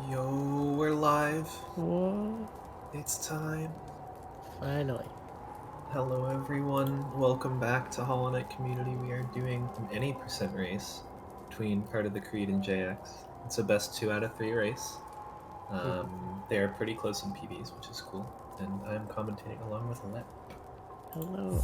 Yo, we're live. Whoa, It's time. finally. Hello, everyone. Welcome back to Hollow Knight Community. We are doing an any percent race between Part of the Creed and JX. It's a best 2 out of 3 race. They are pretty close in PBs, which is cool. And I'm commentating along with Let. Hello.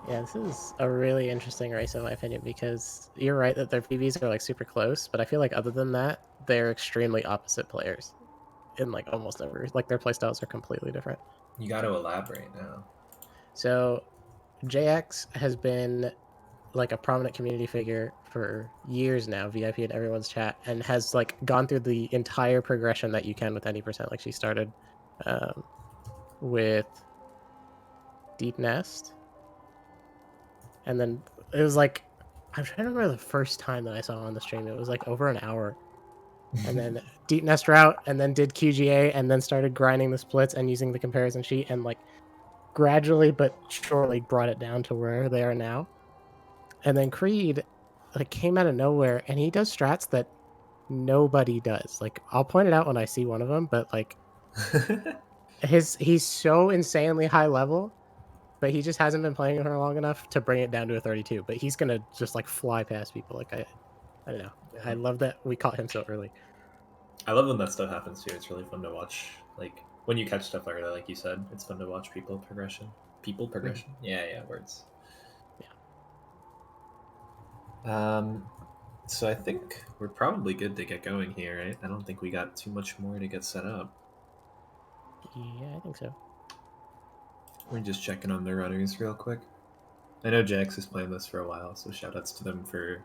Yeah, this is a really interesting race in my opinion because you're right that their PVs are like super close, but I feel like other than that, they're extremely opposite players in like almost every like their playstyles are completely different. You got to elaborate now. So JX has been like a prominent community figure for years now, VIP in everyone's chat, and has like gone through the entire progression that you can with any percent. Like she started um, with Deep Nest, and then it was like I'm trying to remember the first time that I saw on the stream. It was like over an hour, and then Deep Nest route, and then did QGA, and then started grinding the splits and using the comparison sheet, and like gradually but surely brought it down to where they are now. And then Creed like came out of nowhere, and he does strats that nobody does. Like I'll point it out when I see one of them, but like he's so insanely high level, but he just hasn't been playing her long enough to bring it down to a 32. But he's gonna just like fly past people. Like I don't know. I Yeah. love that we caught him so early. I love when that stuff happens too. It's really fun to watch. Like, when you catch stuff like that, like you said, it's fun to watch people progression. People Mhm. progression? Yeah, words. Yeah, Um, so I think we're probably good to get going here, right? I don't think we got too much more to get set up. yeah, I think so. We're just checking on the runners real quick. I know Jax has planned this for a while, so shoutouts to them for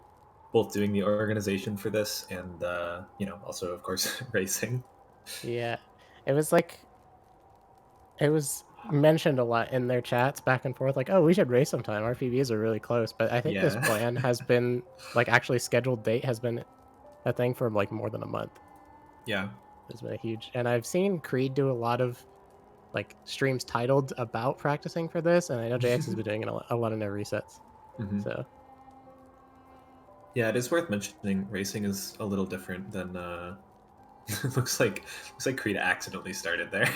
both doing the organization for this and, also, of course, racing. Yeah, it was like it was mentioned a lot in their chats back and forth. Like, oh, we should race sometime. Our PBs are really close. But I think this Yeah. plan has been like actually scheduled date has been a thing for like more than a month. Yeah. It's been a huge, and I've seen Creed do a lot of like streams titled about practicing for this, and I know JX has been doing it a lot in their resets. hmm So Yeah, it is worth mentioning racing is a little different than looks like Creed accidentally started there.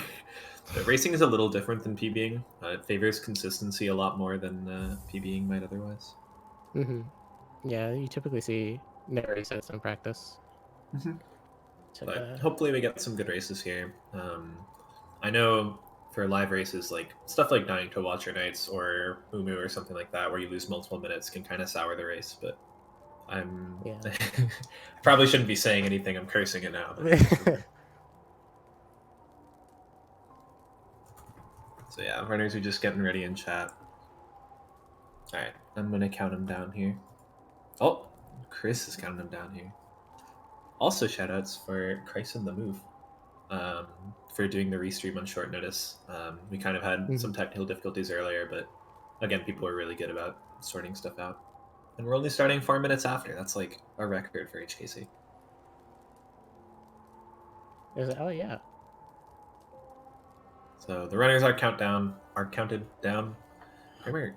But racing is a little different than PBing. It favors consistency a lot more than PBing might otherwise. hmm yeah, you typically see no resets in practice. hmm So But hopefully we get some good races here. I know for live races, like stuff like dying to Watcher Nights or Umu or something like that, where you lose multiple minutes, can kind of sour the race. But I'm yeah. I probably shouldn't be saying anything. I'm cursing it now, but so yeah, runners are just getting ready in chat. All right, I'm gonna count them down here. Oh, Chris is counting them down here. Also, shoutouts for Chris and the Move for doing the restream on short notice. We kind of had some Mhm. technical difficulties earlier, but again, people were really good about sorting stuff out. And we're only starting 4 minutes after. That's like a record for HKC. Oh yeah. So the runners are counted down.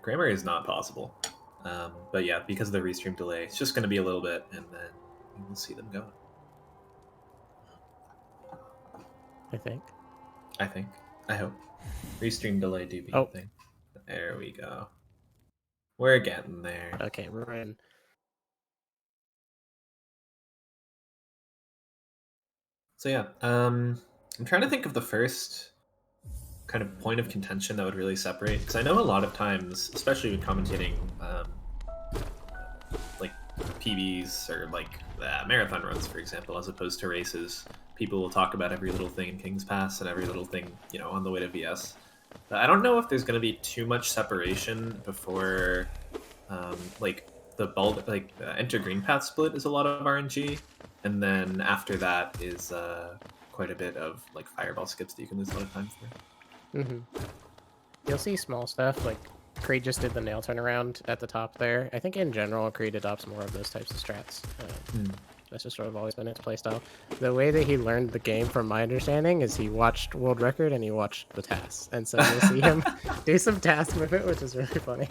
Grammar is not possible. But yeah, because of the restream delay, it's just going to be a little bit, and then we will see them going. I think. I think. I hope. Restream delay do be a Oh, thing. There we go. We're getting there. okay, we're in. So yeah, I'm trying to think of the first kind of point of contention that would really separate, because I know a lot of times, especially when commentating, like PBs or like marathon runs, for example, as opposed to races, people will talk about every little thing in King's Pass and every little thing, on the way to VS. But I don't know if there's going to be too much separation before, like the bulk, like enter green path split is a lot of RNG, and then after that is quite a bit of like fireball skips that you can lose a lot of time for. hmm You'll see small stuff like Creed just did the nail turnaround at the top there. I think in general Creed adopts more of those types of strats. Hmm. That's just sort of always been his playstyle. The way that he learned the game, from my understanding, is he watched World Record and he watched the tasks, and so you'll see him do some task with it, which is really funny.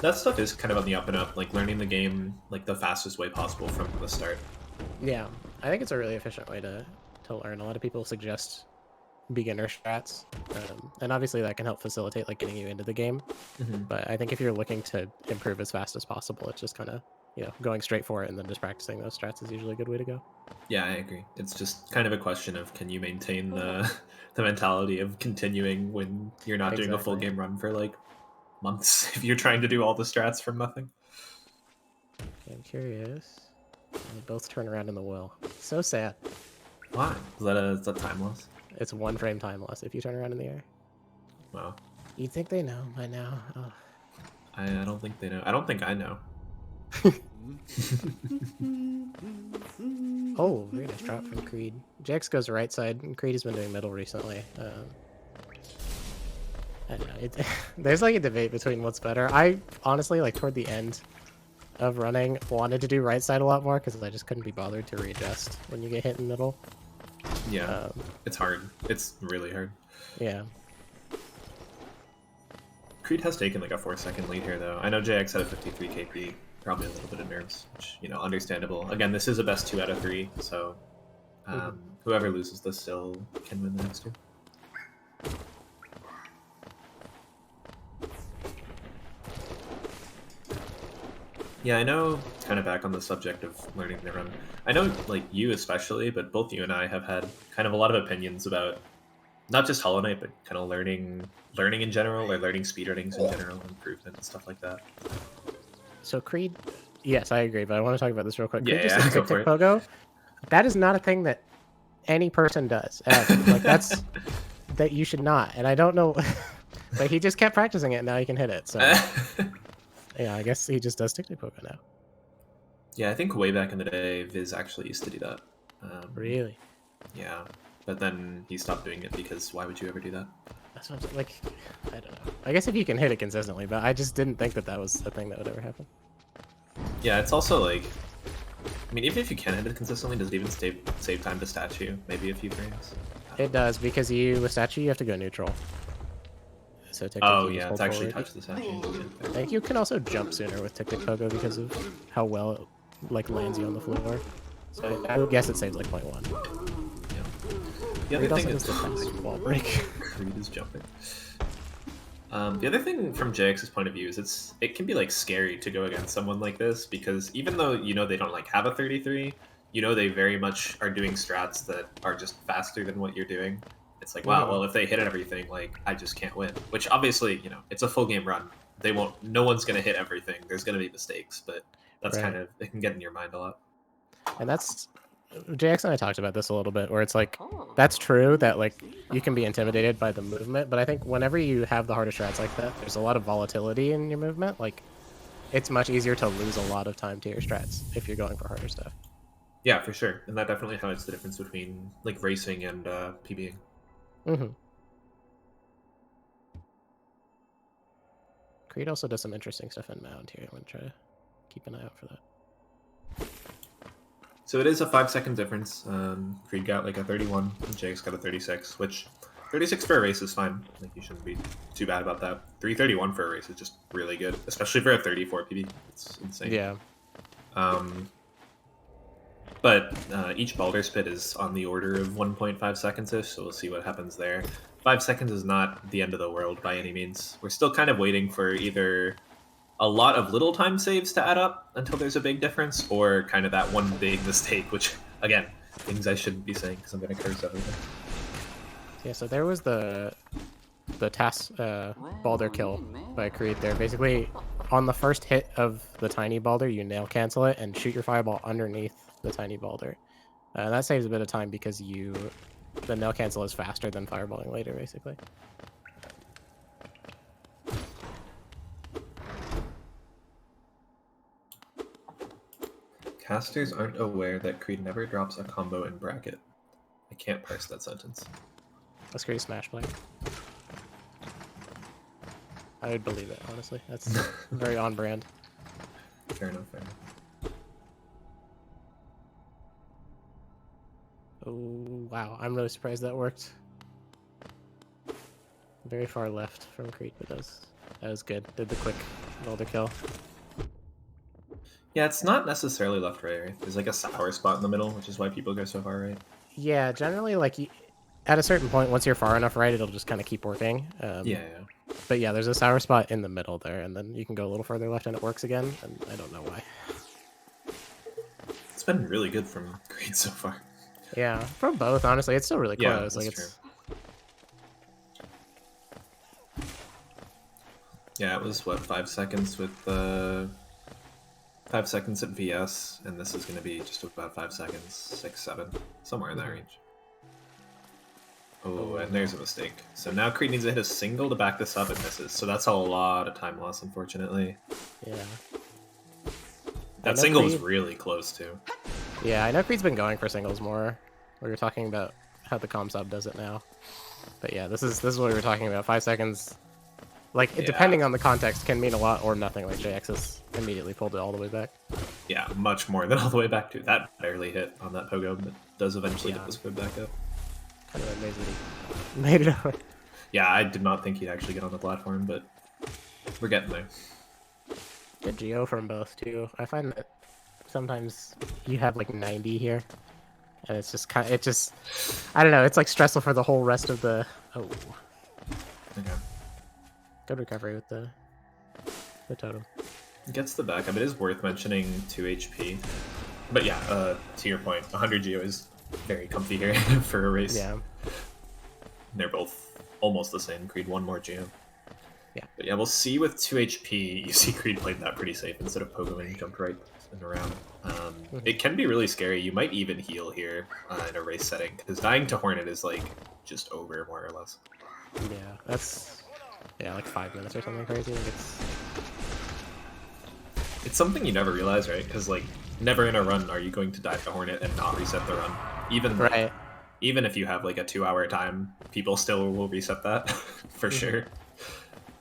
That stuff is kind of on the up and up, like learning the game like the fastest way possible from the start. Yeah, I think it's a really efficient way to learn. A lot of people suggest beginner strats, and obviously that can help facilitate like getting you into the game. Mhm. But I think if you're looking to improve as fast as possible, it's just kind of going straight for it and then just practicing those strats is usually a good way to go. Yeah, I agree. It's just kind of a question of can you maintain the the mentality of continuing when you're not doing a full Exactly. game run for like months if you're trying to do all the strats from nothing. Okay, I'm curious. They both turn around in the well. So sad. Why? Is that time loss? It's 1 frame time loss if you turn around in the air. Wow. You'd think they know by now. Oh. I don't think they know. I don't think I know. Oh, very nice drop from Creed. Jax goes right side, and Creed has been doing middle recently. I don't know. There's like a debate between what's better. I honestly, like toward the end of running, wanted to do right side a lot more because I just couldn't be bothered to readjust when you get hit in middle. Yeah, it's hard. It's really hard. Yeah. Creed has taken like a 4-second lead here, though. I know JX had a 53 KP, probably a little bit of nerves, which, understandable. Again, this is a best 2 out of 3, so whoever loses this still can win the next two. Yeah, I know, kind of back on the subject of learning the run. I know, like, you especially, but both you and I have had kind of a lot of opinions about not just Hollow Knight, but kind of learning in general, or learning speedrunnings in general, improvement and stuff like that. So Creed, yes, I agree, but I want to talk about this real quick. Creed Yeah, just go did for Tick it. Pogo. That is not a thing that any person does ever. Like that's that you should not. And I don't know, but he just kept practicing it. And now he can hit it. So yeah, I guess he just does Tick Pogo now. Yeah, I think way back in the day, Viz actually used to do that. Really? Yeah, but then he stopped doing it because why would you ever do that? That's what I'm like. I don't know. I guess if you can hit it consistently, but I just didn't think that that was a thing that would ever happen. Yeah, it's also like, I mean, even if you can hit it consistently, does it even save time to statue? Maybe a few frames. It does because with statue you have to go neutral. So Tick Oh you just yeah, hold it's actually forward. touch the statue. I think you can also jump sooner with Tick Pogo because of how well it like lands you on the floor. So I would guess it saves like 0.1. The other thing is the fast wall break. Creed is jumping. The other thing from JX's point of view is it can be like scary to go against someone like this because even though they don't like have a 33, they very much are doing strats that are just faster than what you're doing. It's like, wow, well, if they hit everything, like I just can't win. Which obviously, it's a full game run. They won't. No one's gonna hit everything. There's gonna be mistakes, but that's Right. kind of it can get in your mind a lot. And that's JX and I talked about this a little bit, where it's like that's true that like you can be intimidated by the movement, but I think whenever you have the harder strats like that, there's a lot of volatility in your movement. Like it's much easier to lose a lot of time to your strats if you're going for harder stuff. Yeah, for sure, and that definitely highlights the difference between like racing and PBing. Creed also does some interesting stuff in Mound here. I'm gonna try to keep an eye out for that. So it is a 5-second difference. Creed got like a 31, and Jake's got a 36, which 36 for a race is fine. Like you shouldn't be too bad about that. 331 for a race is just really good, especially for a 34 PB. It's insane. Yeah. But each Balder spit is on the order of 1.5 seconds-ish, so we'll see what happens there. 5 seconds is not the end of the world by any means. We're still kind of waiting for either a lot of little time saves to add up until there's a big difference, or kind of that one big mistake, which, again, things I shouldn't be saying because I'm going to curse everything. Yeah, so there was the task Balder kill by Creed there. Basically, on the first hit of the tiny Balder, you nail cancel it and shoot your fireball underneath the tiny Balder. That saves a bit of time because the nail cancel is faster than fireballing later, basically. Casters aren't aware that Creed never drops a combo in bracket. I can't parse that sentence. That's Creed Smash player. I would believe it, honestly. That's very on brand. Fair enough, fair enough. Oh, wow. I'm really surprised that worked. Very far left from Creed, but that was good. Did the quick Balder kill. Yeah, it's not necessarily left-right, right? There's like a sour spot in the middle, which is why people go so far right. Yeah, generally, like, at a certain point, once you're far enough right, it'll just kind of keep working. Yeah, yeah. But yeah, there's a sour spot in the middle there, and then you can go a little further left and it works again, and I don't know why. It's been really good from Creed so far. Yeah, from both, honestly. It's still really Yeah, close. that's Like, true. it's... Yeah, it was, what, 5 seconds with 5 seconds at VS, and this is going to be just about 5 seconds, 6, 7, somewhere in that range. Oh, and there's a mistake. So now Creed needs to hit a single to back this up and misses. So that's a lot of time loss, unfortunately. Yeah. That single was really close, too. Yeah, I know Creed's been going for singles more. We were talking about how the comm sub does it now. But yeah, this is what we were talking about. 5 seconds, like, yeah. Depending on the context, can mean a lot or nothing. Like, JX has immediately pulled it all the way back. Yeah, much more than all the way back, too. That barely hit on that pogo, but does eventually get this code back up. Kind of amazing. Made it over. Yeah, I did not think he'd actually get on the platform, but we're getting there. Good Geo from both, too. I find that sometimes you have, like, 90 here. And it's just kind of, I don't know, it's, like, stressful for the whole rest of the... Oh. Okay. Good recovery with the totem. Gets the backup. It is worth mentioning 2 HP. But yeah, to your point, 100 Geo is very comfy here for a race. Yeah. They're both almost the same. Creed 1 more Geo. Yeah. But yeah, we'll see with 2 HP. You see Creed played that pretty safe instead of pogoing, jumped right and around. It can be really scary. You might even heal here in a race setting, because dying to Hornet is like just over, more or less. Yeah, that's... Yeah, like 5 minutes or something crazy. Like it's something you never realize, right? Because like never in a run are you going to die to Hornet and not reset the run. Even if you have like a 2-hour time, people still will reset that for sure.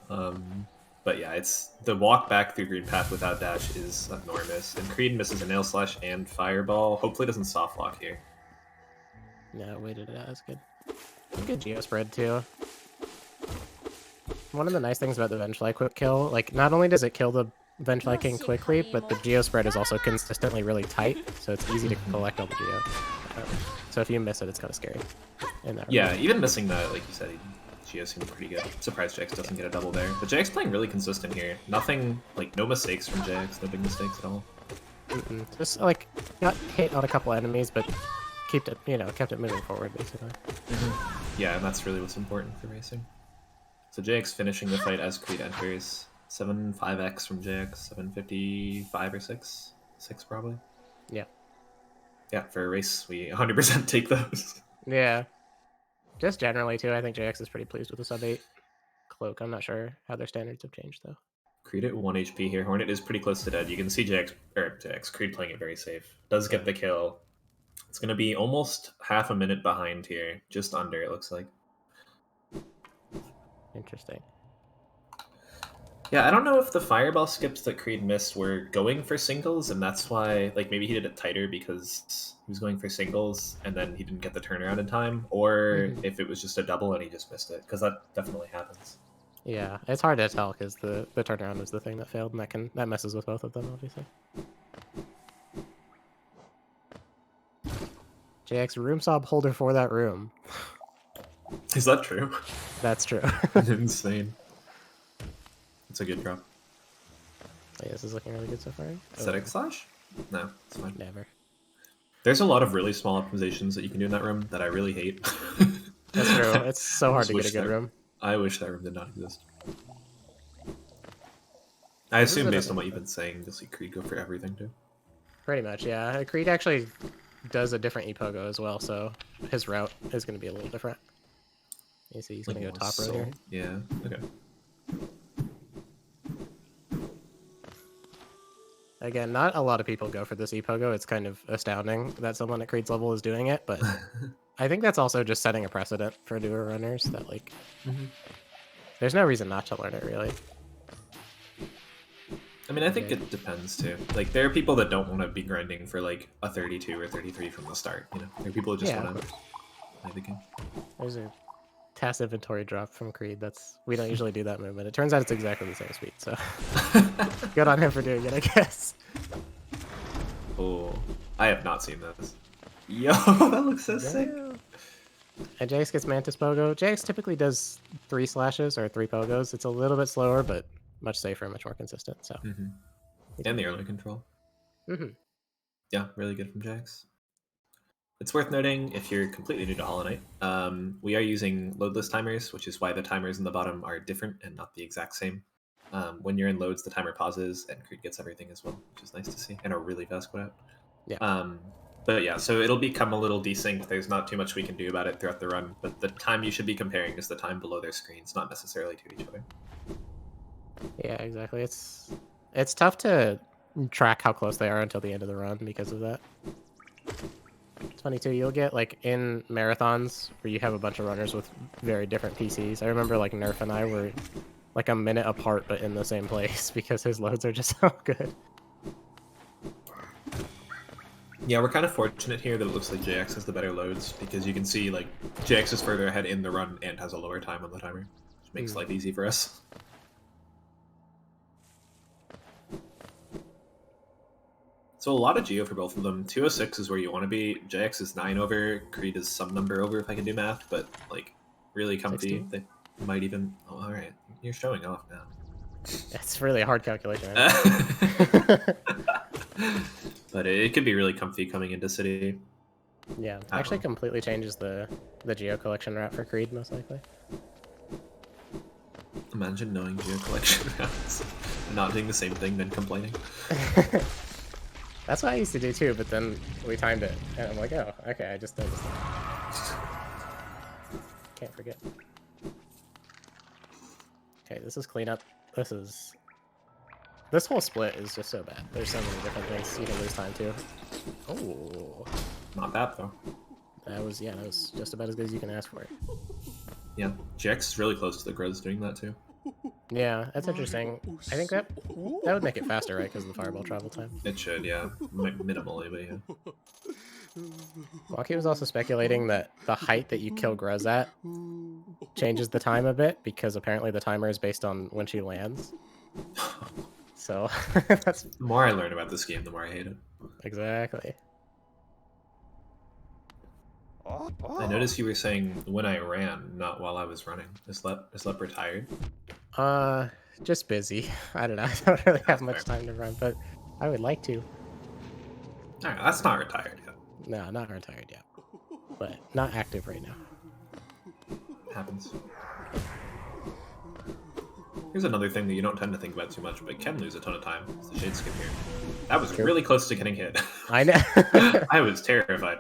But yeah, it's the walk back through green path without dash is enormous, and Creed misses a nail slash and fireball. Hopefully doesn't soft lock here. Yeah, waited it out. That's good. Good geo spread too. One of the nice things about the Vengefly quick kill, like, not only does it kill the Vengefly King quickly, but the geo spread is also consistently really tight, so it's easy to collect all the geo. So if you miss it, it's kind of scary. Yeah, even missing that, like you said, geo seems pretty good. Surprised JX doesn't get a double there. But JX playing really consistent here. Nothing, like, no mistakes from JX, no big mistakes at all. Just, like, got hit on a couple enemies, but kept it moving forward, basically. Yeah, and that's really what's important for racing. So JX finishing the fight as Creed enters. 7.5x from JX, 7.55 or 6? 6 probably. Yeah. Yeah, for a race, we 100% take those. Yeah. Just generally, too, I think JX is pretty pleased with the sub-8 cloak. I'm not sure how their standards have changed, though. Creed at 1 HP here. Hornet is pretty close to dead. You can see Creed playing it very safe. Does get the kill. It's going to be almost half a minute behind here. Just under, it looks like. Interesting. Yeah, I don't know if the fireball skips that Creed missed were going for singles, and that's why, like, maybe he did it tighter because he was going for singles, and then he didn't get the turnaround in time, or if it was just a double and he just missed it, because that definitely happens. Yeah, it's hard to tell because the turnaround was the thing that failed, and that messes with both of them, obviously. JX room sob holder for that room. Is that true? That's true. Insane. It's a good drop. Yeah, this is looking really good so far. Is that X slash? No, it's fine. Never. There's a lot of really small optimizations that you can do in that room that I really hate. That's true. It's so hard to get a good room. I wish that room did not exist. I assume based on what you've been saying, you'll see Creed go for everything too. Pretty much, yeah. Creed actually does a different epogo as well, so his route is going to be a little different. You see, he's going to go top road here. Yeah, okay. Again, not a lot of people go for this epogo. It's kind of astounding that someone at Creed's level is doing it, but I think that's also just setting a precedent for newer runners that, like, there's no reason not to learn it, really. I mean, I think it depends, too. Like, there are people that don't want to be grinding for, like, a 32 or 33 from the start, you know? There are people that just want to play the game. There's a task inventory drop from Creed. We don't usually do that movement. It turns out it's exactly the same speed, so good on him for doing it, I guess. I have not seen this. Yo, that looks so sick. And JX gets Mantis Pogo. JX typically does 3 slashes or 3 pogos. It's a little bit slower, but much safer, much more consistent. So. And the early control. Mm-hmm. Yeah, really good from Jax. It's worth noting, if you're completely new to Hollow Knight, we are using loadless timers, which is why the timers in the bottom are different and not the exact same. When you're in loads, the timer pauses, and Creed gets everything as well, which is nice to see, and a really fast quote out. Yeah. But yeah, so it'll become a little desynced. There's not too much we can do about it throughout the run, but the time you should be comparing is the time below their screens, not necessarily to each other. Yeah, exactly. It's tough to track how close they are until the end of the run because of that. It's funny too, you'll get like in marathons where you have a bunch of runners with very different PCs. I remember like Nerf and I were like a minute apart but in the same place because his loads are just so good. Yeah, we're kind of fortunate here that it looks like JX has the better loads, because you can see like JX is further ahead in the run and has a lower time on the timer, which makes life easy for us. So a lot of Geo for both of them. 206 is where you want to be. JX is 9 over. Creed is some number over if I can do math, but like really comfy. 60? They might even... Oh, all right. You're showing off now. It's really a hard calculation. But it could be really comfy coming into City. Yeah, actually completely changes the Geo collection route for Creed, most likely. Imagine knowing Geo collection routes and not doing the same thing, then complaining. That's what I used to do too, but then we timed it, and I'm like, oh, okay, I just noticed that. Can't forget. Okay, this is cleanup. This whole split is just so bad. There's so many different things you can lose time to. Oh. Not bad, though. That was just about as good as you can ask for it. Yeah, JX is really close to the Grows doing that, too. Yeah, that's interesting. I think that would make it faster, right? Because of the fireball travel time. It should, yeah. Minimally, but yeah. Wonky was also speculating that the height that you kill Grows at changes the time a bit, because apparently the timer is based on when she lands. So that's... The more I learn about this game, the more I hate it. Exactly. I noticed you were saying when I ran, not while I was running. Is Lep retired? Just busy. I don't know. I don't really have much time to run, but I would like to. Alright, that's not retired yet. No, not retired yet. But not active right now. Happens. Here's another thing that you don't tend to think about too much, but can lose a ton of time. It's the shade skin here. That was really close to getting hit. I know. I was terrified.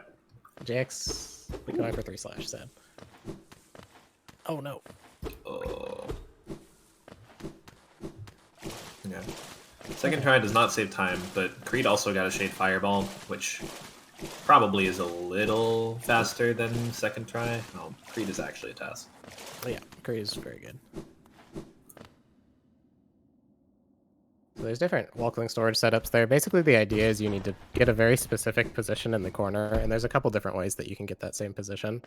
JX going for 3 slash, sad. Oh no. Oh. Yeah. Second try does not save time, but Creed also got a Shade Fireball, which probably is a little faster than second try. Oh, Creed is actually a task. Oh yeah, Creed is very good. So there's different wall-cling storage setups there. Basically, the idea is you need to get a very specific position in the corner, and there's a couple different ways that you can get that same position.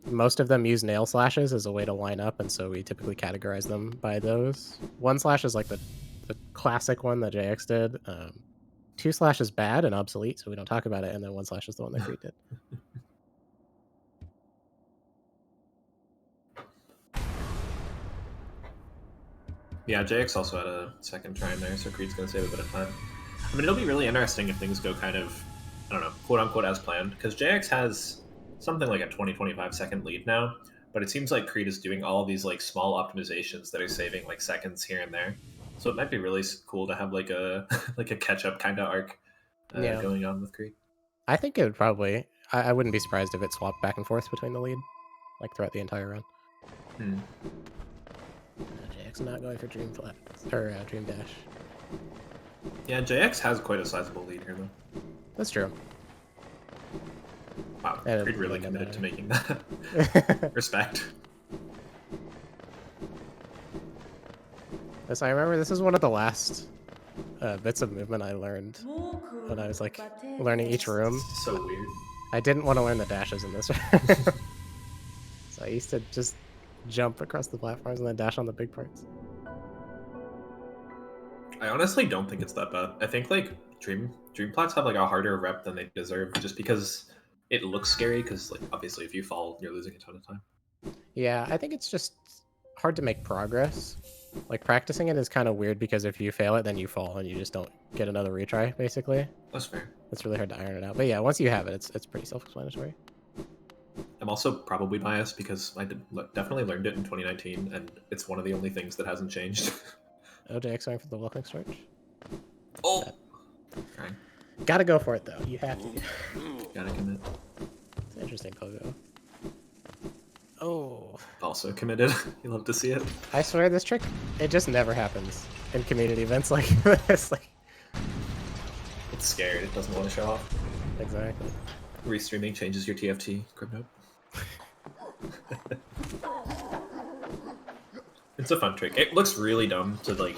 Most of them use nail slashes as a way to line up, and so we typically categorize them by those. 1 slash is like the classic one that JX did. 2 slash is bad and obsolete, so we don't talk about it, and then 1 slash is the one that Creed did. Yeah, JX also had a second try in there, so Creed's going to save a bit of time. I mean, it'll be really interesting if things go kind of, I don't know, quote-unquote as planned, because JX has something like a 20-25 second lead now, but it seems like Creed is doing all these like small optimizations that are saving like seconds here and there. So it might be really cool to have like a like a catch-up kind of arc going on with Creed. I think it would probably... I wouldn't be surprised if it swapped back and forth between the lead, like throughout the entire run. JX not going for Dream Flat or Dream Dash. Yeah, JX has quite a sizable lead here, though. That's true. Wow, Creed really committed to making that. Respect. So I remember this is one of the last bits of movement I learned when I was like learning each room. So weird. I didn't want to learn the dashes in this room. So I used to just jump across the platforms and then dash on the big parts. I honestly don't think it's that bad. I think like dream plots have like a harder rep than they deserve, just because it looks scary. Because like obviously, if you fall, you're losing a ton of time. Yeah, I think it's just hard to make progress. Like, practicing it is kind of weird because if you fail it, then you fall and you just don't get another retry, basically. That's fair. It's really hard to iron it out. But yeah, once you have it, it's pretty self-explanatory. I'm also probably biased because I definitely learned it in 2019, and it's one of the only things that hasn't changed. OJX going for the welcoming storage. Oh! Right. Gotta go for it, though. You have to. Gotta commit. It's an interesting pogo. Oh. Also committed. You love to see it. I swear this trick, it just never happens in community events like this. Like, It's scared. It doesn't want to show off. exactly. Restreaming changes your TFT. Crypto. It's a fun trick. It looks really dumb to like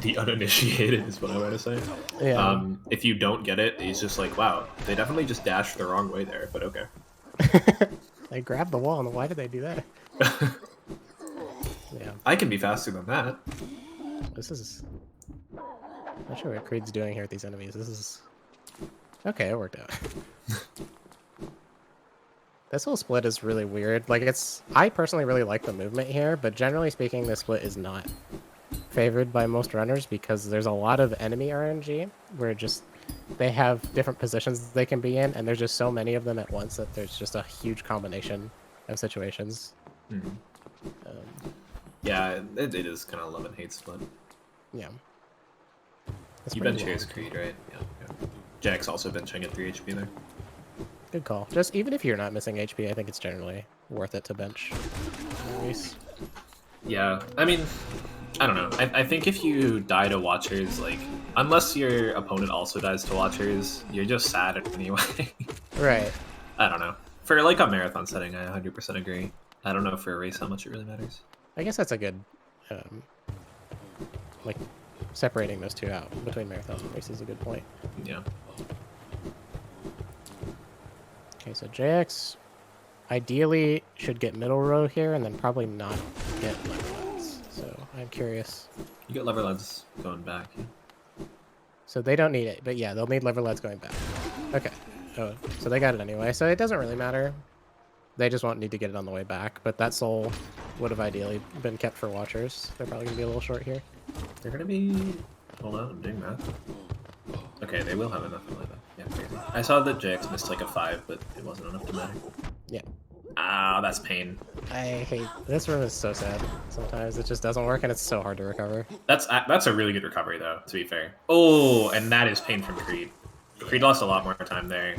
the uninitiated is what I want to say. Yeah. If you don't get it, it's just like, wow, they definitely just dashed the wrong way there, but okay. They grabbed the wall, and why did they do that? Yeah. I can be faster than that. This is... I'm not sure what Creed's doing here with these enemies. This is... Okay, it worked out. This whole split is really weird. Like, it's... I personally really like the movement here, but generally speaking, this split is not favored by most runners because there's a lot of enemy RNG where just... They have different positions they can be in, and there's just so many of them at once that there's just a huge combination of situations. Mm-hmm. Yeah, it is kind of love and hate split. Yeah. You bench Creed, right? Yeah. Jack's also benching at 3 HP there. Good call. Just even if you're not missing HP, I think it's generally worth it to bench. Yeah, I mean, I don't know. I think if you die to Watchers, like, unless your opponent also dies to Watchers, you're just sad anyway. Right. I don't know. For like a marathon setting, I 100% agree. I don't know for a race how much it really matters. I guess that's a good, like, separating those two out between marathons and races is a good point. Yeah. Okay, so JX ideally should get middle row here and then probably not get lever lens. So I'm curious. You get lever leads going back. Yeah. So they don't need it, but yeah, they'll need lever leads going back. Okay. Oh, so they got it anyway. So it doesn't really matter. They just won't need to get it on the way back, but that soul would have ideally been kept for Watchers. They're probably going to be a little short here. They're going to be... Hold on, I'm doing math. Okay, they will have enough to play that. Yeah, crazy. I saw that JX missed like a 5, but it wasn't enough to matter. Yeah. Ah, that's pain. I hate... This room is so sad. Sometimes it just doesn't work, and it's so hard to recover. That's a really good recovery, though, to be fair. Oh, and that is pain from Creed. Creed lost a lot more time there.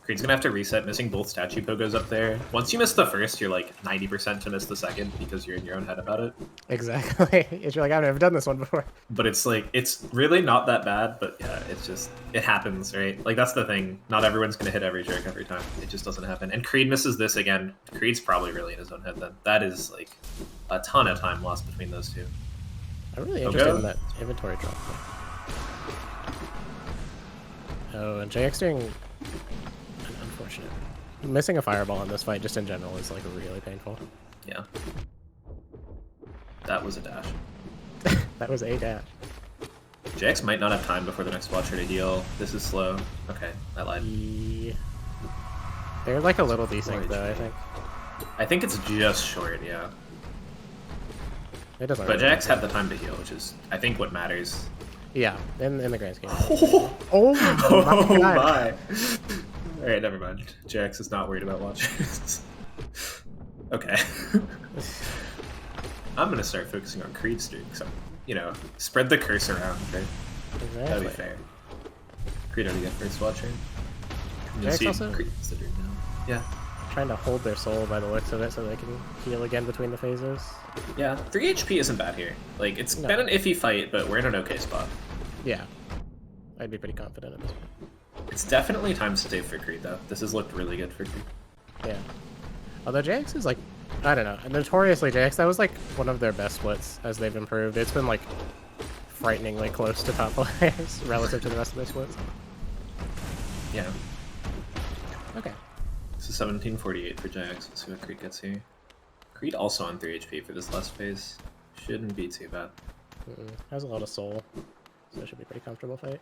Creed's gonna have to reset, missing both statue pogos up there. Once you miss the first, you're like 90% to miss the second because you're in your own head about it. Exactly. You're like, I've never done this one before. But it's like, it's really not that bad, but yeah, it's just, it happens, right? Like, that's the thing. Not everyone's gonna hit every trick every time. It just doesn't happen. And Creed misses this again. Creed's probably really in his own head then. That is like a ton of time lost between those two. I'm really interested in that inventory drop. Oh, and JX doing... Unfortunate. Missing a fireball in this fight, just in general, is like really painful. Yeah. That was a dash. That was a dash. JX might not have time before the next Watcher to heal. This is slow. Okay, I lied. Yeah. They're like a little desync though, I think. I think it's just short, yeah. It doesn't. But really JX had the time to heal, which is, I think, what matters. Yeah, in the grand scheme. Oh my God. My! Alright, never mind. JX is not worried about Watchers. Okay. I'm gonna start focusing on Creed streaks. So, you know, spread the curse around, right? Exactly. That'd be fair. Creed already got first Watcher. You'll see also Creed considered now. Yeah. trying to hold their soul by the looks of it so they can heal again between the phases. Yeah, 3 HP isn't bad here. Like, it's been an iffy fight, but we're in an okay spot. Yeah. I'd be pretty confident in this one. It's definitely time to save for Creed, though. This has looked really good for Creed. Yeah. Although JX is like, I don't know, notoriously JX, that was like one of their best splits as they've improved. It's been like frighteningly close to top players relative to the rest of their splits. Yeah. Okay. This is 1748 for JX. Let's see what Creed gets here. Creed also on 3 HP for this last phase. Shouldn't be too bad. Has a lot of soul, so it should be a pretty comfortable fight.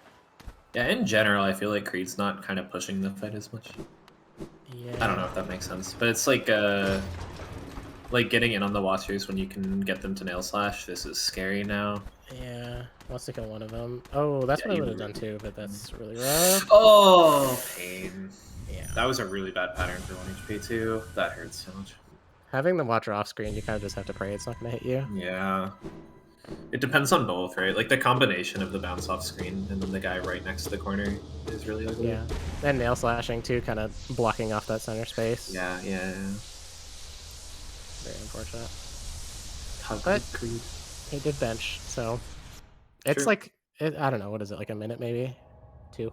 Yeah, in general, I feel like Creed's not kind of pushing the fight as much. Yeah. I don't know if that makes sense, but it's like getting in on the watchers when you can get them to nail slash. This is scary now. Yeah, wants to kill one of them. Oh, that's Yeah, what I you would have done too, but that's really rough. Oh, pain. Yeah. That was a really bad pattern for 1 HP too. That hurts so much. Having the watcher off screen, you kind of just have to pray it's not going to hit you. Yeah. It depends on both, right? Like the combination of the bounce off screen and then the guy right next to the corner is really ugly. Yeah. And nail slashing too, kind of blocking off that center space. Yeah. Very unfortunate. But Creed. He did bench, so it's True. like I don't know, what is it, like a minute maybe? 2.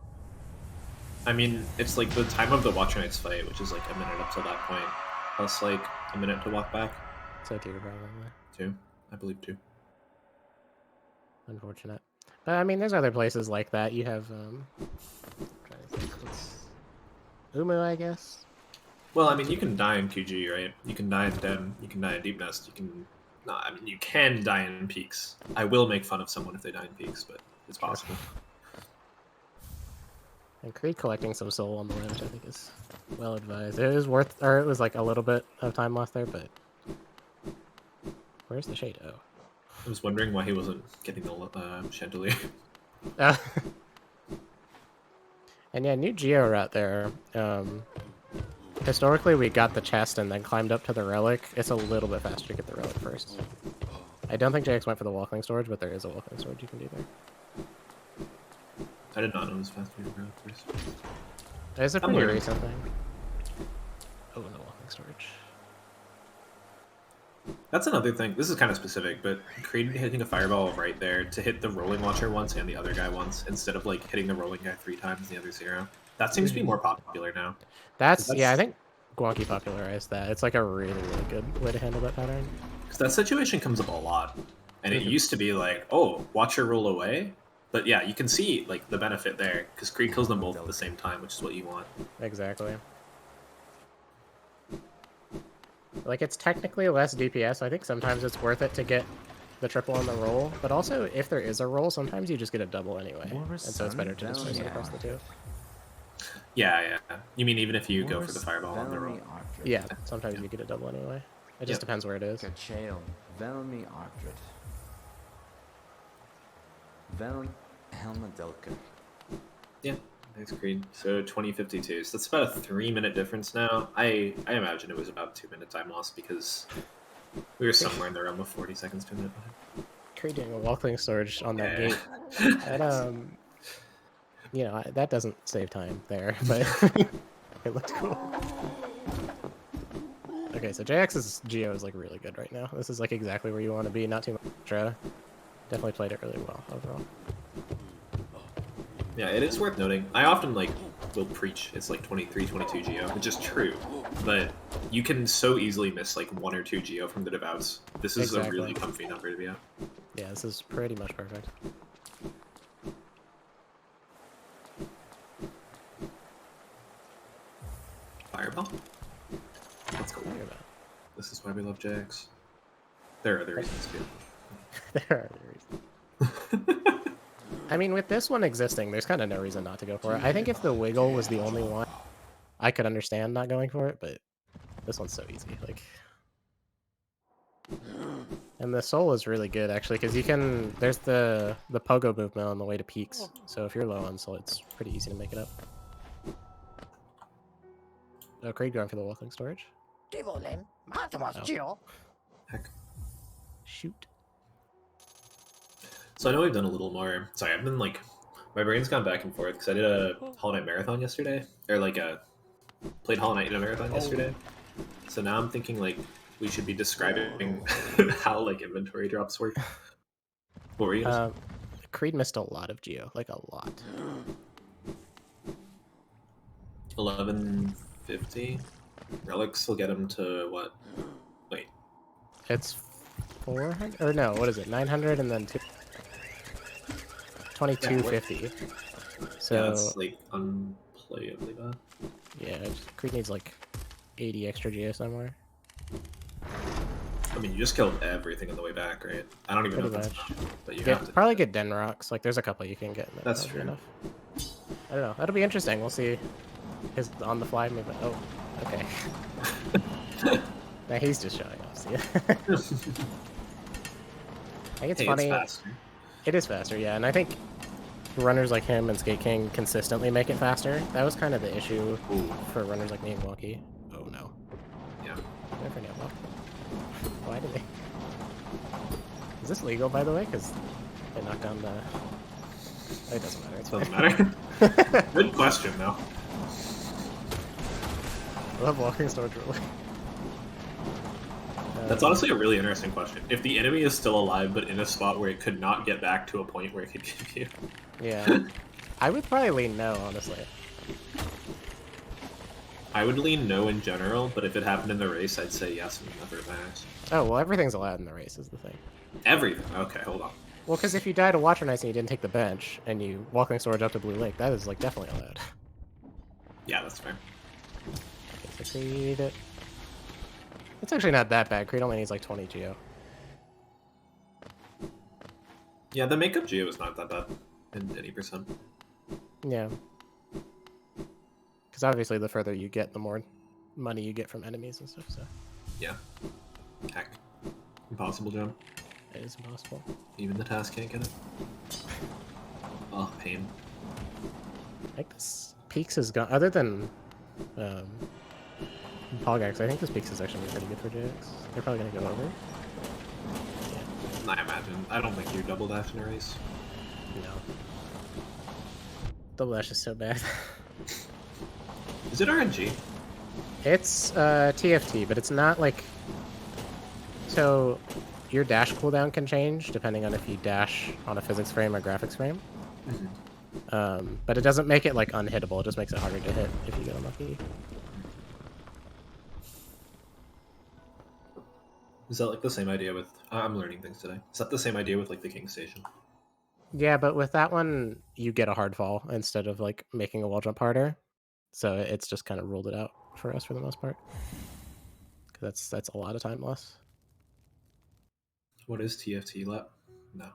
I mean, it's like the time of the Watcher Knights fight, which is like a minute up to that point, plus like a minute to walk back. So 2 probably. 2, I believe 2. Unfortunate. But I mean, there's other places like that. You have Umu, I guess. Well, I mean, you can die in QG, right? You can die in Den. You can die in Deep Nest. You can. No, I mean, you can die in Peaks. I will make fun of someone if they die in Peaks, but it's possible. And Creed collecting some soul on the ledge, I think, is well advised. It is worth, or it was like a little bit of time lost there, but where's the shade? Oh, I was wondering why he wasn't getting the chandelier. And yeah, new Geo route there. Historically, we got the chest and then climbed up to the relic. It's a little bit faster to get the relic first. I don't think JX went for the walking storage, but there is a walking storage you can do there. I did not know it was faster to grab first. It's a pretty recent thing. Oh, no walking storage. That's another thing. This is kind of specific, but Creed hitting a fireball right there to hit the rolling watcher once and the other guy once, instead of like hitting the rolling guy 3 times and the other 0. That seems to be more popular now. That's yeah, I think Guanqi popularized that. It's like a really, really good way to handle that pattern. Because that situation comes up a lot. And it used to be like, oh, watch her roll away. But yeah, you can see like the benefit there, because Creed kills them both at the same time, which is what you want. Exactly. Like, it's technically less DPS. I think sometimes it's worth it to get the triple on the roll, but also if there is a roll, sometimes you just get a double anyway, and so it's better to just switch it across the 2. Yeah. You mean even if you go for the fireball on the roll? Yeah, sometimes you get a double anyway. It just depends where it is. Yeah, thanks, Creed. So 2052. So that's about a 3-minute difference now. I imagine it was about 2-minute time loss because we were somewhere in the realm of 40 seconds to a minute behind. Creed doing a walking storage on that gate. That, you know, that doesn't save time there, but it looked cool. Okay, so JX's Geo is like really good right now. This is like exactly where you want to be, not too much extra. Definitely played it really well overall. Yeah, it is worth noting. I often like will preach it's like 23, 22 Geo, which is true, but you can so easily miss like 1 or 2 Geo from the devouts. This is a really comfy number to be at. Yeah, this is pretty much perfect. Fireball? Let's go. This is why we love JX. There are other reasons too. There are other reasons. I mean, with this one existing, there's kind of no reason not to go for it. I think if the wiggle was the only one, I could understand not going for it, but this one's so easy. Like, and the soul is really good actually, because you can. There's the pogo movement on the way to peaks, so if you're low on soul, it's pretty easy to make it up. Oh, Creed going for the walking storage. Oh. Heck. Shoot. So I know we've done a little more. Sorry, I've been like, my brain's gone back and forth because I did a Hollow Knight marathon yesterday, or like played Hollow Knight in a marathon yesterday. So now I'm thinking like we should be describing how like inventory drops work. What were you gonna say? Creed missed a lot of Geo, like a lot. 1150. Relics will get him to what? Wait. It's 400 or no? What is it? 900 and then 2250. So yeah, it's like unplayably bad. Yeah, Creed needs like 80 extra Geo somewhere. I mean, you just killed everything on the way back, right? I don't even know if Pretty that's much. enough, but you Get, have to. probably get Den Rocks. Like, there's a couple you can get. That's true. Enough. I don't know. That'll be interesting. We'll see his on-the-fly movement. Oh, okay. Now he's just showing off. See? I think it's funny. Faster. It is faster, yeah. And I think runners like him and Skate King consistently make it faster. That was kind of the issue for runners like me and Wonky. Oh, no. Yeah. Why did they... Is this legal, by the way? Because they knocked down the... It doesn't matter. It doesn't matter. Good question, though. I love walking storage really. That's honestly a really interesting question. If the enemy is still alive, but in a spot where it could not get back to a point where it could give you... Yeah. I would probably lean no, honestly. I would lean no in general, but if it happened in the race, I'd say yes and never max. Oh, well, everything's allowed in the race is the thing. Everything? Okay, hold on. Well, because if you died to Watcher Knights and you didn't take the bench, and you walking storage up to Blue Lake, that is, like, definitely allowed. Yeah, that's fair. Okay, so Creed... It's actually not that bad. Creed only needs, like, 20 Geo. Yeah, the makeup Geo is not that bad in any percent. Yeah. Because obviously the further you get, the more money you get from enemies and stuff, so... Yeah. Heck. Impossible jump. It is impossible. Even the task can't get it. Oh, pain. I think this Peaks is gone. Other than Polgax, I think this Peaks is actually pretty good for JX. They're probably going to go over. I imagine. I don't think you double dash in a race. No. Double dash is so bad. Is it RNG? It's TFT, but it's not like... So, your dash cooldown can change depending on if you dash on a physics frame or graphics frame. Mm-hmm. But it doesn't make it like unhittable, it just makes it harder to hit if you get unlucky. Is that like the same idea with... I'm learning things today. Is that the same idea with like the King Station? Yeah, but with that one, you get a hard fall instead of like making a wall jump harder. So it's just kind of ruled it out for us for the most part. Because that's a lot of time loss. What is TFT lap? No.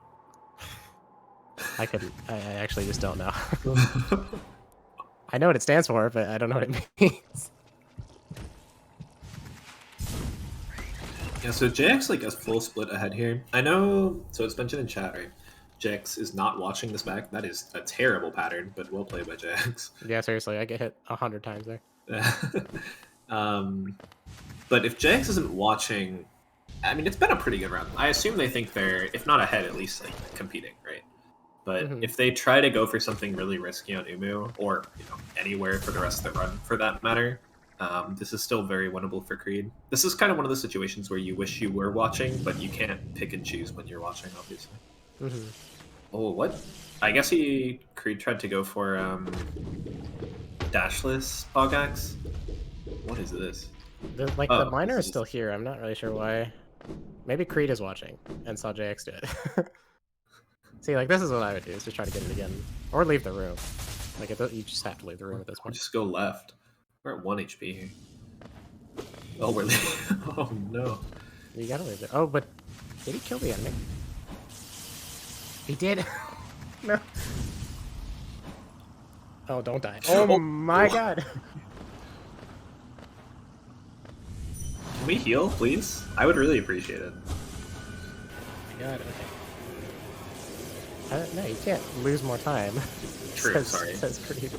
I actually just don't know. I know what it stands for, but I don't know what it means. Yeah, so JX like a full split ahead here. I know, so it's mentioned in chat, right? JX is not watching this back. That is a terrible pattern, but well played by JX. Yeah, seriously, I get hit 100 times there. But if JX isn't watching, I mean, it's been a pretty good run. I assume they think they're, if not ahead, at least like competing, right? But if they try to go for something really risky on Umu, or anywhere for the rest of the run, for that matter, this is still very winnable for Creed. This is kind of one of the situations where you wish you were watching, but you can't pick and choose when you're watching, obviously. Oh, what? I guess Creed tried to go for dashless Pogax. What is this? The miner is still here. I'm not really sure why. Maybe Creed is watching and saw JX do it. See, like, this is what I would do, is just try to get it again. Or leave the room. Like, you just have to leave the room at this point. Just go left. We're at 1 HP here. Oh, we're leaving. Oh, no. You gotta leave it. Oh, but did he kill the enemy? He did. No. Oh, don't die. Oh, my God. Can we heal, please? I would really appreciate it. Oh my God, okay. No, you can't lose more time. True, sorry. Says Creed.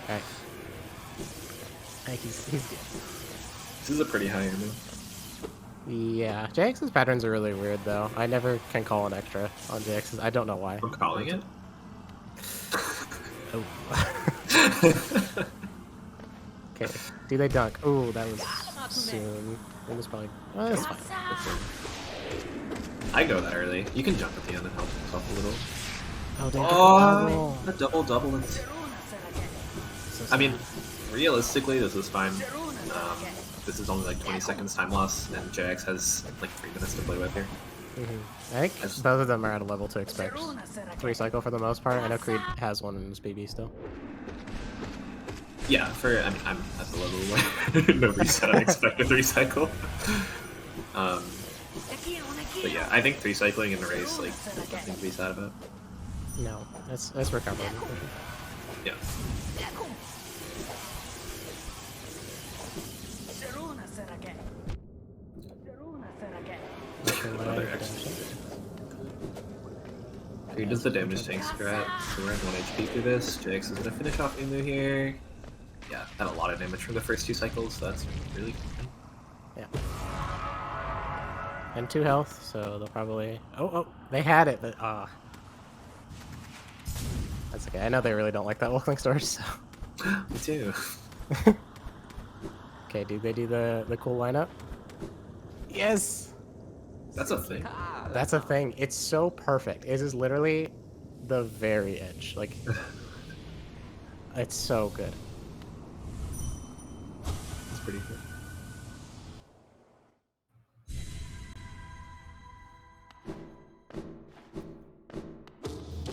Alright. He's good. This is a pretty high enemy. Yeah, JX's patterns are really weird, though. I never can call an extra on JX's. I don't know why. I'm calling it? Oh. Okay. Do they dunk? Oh, that was soon. It was probably... Oh, that's fine. I go that early. You can jump at the end and help yourself a little. Oh, a double. I mean, realistically, this is fine. This is only like 20 seconds time loss, and JX has like 3 minutes to play with here. I think both of them are at a level to expect 3 cycle for the most part. I know Creed has one in his BB still. Yeah, I mean, I'm at the level where no reset, unexpected recycle. Um, but yeah, I think 3 cycling in a race, like, there's nothing to be sad about. No, that's recoverable for sure. Yeah. Another extra. Creed does the damage tank strat, so we're at 1 HP through this. JX is gonna finish off Umu here. Yeah, had a lot of damage from the first 2 cycles, so that's really good. Yeah. And 2 health, so they'll probably... Oh, they had it, but... That's okay. I know they really don't like that Wolfling storage, so... Me too. Okay, do they do the cool lineup? Yes! That's a thing. That's a thing. It's so perfect. It is literally the very edge. Like, it's so good. It's pretty good.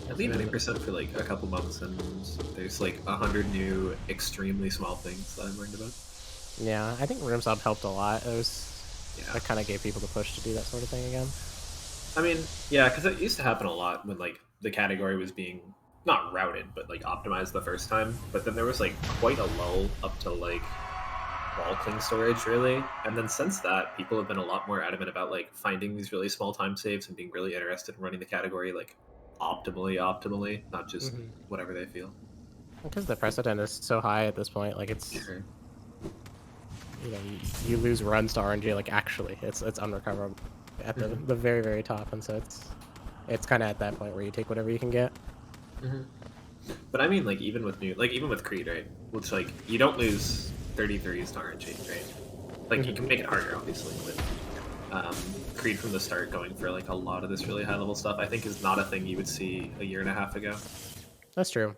I leave 90% for like a couple months, and there's like 100 new, extremely small things that I've learned about. Yeah, I think room sub helped a lot. Yeah. That kind of gave people the push to do that sort of thing again. I mean, yeah, because it used to happen a lot when like the category was being not routed, but like optimized the first time. But then there was like quite a lull up to like wall cling storage, really. And then since that, people have been a lot more adamant about like finding these really small time saves and being really interested in running the category like optimally, not just whatever they feel. Because the precedent is so high at this point, like it's Sure. You know, you lose runs to RNG, like actually, it's unrecoverable at the very, very top, and so it's kind of at that point where you take whatever you can get. But I mean, like even with Creed, right? Which like you don't lose 33s to RNG, right? Like you can make it harder, obviously, but Creed from the start going for like a lot of this really high level stuff, I think is not a thing you would see a year and a half ago. That's true.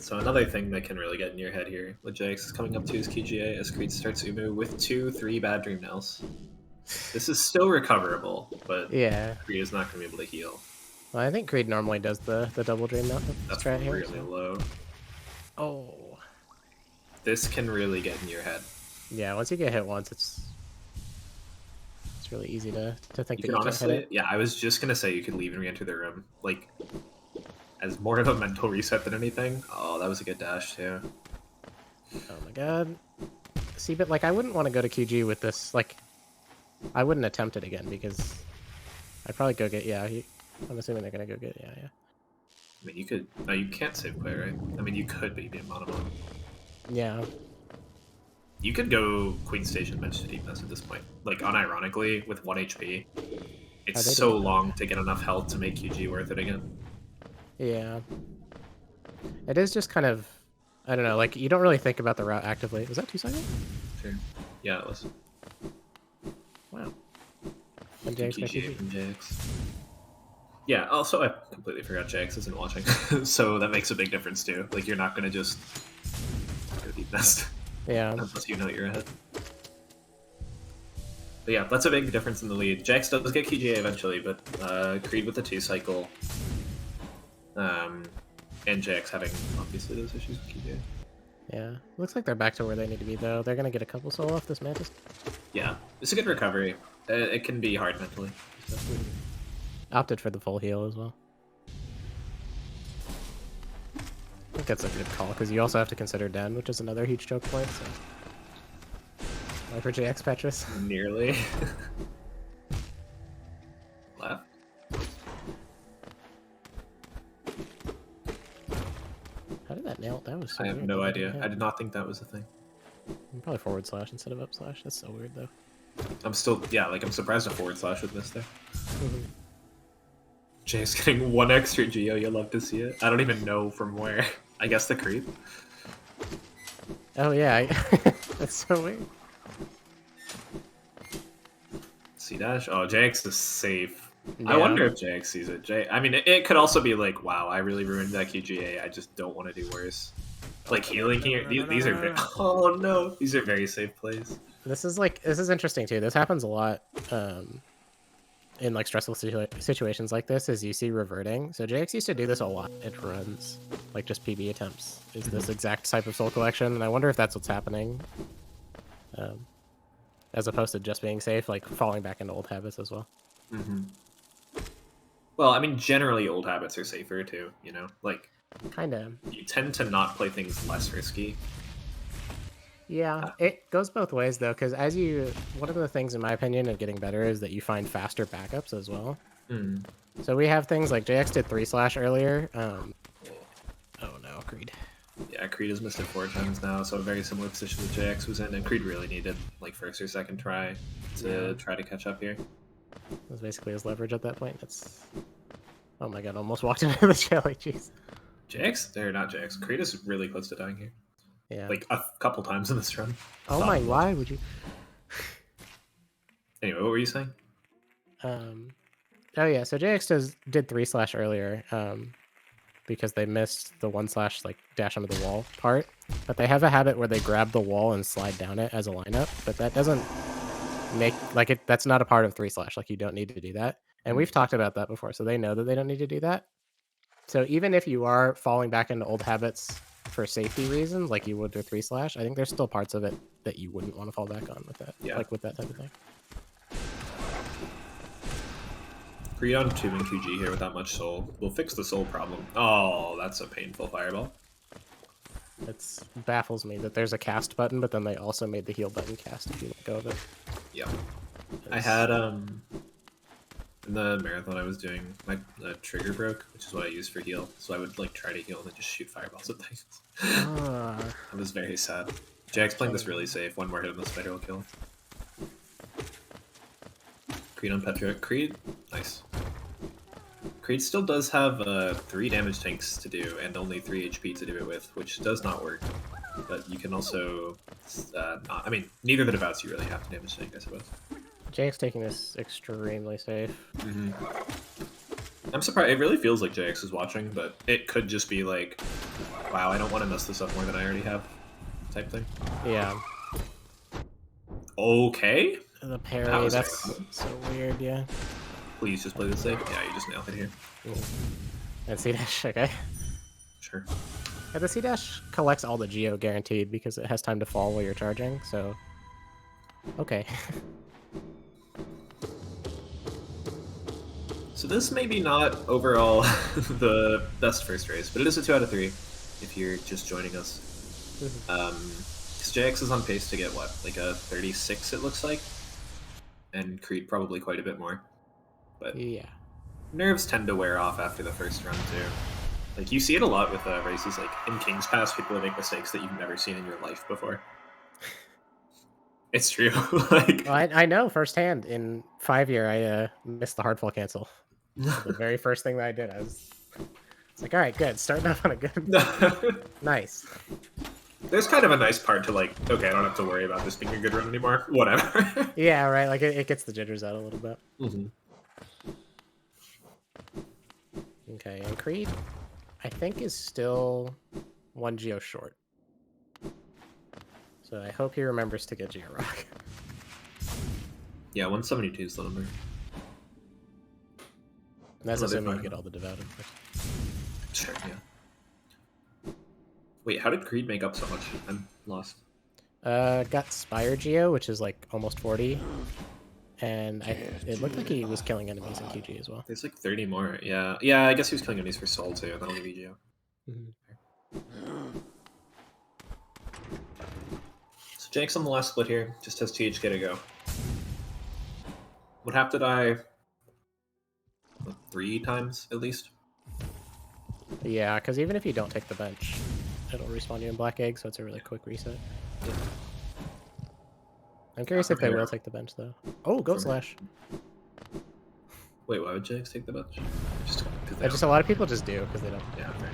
So another thing that can really get in your head here, what JX is coming up to is QGA as Creed starts Umu with 3 bad Dream Nails. This is still recoverable, but yeah, Creed is not going to be able to heal. Well, I think Creed normally does the double Dream Nail. That's strat really here, so. low. Oh. This can really get in your head. Yeah, once you get hit once, it's really easy to think that you honestly, can hit it. Yeah, I was just going to say you could leave and re-enter the room. Like, as more of a mental reset than anything. Oh, that was a good dash, too. Oh my god. See, but, like, I wouldn't want to go to QG with this. Like, I wouldn't attempt it again, because I'd probably go get... Yeah, I'm assuming they're going to go get... Yeah. I mean, you could... No, you can't save play, right? I mean, you could, but you'd be in mono. Yeah. You could go Queen Station bench to deepness at this point. Like, unironically, with 1 HP. It's so long to get enough health to make QG worth it again. Yeah. It is just kind of... I don't know, like, you don't really think about the route actively. Was that 2 seconds? Sure. Yeah, it was. Wow. And JX from JX. Yeah, also, I completely forgot JX isn't watching. So that makes a big difference, too. Like, you're not going to just go deep nest. Yeah. Unless you know you're ahead. But yeah, that's a big difference in the lead. JX does get QGA eventually, but Creed with the 2 cycle. And JX having, obviously, those issues with QGA. Yeah. Looks like they're back to where they need to be, though. They're going to get a couple soul off this Mantis. Yeah. It's a good recovery. It can be hard mentally. So. Opted for the full heal as well. I think that's a good call, because you also have to consider Den, which is another huge choke point, so... Why for JX Petrus? Nearly. Left. How did that nail? That was so I have weird. no idea. I did not think that was a thing. Probably forward slash instead of up slash. That's so weird, though. I'm still, yeah, like, I'm surprised a forward slash with this there. Jay's getting 1 extra Geo, you'll love to see it. I don't even know from where. I guess the creep. Oh, yeah. That's so weird. C-dash? Oh, JX is safe. Yeah. I wonder if JX sees it. I mean, it could also be like, wow, I really ruined that QGA. I just don't want to do worse. Like, healing here. These are very... Oh, no. These are very safe plays. This is interesting, too. This happens a lot. in like stressful situations like this is you see reverting. So JX used to do this a lot. It runs like just PB attempts. Is this exact type of soul collection, and I wonder if that's what's happening, as opposed to just being safe, like falling back into old habits as well. Well, I mean, generally old habits are safer too. You know, like Kind of. you tend to not play things less risky. Yeah, it goes both ways though, because one of the things in my opinion of getting better is that you find faster backups as well. So we have things like JX did 3/ earlier. Oh no, Creed. Yeah, Creed has missed it 4 times now, so a very similar position that JX was in, and Creed really needed like first or second try to try to catch up here. That was basically his leverage at that point. That's, oh my god, almost walked into the jelly. Jeez. JX? They're not JX. Creed is really close to dying here. Yeah. Like a couple times in this run. Oh my, why would you? Anyway, what were you saying? Oh yeah, so JX did 3/ earlier, because they missed the 1/ like dash under the wall part, but they have a habit where they grab the wall and slide down it as a lineup, but that doesn't make like it. That's not a part of 3/. Like you don't need to do that, and we've talked about that before, so they know that they don't need to do that. So even if you are falling back into old habits for safety reasons, like you would with 3/, I think there's still parts of it that you wouldn't want to fall back on with that, like with that type of thing. Creed on 2 and QG here without much soul. We'll fix the soul problem. Oh, that's a painful fireball. It baffles me that there's a cast button, but then they also made the heal button cast if you let go of it. Yeah. I had, in the marathon I was doing, my trigger broke, which is what I used for heal. So I would like try to heal and then just shoot fireballs at things. I was very sad. Jack's playing this really safe. One more hit on the spider will kill. Creed on Petra. Creed, nice. Creed still does have 3 damage tanks to do and only 3 HP to do it with, which does not work. But you can also not. I mean, neither of the devouts you really have to damage tank, I suppose. JX taking this extremely safe. I'm surprised. It really feels like JX is watching, but it could just be like, wow, I don't want to mess this up more than I already have, type thing. Yeah. Okay. The parry, that's so weird, yeah. Please just play this safe. Yeah, you just nailed it here. And C-dash, okay. Sure. Yeah, the C-dash collects all the Geo guaranteed because it has time to fall while you're charging, so... Okay. So this may be not overall the best first race, but it is a 2 out of 3 if you're just joining us. Because JX is on pace to get, what, like a 36 it looks like? And Creed probably quite a bit more. But yeah, nerves tend to wear off after the first run too. Like you see it a lot with races like in King's Pass, people make mistakes that you've never seen in your life before. It's true. Like well, I know firsthand. In 5-year, I missed the hardfall cancel. The very first thing that I did, it's like, all right, good, starting off on a good, nice. There's kind of a nice part to like, okay, I don't have to worry about this being a good run anymore. Whatever. Yeah, right. Like it gets the jitters out a little bit. Okay, and Creed, I think, is still 1 Geo short. So I hope he remembers to get Geo Rock. Yeah, 172 is the number. And that's assuming you get all the devout, of course. Sure, yeah. Wait, how did Creed make up so much? I'm lost. Got Spire Geo, which is like almost 40. And it looked like he was killing enemies in QG as well. There's like 30 more. Yeah, yeah. I guess he was killing enemies for soul too. That'll give you Geo. So Jake's on the last split here. Just has THK to go. Would have to die 3 times at least. Yeah, because even if you don't take the bench, it'll respawn you in Black Egg, so it's a really quick reset. Yeah. I'm curious if they will take the bench, though. Oh, Goat Slash. Wait, why would Jax take the bench? Just a lot of people just do, because they don't. Yeah, right.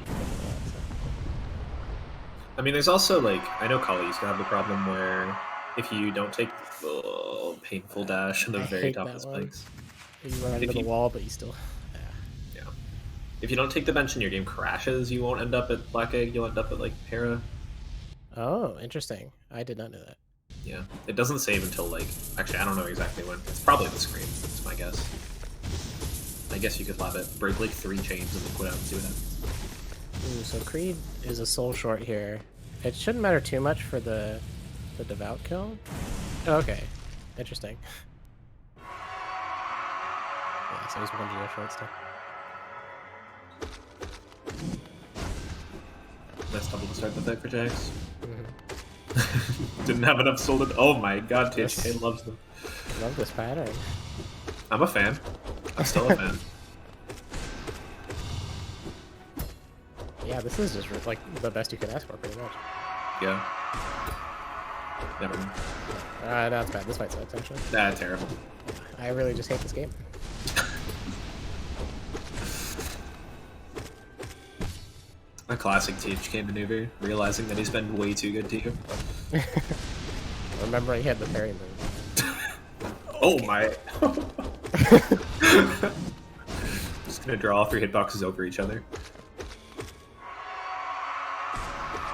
I mean, there's also, like, I know Kali used to have the problem where if you don't take the painful dash in the very top of the spikes. You run into the wall, but you still... Yeah. If you don't take the bench and your game crashes, you won't end up at Black Egg, you'll end up at, like, Para. Oh, interesting. I did not know that. Yeah. It doesn't save until, like... Actually, I don't know exactly when. It's probably the screen. That's my guess. I guess you could lab it. Break like 3 chains and then quit out and see what happens. Ooh, so Creed is a soul short here. It shouldn't matter too much for the devout kill. Oh, okay, interesting. Yeah, so he's 1-0 short still. Nice double to start the fight for Jax. Mm-hmm. Didn't have enough soul to... Oh my god, Yes. THK loves them. Love this pattern. I'm a fan. I'm still a fan. Yeah, this is just like the best you could ask for, pretty much. Yeah. Never mind. No, it's bad. This fight sucks, actually. Nah, terrible. I really just hate this game. A classic THK maneuver, realizing that he's been way too good to you. Remember, he had the parry move. Oh my. Just gonna draw all 3 hitboxes over each other.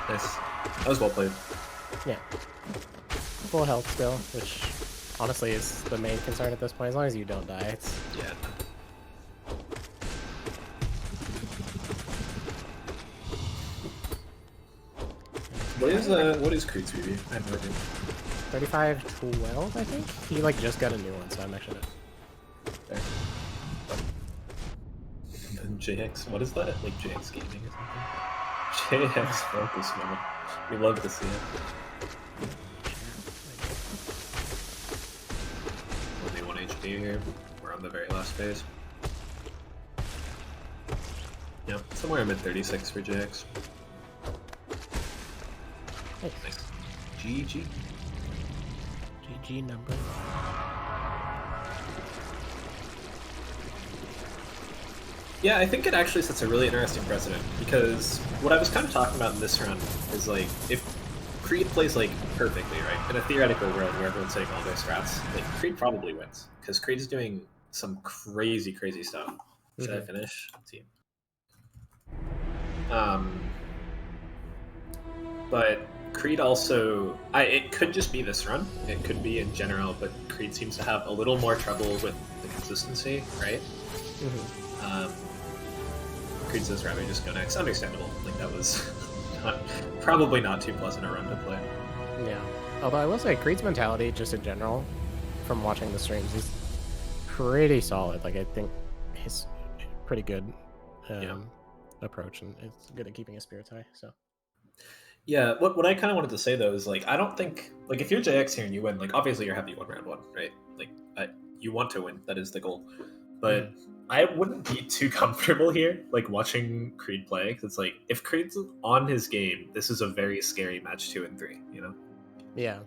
Nice. That was well played. Yeah. Full health still, which honestly is the main concern at this point. As long as you don't die, it's... Yeah. What is Creed's PB? I have no idea. 35-12, I think? He like just got a new one, so I'm actually not... And JX, what is that? Like JX Gaming or something? JX Focus Moment. We love to see it. Only 1 HP here. We're on the very last phase. Yeah, somewhere mid 36 for JX. Nice. GG. GG number. Yeah, I think it actually sets a really interesting precedent, because what I was kind of talking about in this run is, like, if Creed plays, like, perfectly, right, in a theoretical world where everyone's saying all their strats, like, Creed probably wins, because Creed is doing some crazy, crazy stuff. Should I finish? Team. But Creed also, it could just be this run, it could be in general, but Creed seems to have a little more trouble with the consistency, right? Creed says rather just go next. Understandable. Like, that was probably not too pleasant a run to play. Yeah. Although I will say Creed's mentality, just in general, from watching the streams, is pretty solid. Like, I think he's pretty good approach, and it's good at keeping his spirits high, so... Yeah, what I kind of wanted to say, though, is, like, I don't think... Like, if you're JX here and you win, like, obviously you're happy you won round 1, right? Like, you want to win. That is the goal. But I wouldn't be too comfortable here, like, watching Creed play, because it's like, if Creed's on his game, this is a very scary match 2 and 3, you know? Yeah.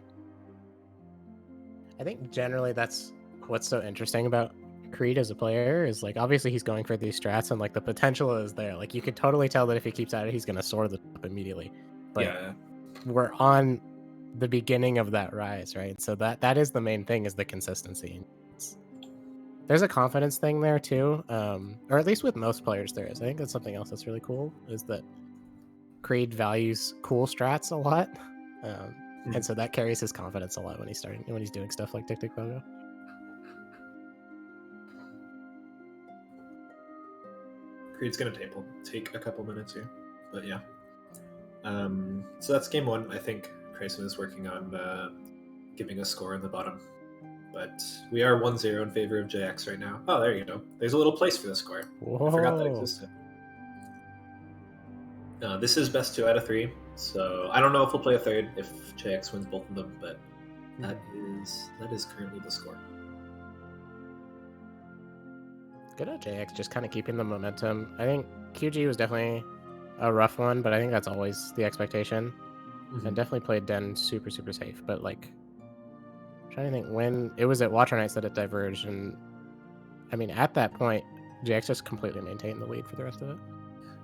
I think generally that's what's so interesting about Creed as a player, is, like, obviously he's going for these strats, and, like, the potential is there. Like, you could totally tell that if he keeps at it, he's going to soar the top immediately. But yeah. We're on the beginning of that rise, right? So that is the main thing, is the consistency. There's a confidence thing there too, or at least with most players there is. I think that's something else that's really cool, is that Creed values cool strats a lot, and so that carries his confidence a lot when he's doing stuff like Tic Tic Pogo. Creed's gonna take a couple minutes here, but yeah. So that's game 1. I think Grayson is working on giving a score in the bottom. But we are 1-0 in favor of JX right now. Oh, there you go. There's a little place for the score. Whoa. I forgot that existed. This is best 2 out of 3, so I don't know if we'll play a third if JX wins both of them, but that is currently the score. Good at JX, just kind of keeping the momentum. I think QG was definitely a rough one, but I think that's always the expectation. And definitely played Den super, super safe, but, like, trying to think when it was at Watcher Nights that it diverged, and I mean at that point JX just completely maintained the lead for the rest of it.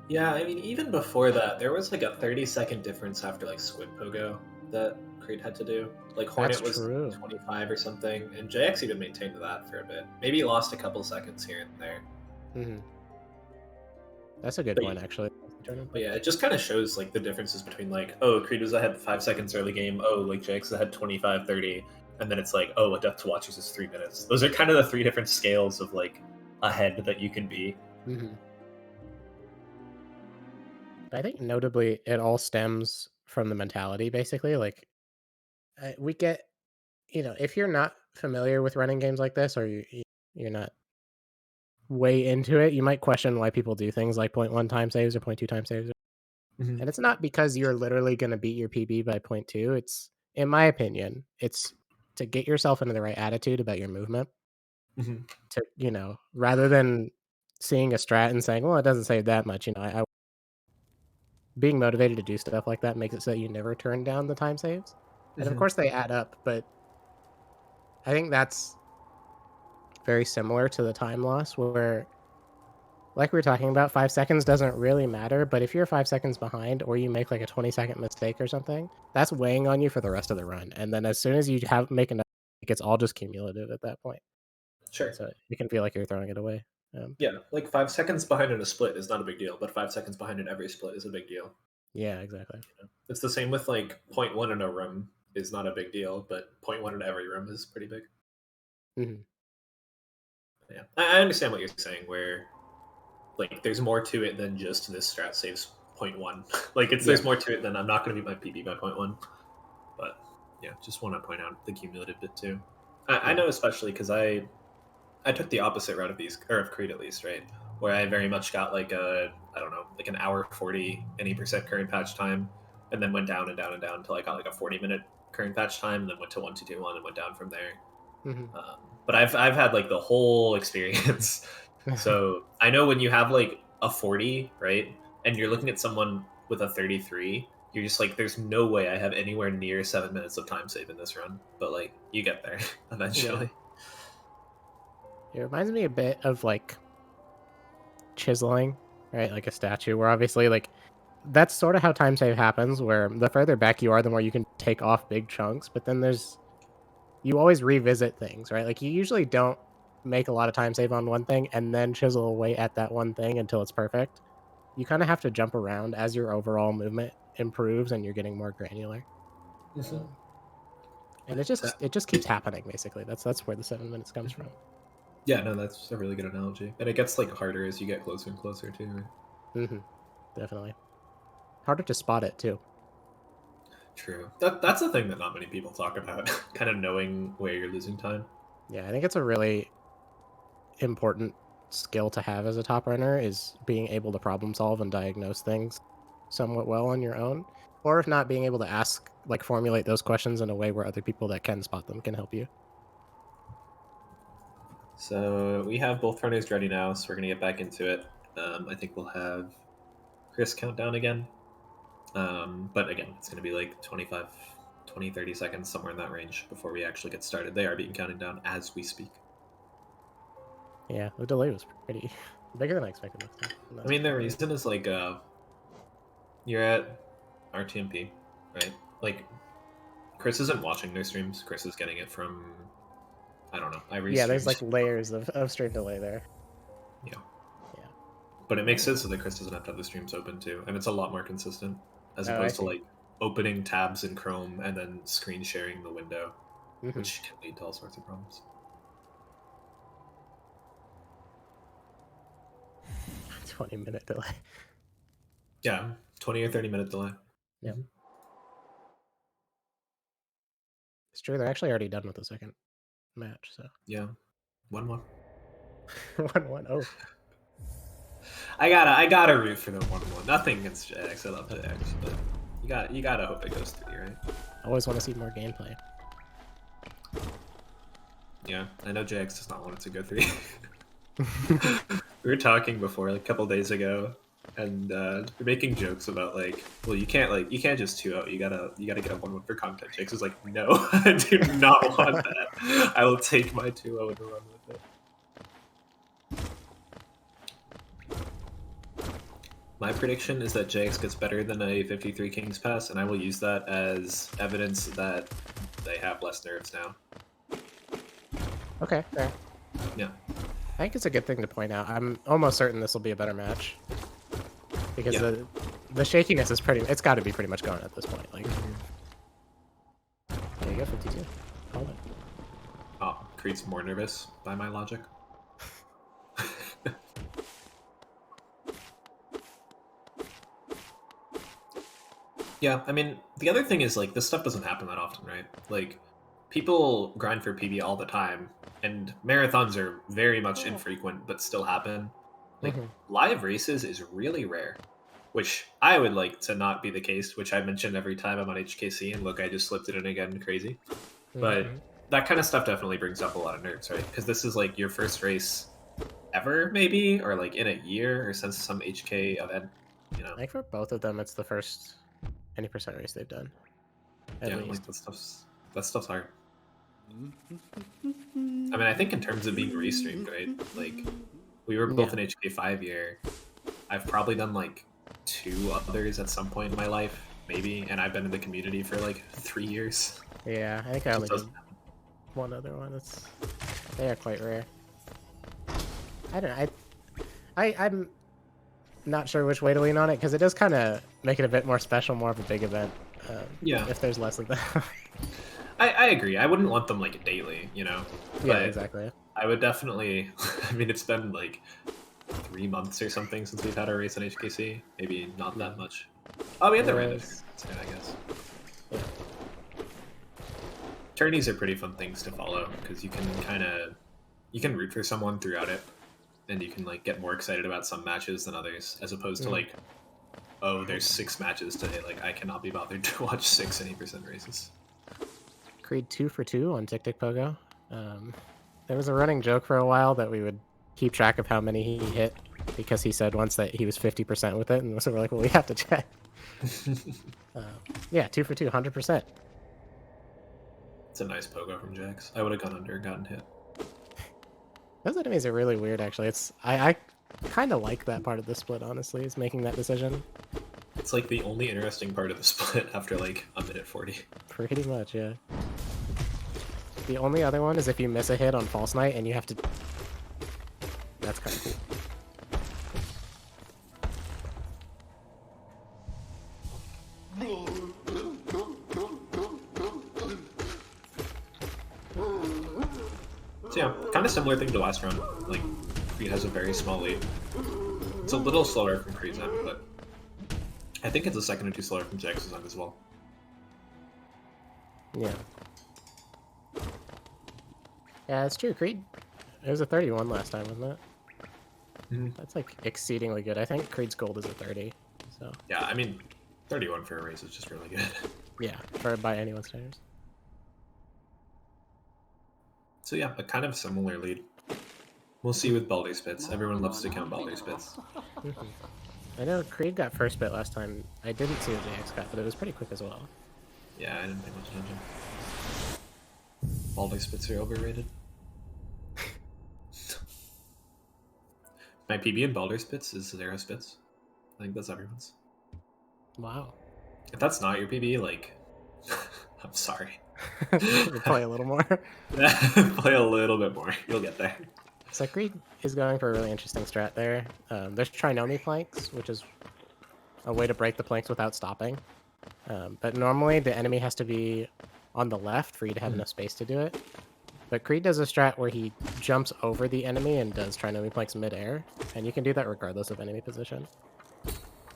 Yeah, I mean, even before that there was like a 30-second difference after, like, Squid Pogo that Creed had to do. Like, Hornet was 25 or something, and JX even maintained that for a bit. Maybe he lost a couple seconds here and there. That's a good one, actually. But yeah, it just kind of shows, like, the differences between, like, oh, Creed was ahead 5 seconds early game, oh, like, JX is ahead 25-30, and then it's like, oh, a Death to Watchers is 3 minutes. Those are kind of the 3 different scales of, like, ahead that you can be. Mm-hmm. I think notably it all stems from the mentality, basically. Like, we get, if you're not familiar with running games like this, or you're not way into it, you might question why people do things like 0.1 time saves or 0.2 time saves. Mm-hmm. And it's not because you're literally going to beat your PB by 0.2. It's, in my opinion, it's to get yourself into the right attitude about your movement. Mm-hmm. To, rather than seeing a strat and saying, well, it doesn't save that much, being motivated to do stuff like that makes it so that you never turn down the time saves. And of Mm-hmm. course they add up, but I think that's very similar to the time loss where, like we were talking about, 5 seconds doesn't really matter, but if you're 5 seconds behind or you make like a 20-second mistake or something, that's weighing on you for the rest of the run. And then as soon as you make another, it's all just cumulative at that point. Sure. So you can feel like you're throwing it away. Yeah, like 5 seconds behind in a split is not a big deal, but 5 seconds behind in every split is a big deal. Yeah, exactly. It's the same with like 0.1 in a room is not a big deal, but 0.1 in every room is pretty big. Mm-hmm. Yeah, I understand what you're saying. Where like there's more to it than just this strat saves 0.1. Like there's more to it than I'm not going to beat my PB by 0.1. But yeah, just want to point out the cumulative bit too. I know especially because I took the opposite route of these, or of Creed at least, right? Where I very much got like I don't know, like an hour 40 any percent current patch time, and then went down and down and down until I got like a 40-minute current patch time, and then went to 1 2 2 1 and went down from there. Mm-hmm. But I've had like the whole experience, so I know when you have like a 40, right, and you're looking at someone with a 33, you're just like, there's no way I have anywhere near 7 minutes of time save in this run. But like, you get there eventually. It reminds me a bit of like chiseling, right? Like a statue, where obviously, like, that's sort of how time save happens, where the further back you are, the more you can take off big chunks. But then you always revisit things, right? Like, you usually don't make a lot of time save on one thing and then chisel away at that one thing until it's perfect. You kind of have to jump around as your overall movement improves and you're getting more granular. Um, and it just keeps happening, basically. That's where the 7 minutes comes from. Yeah, no, that's a really good analogy. And it gets like harder as you get closer and closer too, right? Mm-hmm. Definitely. Harder to spot it too. True. That's a thing that not many people talk about. Kind of knowing where you're losing time. Yeah, I think it's a really important skill to have as a top runner, is being able to problem solve and diagnose things somewhat well on your own. Or if not, being able to ask, like, formulate those questions in a way where other people that can spot them can help you. So we have both runners ready now, so we're gonna get back into it. I think we'll have Chris count down again. But again, it's gonna be like 25, 20, 30 seconds, somewhere in that range before we actually get started. They are being counted down as we speak. Yeah, the delay was pretty bigger than I expected this time. I mean, the reason is like you're at RTMP, right? Like Chris isn't watching their streams. Chris is getting it from, I don't know, Yeah, there's like layers of stream delay there. Yeah. Yeah. But it makes sense so that Chris doesn't have to have the streams open too, and it's a lot more consistent as opposed to like opening tabs in Chrome and then screen sharing the window, which can lead to all sorts of problems. 20-minute delay. Yeah, 20 or 30-minute delay. Yeah. It's true. They're actually already done with the second match. So yeah, 1-1. 1-1. Oh, I gotta root for the 1-1. Nothing against JX. I love JX, but you gotta hope it goes 3, right? I always want to see more gameplay. Yeah, I know JX does not want it to go 3. We were talking before, like a couple days ago, and we're making jokes about like, well, you can't just 2-0. You gotta get a 1-1 for content. JX is like, no, I do not want that. I will take my 2-0 and run with it. My prediction is that JX gets better than a 53 Kings pass, and I will use that as evidence that they have less nerves now. Okay, fair. Yeah. I think it's a good thing to point out. I'm almost certain this will be a better match. Because the shakiness is it's got to be pretty much gone at this point. Like, there you go, 52. Call it. Oh, Creed's more nervous by my logic. Yeah, I mean, the other thing is, like, this stuff doesn't happen that often, right? Like, people grind for PB all the time, and marathons are very much infrequent, but still happen. Like, Hmm. live races is really rare, which I would like to not be the case, which I mention every time I'm on HKC, and look, I just slipped it in again, crazy. But Hmm. that kind of stuff definitely brings up a lot of nerves, right? Because this is, like, your first race ever, maybe, or, like, in a year, or since some HK event, you know? I think for both of them, it's the first any percent race they've done, at Yeah, like, least. that stuff's hard. I mean, I think in terms of being restreamed, right? Like, we were both Yeah, in HK 5 year. I've probably done like two others at some point in my life, maybe, and I've been in the community for like 3 years. yeah. I think I It only just did doesn't happen. one other one. They are quite rare. I don't know. I'm not sure which way to lean on it because it does kind of make it a bit more special, more of a big event. Yeah, If there's less of that. I agree. I wouldn't want them like daily, you know, Yeah, but exactly. I would definitely. I mean, it's been like 3 months or something since we've had our race in HKC. Maybe not that Mm. much. Oh, we had It the random was. tournament, I guess. Yeah. Tourneys are pretty fun things to follow because you can root for someone throughout it, and you can like get more excited about some matches than others, as opposed to Mm. like, oh, there's 6 matches today. Like, I cannot be bothered to watch 6 any% races. Creed 2 for 2 on Tick Tick Pogo. Um, there was a running joke for a while that we would keep track of how many he hit because he said once that he was 50% with it, and so we're like, well, we have to check. Uh, yeah, 2 for 2, 100%. It's a nice pogo from Jax. I would have gone under and gotten hit. Those enemies are really weird, actually. I kind of like that part of the split, honestly, is making that decision. It's like the only interesting part of the split after like a minute 40. Pretty much, yeah. The only other one is if you miss a hit on False Knight and you have to... That's kind of cool. So yeah, kind of similar thing to last round. Like, Creed has a very small lead. It's a little slower from Creed's end, but I think it's a second or two slower from Jax's end as well. Yeah. Yeah, it's true. Creed, it was a 31 last time, wasn't it? Mhm. That's like exceedingly good. I think Creed's gold is a 30. So Yeah, I mean, 31 for a race is just really good. yeah, for by anyone's standards. So yeah, a kind of similar lead. We'll see with Baldur Spits. Everyone loves to count Baldur Spits. Mhm. I know Creed got first bit last time. I didn't see what JX got, but it was pretty quick as well. Yeah, I didn't pay much attention. Baldur Spits are overrated. My PB in Baldur Spits is 0 Spits. I think that's everyone's. Wow. If that's not your PB, like, I'm sorry. Play a little more. Play a little bit more. You'll get there. So Creed is going for a really interesting strat there. There's Trinomi planks, which is a way to break the planks without stopping. But normally the enemy has to be on the left for you to have enough space to do it. But Creed does a strat where he jumps over the enemy and does Trinomi planks mid-air, and you can do that regardless of enemy position.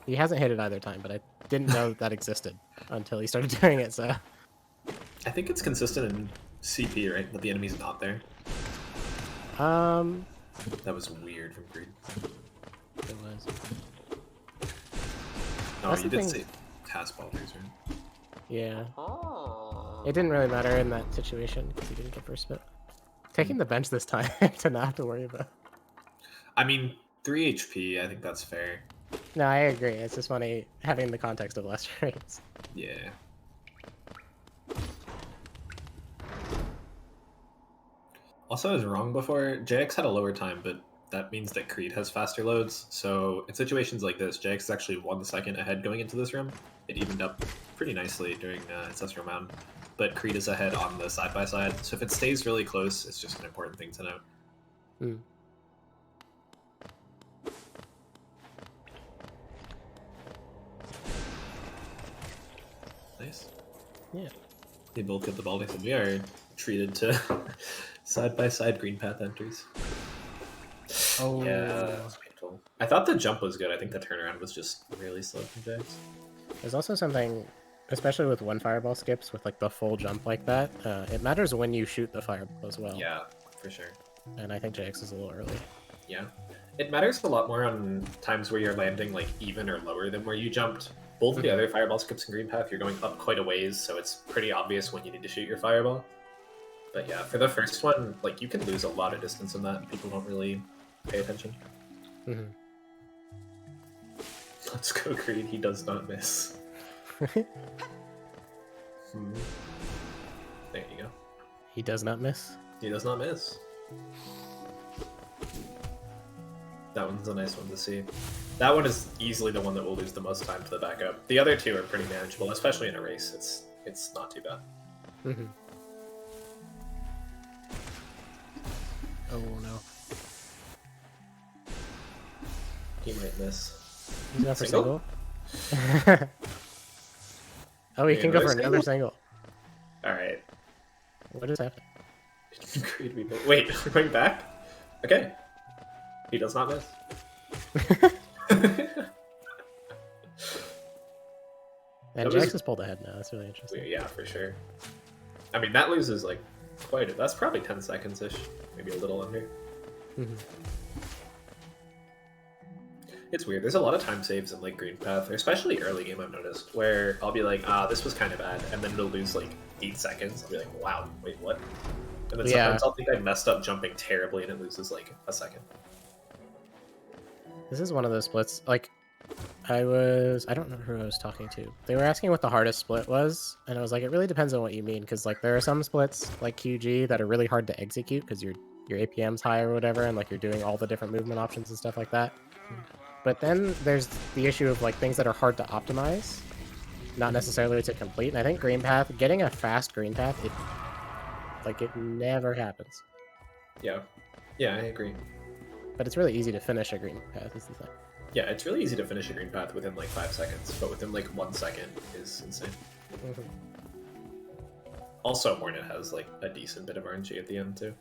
He hasn't hit it either time, but I didn't know that existed until he started doing it, so... I think it's consistent in CP, right? That the enemy's not there. Um... That was weird from Creed. It was. No, That's you the did thing. say cast Baldur's, right? Yeah. It didn't really matter in that situation because he didn't get first bit. Taking the bench this time to not have to worry about. I mean, 3 HP, I think that's fair. No, I agree. It's just funny having the context of last rates. Yeah. Also, I was wrong before. JX had a lower time, but that means that Creed has faster loads. So in situations like this, JX is actually 1 second ahead going into this room. It evened up pretty nicely during Ancestral Mound. But Creed is ahead on the side-by-side. So if it stays really close, it's just an important thing to note. Hmm. Nice. Yeah. They both get the ball. So we are treated to side-by-side green path entries. Oh. Yeah, that's painful. I thought the jump was good. I think the turnaround was just really slow from Jax. There's also something, especially with one fireball skips, with like the full jump like that, it matters when you shoot the fireball as well. Yeah, for sure. And I think JX is a little early. Yeah. It matters a lot more on times where you're landing like even or lower than where you jumped. Both of the other fireball skips in Green Path, you're going up quite a ways, so it's pretty obvious when you need to shoot your fireball. But yeah, for the first one, like you can lose a lot of distance in that. People don't really pay attention. Mm-hmm. Let's go, Creed. He does not miss. There you go. He does not miss. He does not miss. That one's a nice one to see. That one is easily the one that will lose the most time to the backup. The other two are pretty manageable, especially in a race. It's not too bad. Mm-hmm. Oh no. He might miss. He's going for Single? Oh, he Yeah, can go for another another single. Alright. What is happening? Creed, wait, we're going back? Okay. He does not miss. And That was- JX has pulled ahead now. That's really interesting. Yeah, for sure. I mean, that loses like quite a... That's probably 10 seconds-ish. Maybe a little under. Mm-hmm. It's weird. There's a lot of time saves in like Green Path, especially early game I've noticed, where I'll be like, this was kind of bad, and then it'll lose like 8 seconds. I'll be like, wow, wait, what? And then Yeah. sometimes I'll think I messed up jumping terribly and it loses like a second. This is one of those splits. Like, I don't know who I was talking to. They were asking what the hardest split was, and I was like, it really depends on what you mean, because like there are some splits like QG that are really hard to execute because your APM's high or whatever, and like you're doing all the different movement options and stuff like that. But then there's the issue of like things that are hard to optimize, not necessarily to complete. And I think Green Path, getting a fast Green Path, it never happens. Yeah, I agree. But it's really easy to finish a Green Path, is the thing. Yeah, it's really easy to finish a Green Path within like 5 seconds, but within like 1 second is insane. Mm-hmm. Also, Hornet has like a decent bit of RNG at the end too.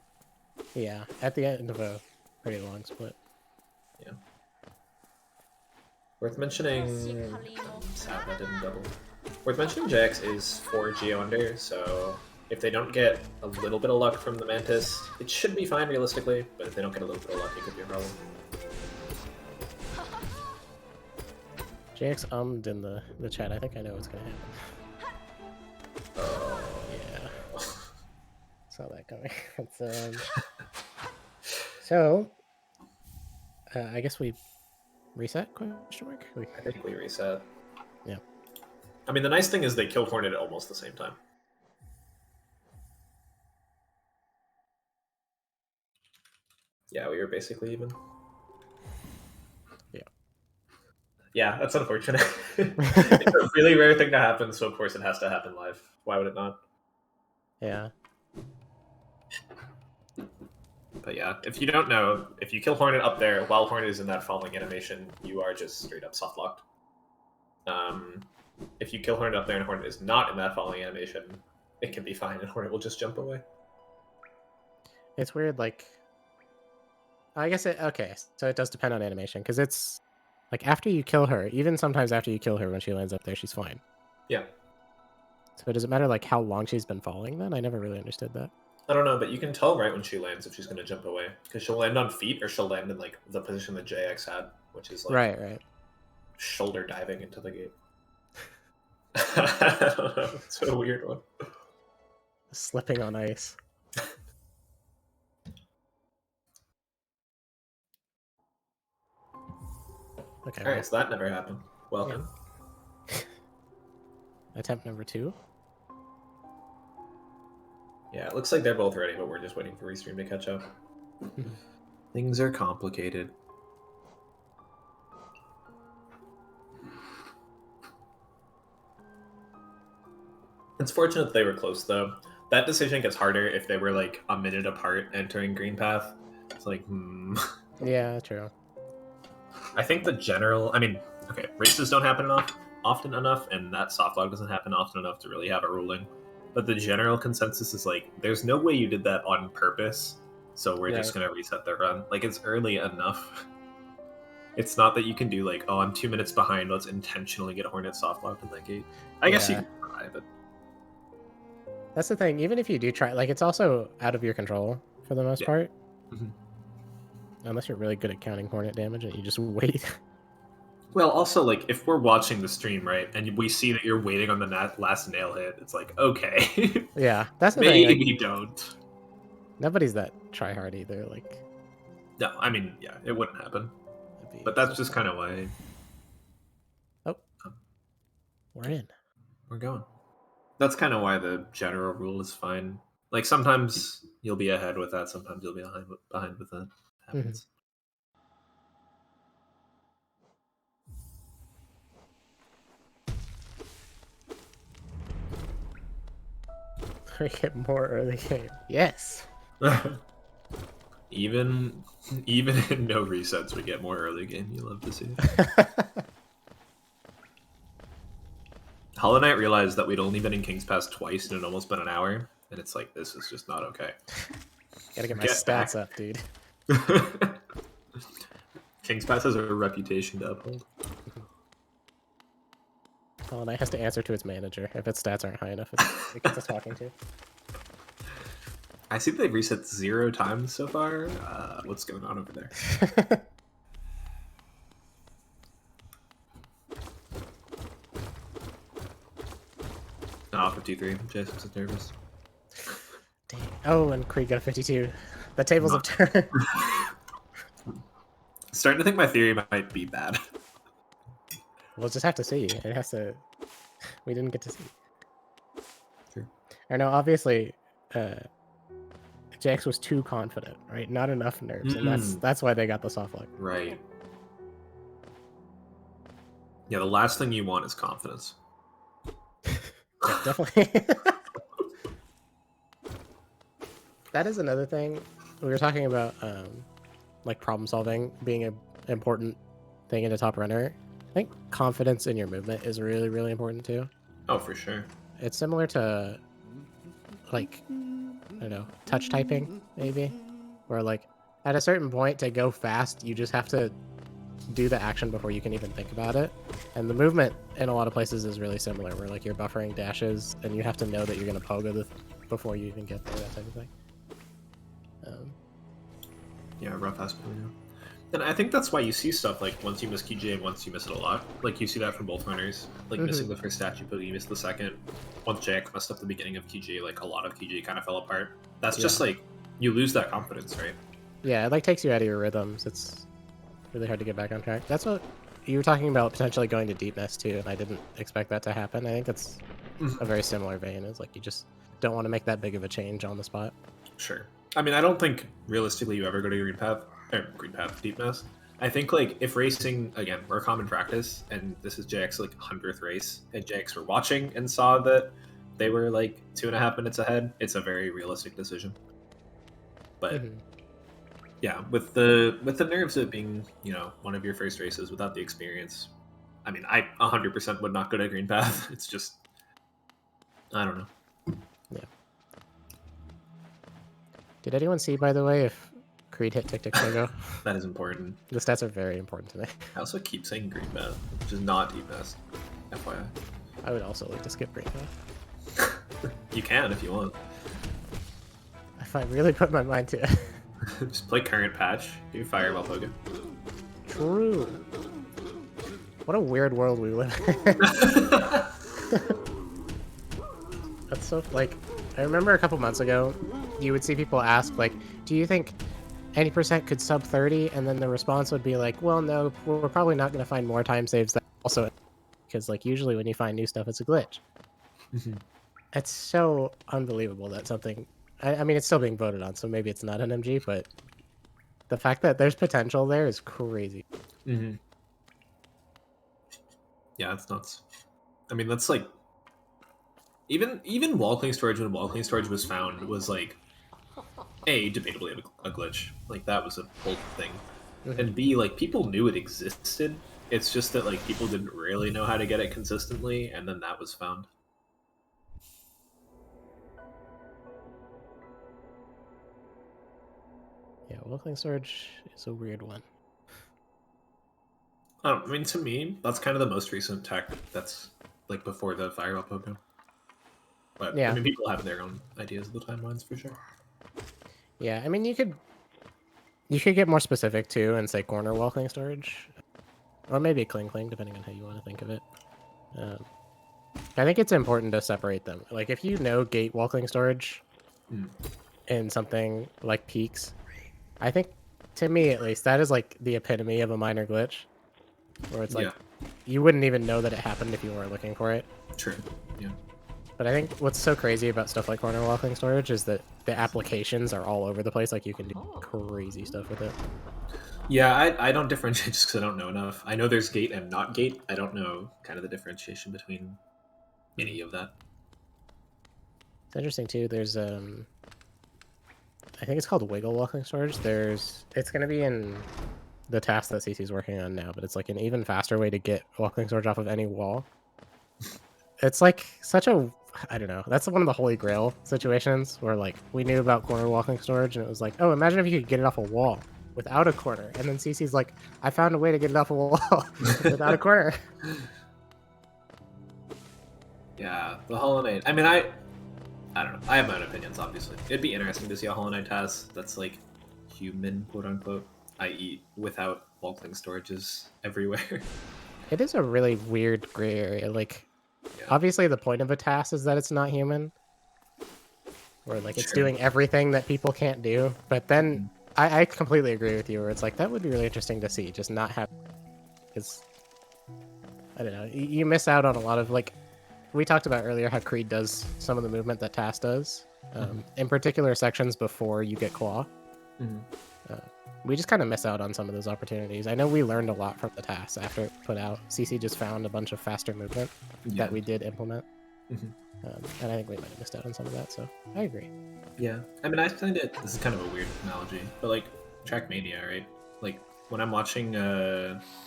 Yeah, at the end of a pretty long split. Yeah. Worth mentioning... Sad that didn't double. Worth mentioning JX is 4 Geo under, so if they don't get a little bit of luck from the Mantis, it should be fine realistically, but if they don't get a little bit of luck, it could be a problem. JX in the chat. I think I know what's gonna happen. Oh. Yeah. Saw that coming. So, I guess we reset? Question mark? I think we reset. Yeah. I mean, the nice thing is they kill Hornet at almost the same time. Yeah, we were basically even. Yeah. Yeah, that's unfortunate. It's a really rare thing to happen, so of course it has to happen live. Why would it not? Yeah. But yeah, if you don't know, if you kill Hornet up there while Hornet is in that falling animation, you are just straight up soft locked. If you kill Hornet up there and Hornet is not in that falling animation, it can be fine and Hornet will just jump away. It's weird, like... I guess okay, so it does depend on animation, because it's... Like, after you kill her, even sometimes after you kill her when she lands up there, she's fine. Yeah. So does it matter, like, how long she's been falling, then? I never really understood that. I don't know, but you can tell right when she lands if she's going to jump away. Because she'll land on feet or she'll land in, like, the position that JX had, which is, like... Right. Shoulder diving into the gate. I don't know, it's a weird one. Slipping on ice. Okay. Alright, so that never happened. Welcome. Attempt number 2. Yeah, it looks like they're both ready, but we're just waiting for Restream to catch up. Things are complicated. It's fortunate that they were close, though. That decision gets harder if they were, like, a minute apart entering Green Path. It's like, Yeah, true. I think the general... I mean, okay, races don't happen often enough, and that soft log doesn't happen often enough to really have a ruling. But the general consensus is, like, there's no way you did that on purpose, so we're just going to reset the run. Like, it's early enough. It's not that you can do like, oh, I'm 2 minutes behind. Let's intentionally get Hornet soft locked in that gate. I guess you Yeah. can try, but That's the thing. Even if you do try, like, it's also out of your control for the most yeah. part. Mhm. Unless you're really good at counting Hornet damage and you just wait. Well, also like if we're watching the stream, right, and we see that you're waiting on the last nail hit, it's like, okay, Yeah, that's the thing. Like, maybe don't. nobody's that try hard either. Like, No, I mean, yeah, it wouldn't happen. it'd be But so that's just fun. kind of why Oh, we're in. we're going. That's kind of why the general rule is fine. Like sometimes you'll be ahead with that, sometimes you'll be behind with that. Happens. We get more early game. Yes. even in no resets, we get more early game. You love to see it. Hollow Knight realized that we'd only been in King's Pass twice and it'd almost been an hour, and it's like, this is just not okay. Gotta get my stats up, dude. King's Pass has a reputation to uphold. Hollow Knight has to answer to its manager. If its stats aren't high enough, it gets us talking to. I see they've reset 0 times so far. What's going on over there? Ah, 53. Jason's is nervous. Dang. Oh, and Creed got a 52. The tables have turned. Starting to think my theory might be bad. We'll just have to see. It has to. We didn't get to see. True. I know, obviously, JX was too confident, right? Not enough nerves, and that's why they got the soft lock. Right. Yeah, the last thing you want is confidence. Yeah, definitely. That is another thing. We were talking about, like, problem solving being an important thing in a top runner. I think confidence in your movement is really, really important too. Oh, for sure. It's similar to, like, I don't know, touch typing, maybe? Where, like, at a certain point to go fast, you just have to do the action before you can even think about it. And the movement in a lot of places is really similar, where, like, you're buffering dashes, and you have to know that you're going to pogo before you even get there, that type of thing. Yeah, rough aspect. And I think that's why you see stuff like once you miss QJ and once you miss it a lot. Like you see that from both runners. Like missing the first statue, but you miss the second. Once JX messed up the beginning of QJ, like a lot of QJ kind of fell apart. That's just like you lose that confidence, right? Yeah, it like takes you out of your rhythms. It's really hard to get back on track. That's what you were talking about, potentially going to deep nest too, and I didn't expect that to happen. I think that's a very similar vein. It's like you just don't want to make that big of a change on the spot. Sure. I mean, I don't think realistically you ever go to Green Path, Deep Nest. I think like if racing again, we're common practice, and this is JX like 100th race, and JX were watching and saw that they were like 2.5 minutes ahead. It's a very realistic decision. But yeah, with the nerves of it being, you know, one of your first races without the experience, I mean, I 100% would not go to Green Path. It's just, I don't know. Yeah. Did anyone see, by the way, if Creed hit Tick Tick Go? That is important. The stats are very important to me. I also keep saying Green Path, which is not Deep Nest. FYI. I would also like to skip Green Path. You can if you want. If I really put my mind to it. Just play current patch. Do Fireball Poké. True. What a weird world we live in. That's so, like, I remember a couple months ago, you would see people ask, like, do you think any percent could sub 30? And then the response would be like, well, no, we're probably not going to find more time saves that also, because, like, usually when you find new stuff, it's a glitch. It's so unbelievable that something, I mean, it's still being voted on, so maybe it's not NMG, but the fact that there's potential there is crazy. Yeah, it's nuts. I mean, that's like even wall clean storage when wall clean storage was found was like A, debatably a glitch. Like that was a whole thing. And B, like people knew it existed. It's just that like people didn't really know how to get it consistently, and then that was found. Yeah, wall clean storage is a weird one. I mean, to me, that's kind of the most recent tech that's like before the Fireball Pogo. But I Yeah. mean, people have their own ideas of the timelines for sure. Yeah, I mean, you could get more specific too and say corner walking storage, or maybe cling cling, depending on how you want to think of it. Um, I think it's important to separate them. Like if you know gate walking storage Mm. in something like peaks, I think, to me at least, that is like the epitome of a minor glitch, where it's like Yeah, you wouldn't even know that it happened if you weren't looking for it. true. Yeah. But I think what's so crazy about stuff like corner walking storage is that the applications are all over the place. Like you can do crazy stuff with it. Yeah, I don't differentiate just because I don't know enough. I know there's gate and not gate. I don't know kind of the differentiation between any of that. It's interesting too. There's I think it's called wiggle walking storage. It's gonna be in the task that CC's working on now, but it's like an even faster way to get walking storage off of any wall. It's like such a, I don't know. That's one of the holy grail situations where like we knew about corner walking storage and it was like, oh, imagine if you could get it off a wall without a corner. And then CC's like, I found a way to get it off a wall without a corner. Yeah, the Hollow Knight. I mean, I don't know. I have my own opinions, obviously. It'd be interesting to see a Hollow Knight task that's like human, quote unquote, i.e., without bulkling storages everywhere. It is a really weird gray area. Like, Yeah. obviously the point of a task is that it's not human, or like it's True. doing everything that people can't do. But then I completely agree with you, where it's like that would be really interesting to see, just not have, because I don't know, you miss out on a lot of, like we talked about earlier, how Creed does some of the movement that Task does, in particular sections before you get Claw. Mhm. We just kind of miss out on some of those opportunities. I know we learned a lot from the tasks after it put out. CC just found a bunch of faster movement Yeah. that we did implement. Mhm. And I think we might have missed out on some of that, so I agree. Yeah. I mean, I find it. This is kind of a weird analogy, but like Trackmania, right? Like when I'm watching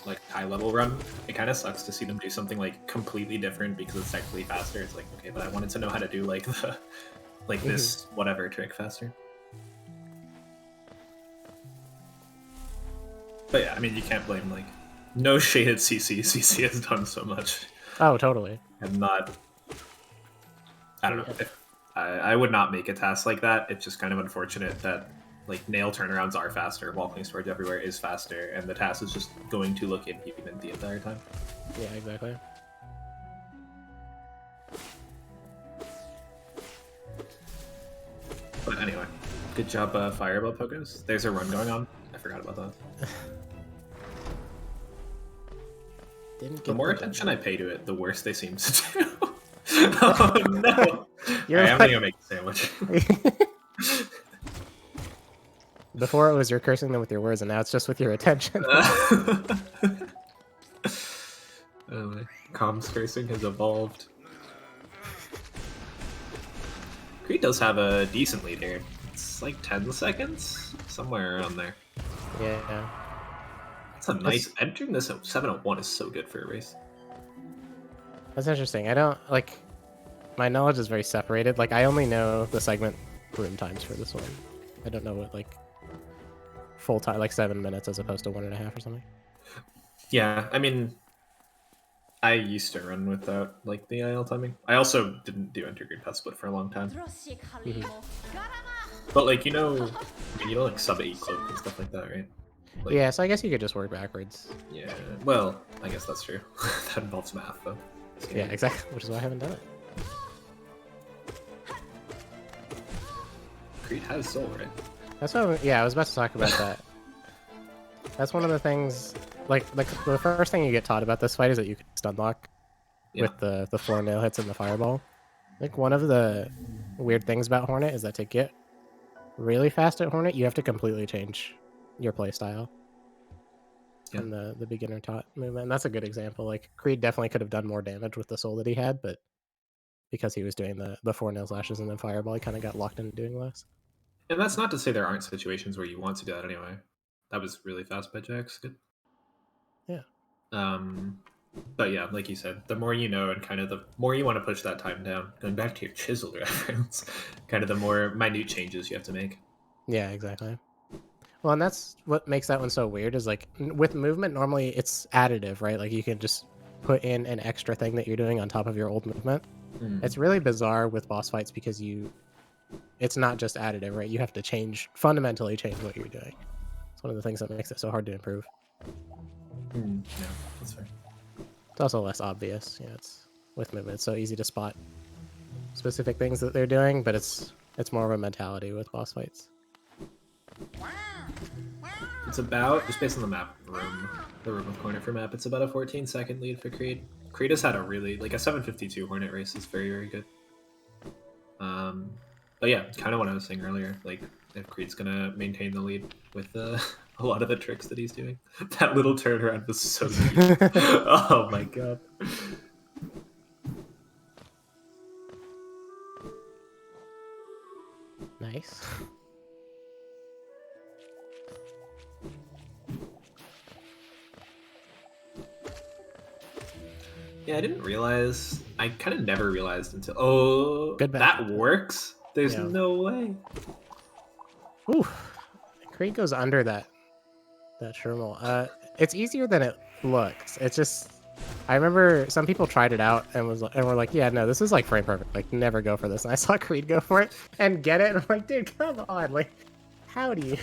like high level run, it kind of sucks to see them do something like completely different because it's technically faster. It's like, okay, but I wanted to know how to do like the like this whatever trick faster. But yeah, I mean, you can't blame like no shade at CC. CC has done so much Oh, totally. and not. I don't know. If, I would not make a task like that. It's just kind of unfortunate that like nail turnarounds are faster, walking storage everywhere is faster, and the task is just going to look inhuman the entire time. Yeah, exactly. But anyway, good job, Fireball Pokos. There's a run going on. I forgot about that. Didn't get The more the attention I pay to it, the worse they seem to do. Oh no! You're I'm like- gonna make a sandwich. Before it was you're cursing them with your words, and now it's just with your attention. Comms cursing has evolved. Creed does have a decent lead here. It's like 10 seconds? Somewhere around there. Yeah. That's a nice... Entering this at 7:01 is so good for a race. That's interesting. I don't, like, my knowledge is very separated. Like, I only know the segment room times for this one. I don't know what, like, full time, like 7 minutes as opposed to 1.5 or something. Yeah, I mean... I used to run without, like, the IL timing. I also didn't do Intergrade Path Split for a long time. But, like, you know, like, sub-8 cloak and stuff like that, right? Like, Yeah, so I guess you could just work backwards. Yeah, well, I guess that's true. That involves math, though. Yeah, exactly, which is why I haven't done it. Creed has soul, right? That's what, yeah, I was about to talk about that. That's one of the things, like, the first thing you get taught about this fight is that you can stun lock with the 4 nail hits and the fireball. I think one of the weird things about Hornet is that to get really fast at Hornet, you have to completely change your playstyle. Yeah. And the beginner taught movement. And that's a good example. Like, Creed definitely could have done more damage with the soul that he had, but because he was doing the 4 nail slashes and then fireball, he kind of got locked into doing less. And that's not to say there aren't situations where you want to do that anyway. That was really fast by Jax. Good. Yeah. But yeah, like you said, the more you know and kind of the more you want to push that time down, going back to your chiseled reference, kind of the more minute changes you have to make. Yeah, exactly. Well, and that's what makes that one so weird is like with movement, normally it's additive, right? Like you can just put in an extra thing that you're doing on top of your old movement. It's really bizarre with boss fights because it's not just additive, right? You have to fundamentally change what you're doing. It's one of the things that makes it so hard to improve. Yeah, that's fair. It's also less obvious. It's with movement, it's so easy to spot specific things that they're doing, but it's more of a mentality with boss fights. It's about, just based on the map the room with corner for map, it's about a 14-second lead for Creed. Creed has had a 752 Hornet race is very, very good. But yeah, kind of what I was saying earlier, like if Creed's gonna maintain the lead with a lot of the tricks that he's doing. That little turnaround was so neat. Oh my god. Nice. Yeah, I didn't realize. I kind of never realized until. Good that works? There's Yeah. no way. Ooh, Creed goes under that Shermal. It's easier than it looks. It's just, I remember some people tried it out and were like, yeah, no, this is like frame perfect. Like, never go for this. And I saw Creed go for it and get it, and I'm like, dude, come on, like, how do you?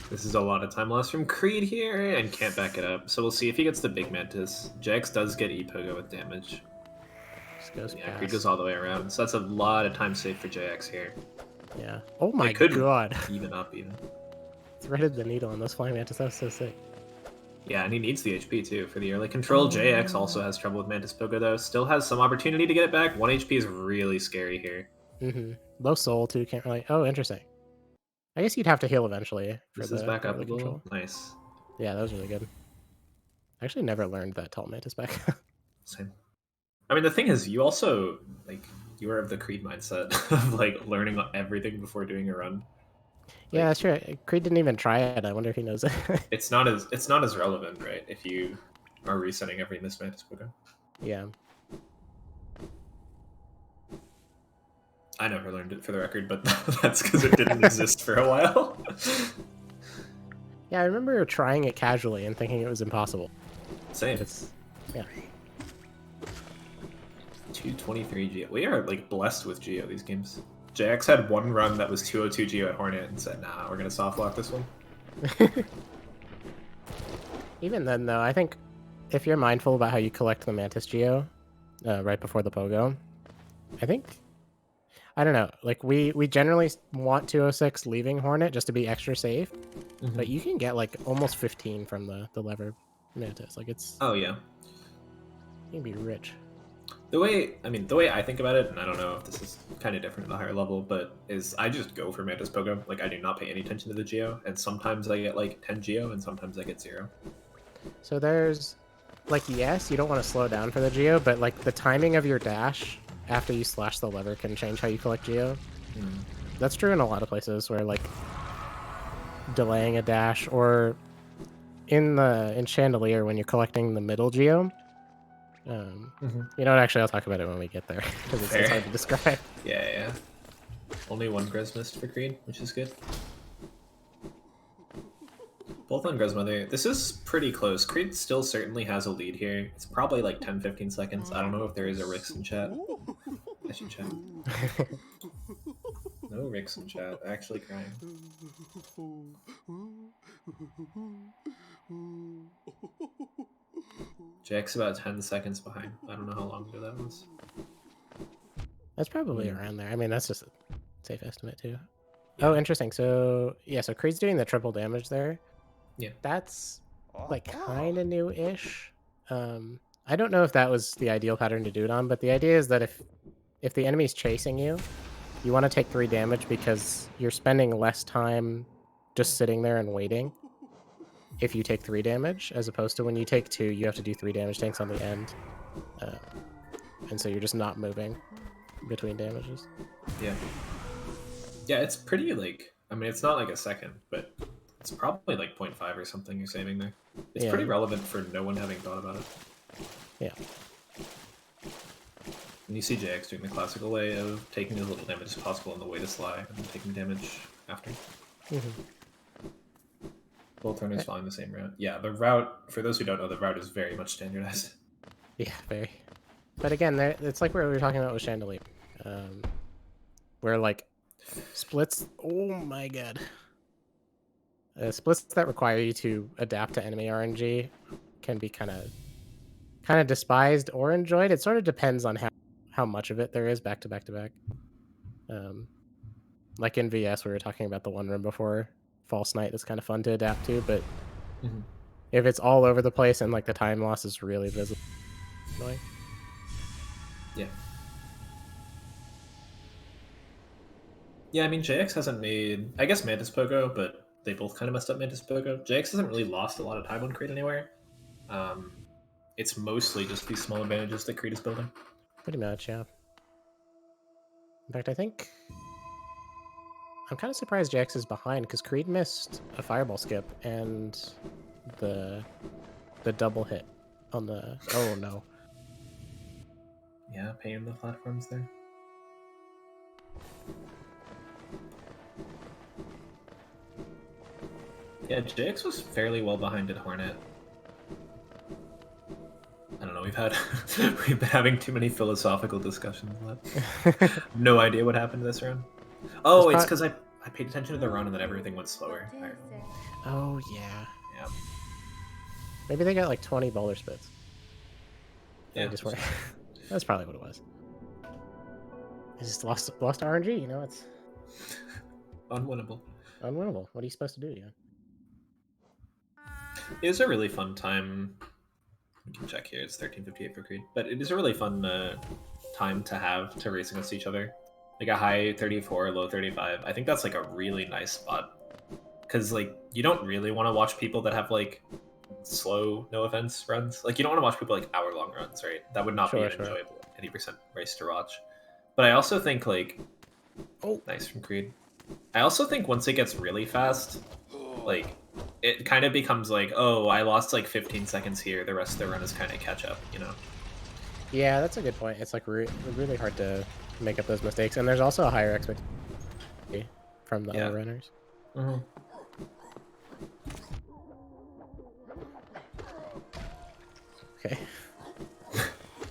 This is a lot of time lost from Creed here, and can't back it up. So we'll see if he gets the big Mantis. Jax does get E-Pogo with damage. Just goes Yeah, past. Creed goes all the way around. So that's a lot of time saved for JX here. Yeah. Oh my It could god. even up even. Threaded the needle on those flying Mantis. That was so sick. Yeah, and he needs the HP too for the early control. JX also has trouble with Mantis Pogo though. Still has some opportunity to get it back. 1 HP is really scary here. Low soul too. Can't really. Oh, interesting. I guess you'd have to heal eventually for This is back early upable. control. Nice. Yeah, that was really good. I actually never learned that tall Mantis back. Same. I mean, the thing is, you also you are of the Creed mindset of learning everything before doing a run. Yeah, that's true. Creed didn't even try it. I wonder if he knows it. It's not as relevant, right? If you are resetting every Miss Mantis Pogo. Yeah. I never learned it for the record, but that's because it didn't exist for a while. Yeah, I remember trying it casually and thinking it was impossible. Same. Yeah. 223 Geo. We are blessed with Geo these games. JX had one run that was 202 Geo at Hornet and said, nah, we're gonna soft lock this one. Even then, though, I think if you're mindful about how you collect the Mantis Geo right before the Pogo, I don't know, we generally want 206 leaving Hornet just to be extra safe, but you can get almost 15 from the lever Mantis. It's... Oh, yeah. You can be rich. The way I think about it, and I don't know if this is kind of different at a higher level, but is I just go for Mantis Pogo. I do not pay any attention to the Geo, and sometimes I get 10 Geo, and sometimes I get 0. So there's, yes, you don't want to slow down for the Geo, but the timing of your dash after you slash the lever can change how you collect Geo. That's true in a lot of places where delaying a dash, or in Chandelier when you're collecting the middle Geo. You know what, actually I'll talk about it when we get there because it's hard to describe. Yeah. Only one Grez missed for Creed, which is good. Both on Grezmother. This is pretty close. Creed still certainly has a lead here. It's probably 10-15 seconds. I don't know if there is a Rix in chat. I should check. No Rix in chat. Actually crying. Jack's about 10 seconds behind. I don't know how long ago that was. That's probably around there. I mean, that's just a safe estimate too. Yeah. Oh, interesting. So yeah, so Creed's doing the triple damage there. Yeah. That's kind of new-ish. I don't know if that was the ideal pattern to do it on, but the idea is that if the enemy's chasing you, you want to take 3 damage because you're spending less time just sitting there and waiting if you take 3 damage, as opposed to when you take 2, you have to do 3 damage tanks on the end. And so you're just not moving between damages. Yeah. Yeah, it's pretty I mean, it's not a second, but it's probably 0.5 or something you're saving there. It's pretty relevant for no one having thought about it. Yeah. And you see JX doing the classical way of taking as little damage as possible on the way to Sly, and then taking damage after. Both runners following the same route. Yeah, the route, for those who don't know, the route is very much standardized. Yeah, very. But again, it's like what we were talking about with Chandelier. Where, like, splits... Oh my god. Splits that require you to adapt to enemy RNG can be kind of despised or enjoyed. It sort of depends on how much of it there is back to back to back. Like in VS, we were talking about the one room before, False Night is kind of fun to adapt to, but if it's all over the place and like the time loss is really visible, annoying. Yeah. Yeah, I mean, JX hasn't made... I guess Mantis Pogo, but they both kind of messed up Mantis Pogo. JX hasn't really lost a lot of time on Creed anywhere. It's mostly just these small advantages that Creed is building. Pretty much, yeah. In fact, I think... I'm kind of surprised JX is behind, because Creed missed a Fireball skip and the double hit on the... Oh, no. Yeah, paying the platforms there. Yeah, JX was fairly well behind at Hornet. I don't know, we've been having too many philosophical discussions left. No idea what happened this round. Oh, it's because I paid attention to the run and then everything went slower. Oh, yeah. Yeah. Maybe they got like 20 boulder spits. Yeah. That's probably what it was. I just lost RNG, you know, it's... Unwinnable. Unwinnable. What are you supposed to do, yeah? It was a really fun time. We can check here, it's 13:58 for Creed. But it is a really fun time to have to race against each other. Like a high 34, low 35. I think that's like a really nice spot. Because like you don't really want to watch people that have like slow, no offense, runs. Like you don't want to watch people like hour-long runs, right? That would not be an enjoyable 80% race to watch. But I also think like... Oh, nice from Creed. I also think once it gets really fast, like... it kind of becomes like, oh, I lost like 15 seconds here. The rest of the run is kind of catch up, you know? Yeah, that's a good point. It's like really hard to make up those mistakes. And there's also a higher expectation from the other runners. Okay.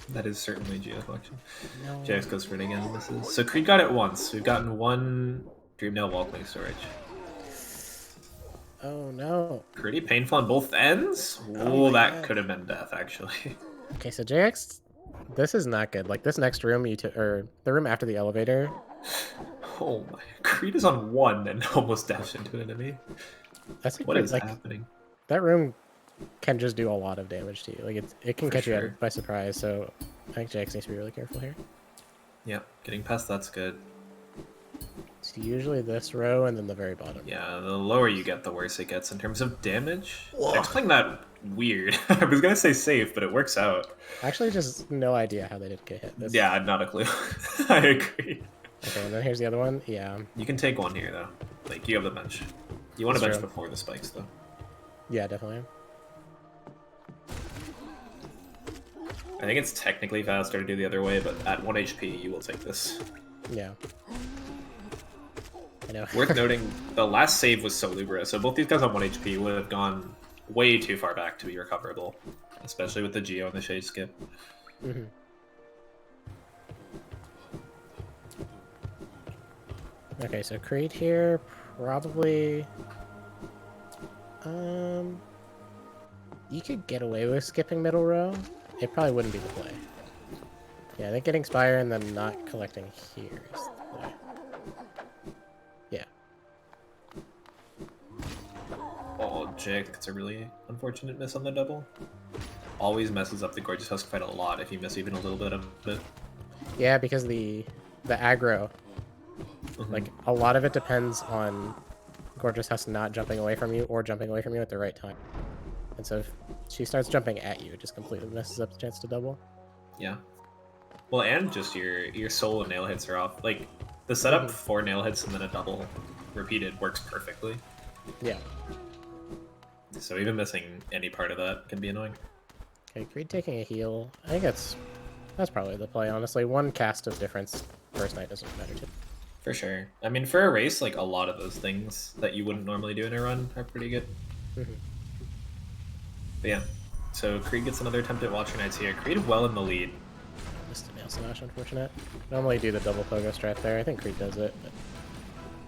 That is certainly geoflexion. No. JX goes for it again. So Creed got it once. We've gotten one Dreamnail Wallplay storage. Oh no. Pretty painful on both ends? Oh, that could have been death, actually. Okay, so JX, this is not good. Like, this next room, or the room after the elevator. Oh my. Creed is on one and almost dashed into an enemy. That's like, what is happening? That room can just do a lot of damage to you. Like, it can catch you out by surprise, so I think JX needs to be really careful here. Yeah, getting past that's good. It's usually this row and then the very bottom. Yeah, the lower you get, the worse it gets in terms of damage. I'm playing that weird. I was gonna say safe, but it works out. Actually, just no idea how they didn't get hit. Yeah, not a clue. I agree. Okay, and then here's the other one. Yeah. You can take one here, though. Like, you have the bench. You want to bench before the spikes, though. Yeah, definitely. I think it's technically faster to do the other way, but at 1 HP, you will take this. Yeah. I know. Worth noting, the last save was so Libra, so both these guys on 1 HP would have gone way too far back to be recoverable, especially with the Geo and the Shade skip. Mm-hmm. Okay, so Creed here, probably... You could get away with skipping middle row. It probably wouldn't be the play. Yeah, I think getting Spire and then not collecting here is the play. Yeah. Oh, Jake, it's a really unfortunate miss on the double. Always messes up the Gorgeous Husk fight a lot if you miss even a little bit of it. Yeah, because the aggro, like, a lot of it depends on Gorgeous Husk not jumping away from you or jumping away from you at the right time. And so if she starts jumping at you, it just completely messes up the chance to double. Yeah. Well, and just your solo nail hits are off. Like, the setup for nail hits and then a double repeated works perfectly. Yeah. So even missing any part of that can be annoying. Okay, Creed taking a heal. I think that's That's probably the play, honestly. One cast of difference first night doesn't matter too. For sure. I mean, for a race, like a lot of those things that you wouldn't normally do in a run are pretty good. Mm-hmm. But yeah, so Creed gets another attempt at Watcher Knights here. Creed well in the lead. Missed a nail slash, unfortunate. Normally do the double pogo strat there. I think Creed does it. But...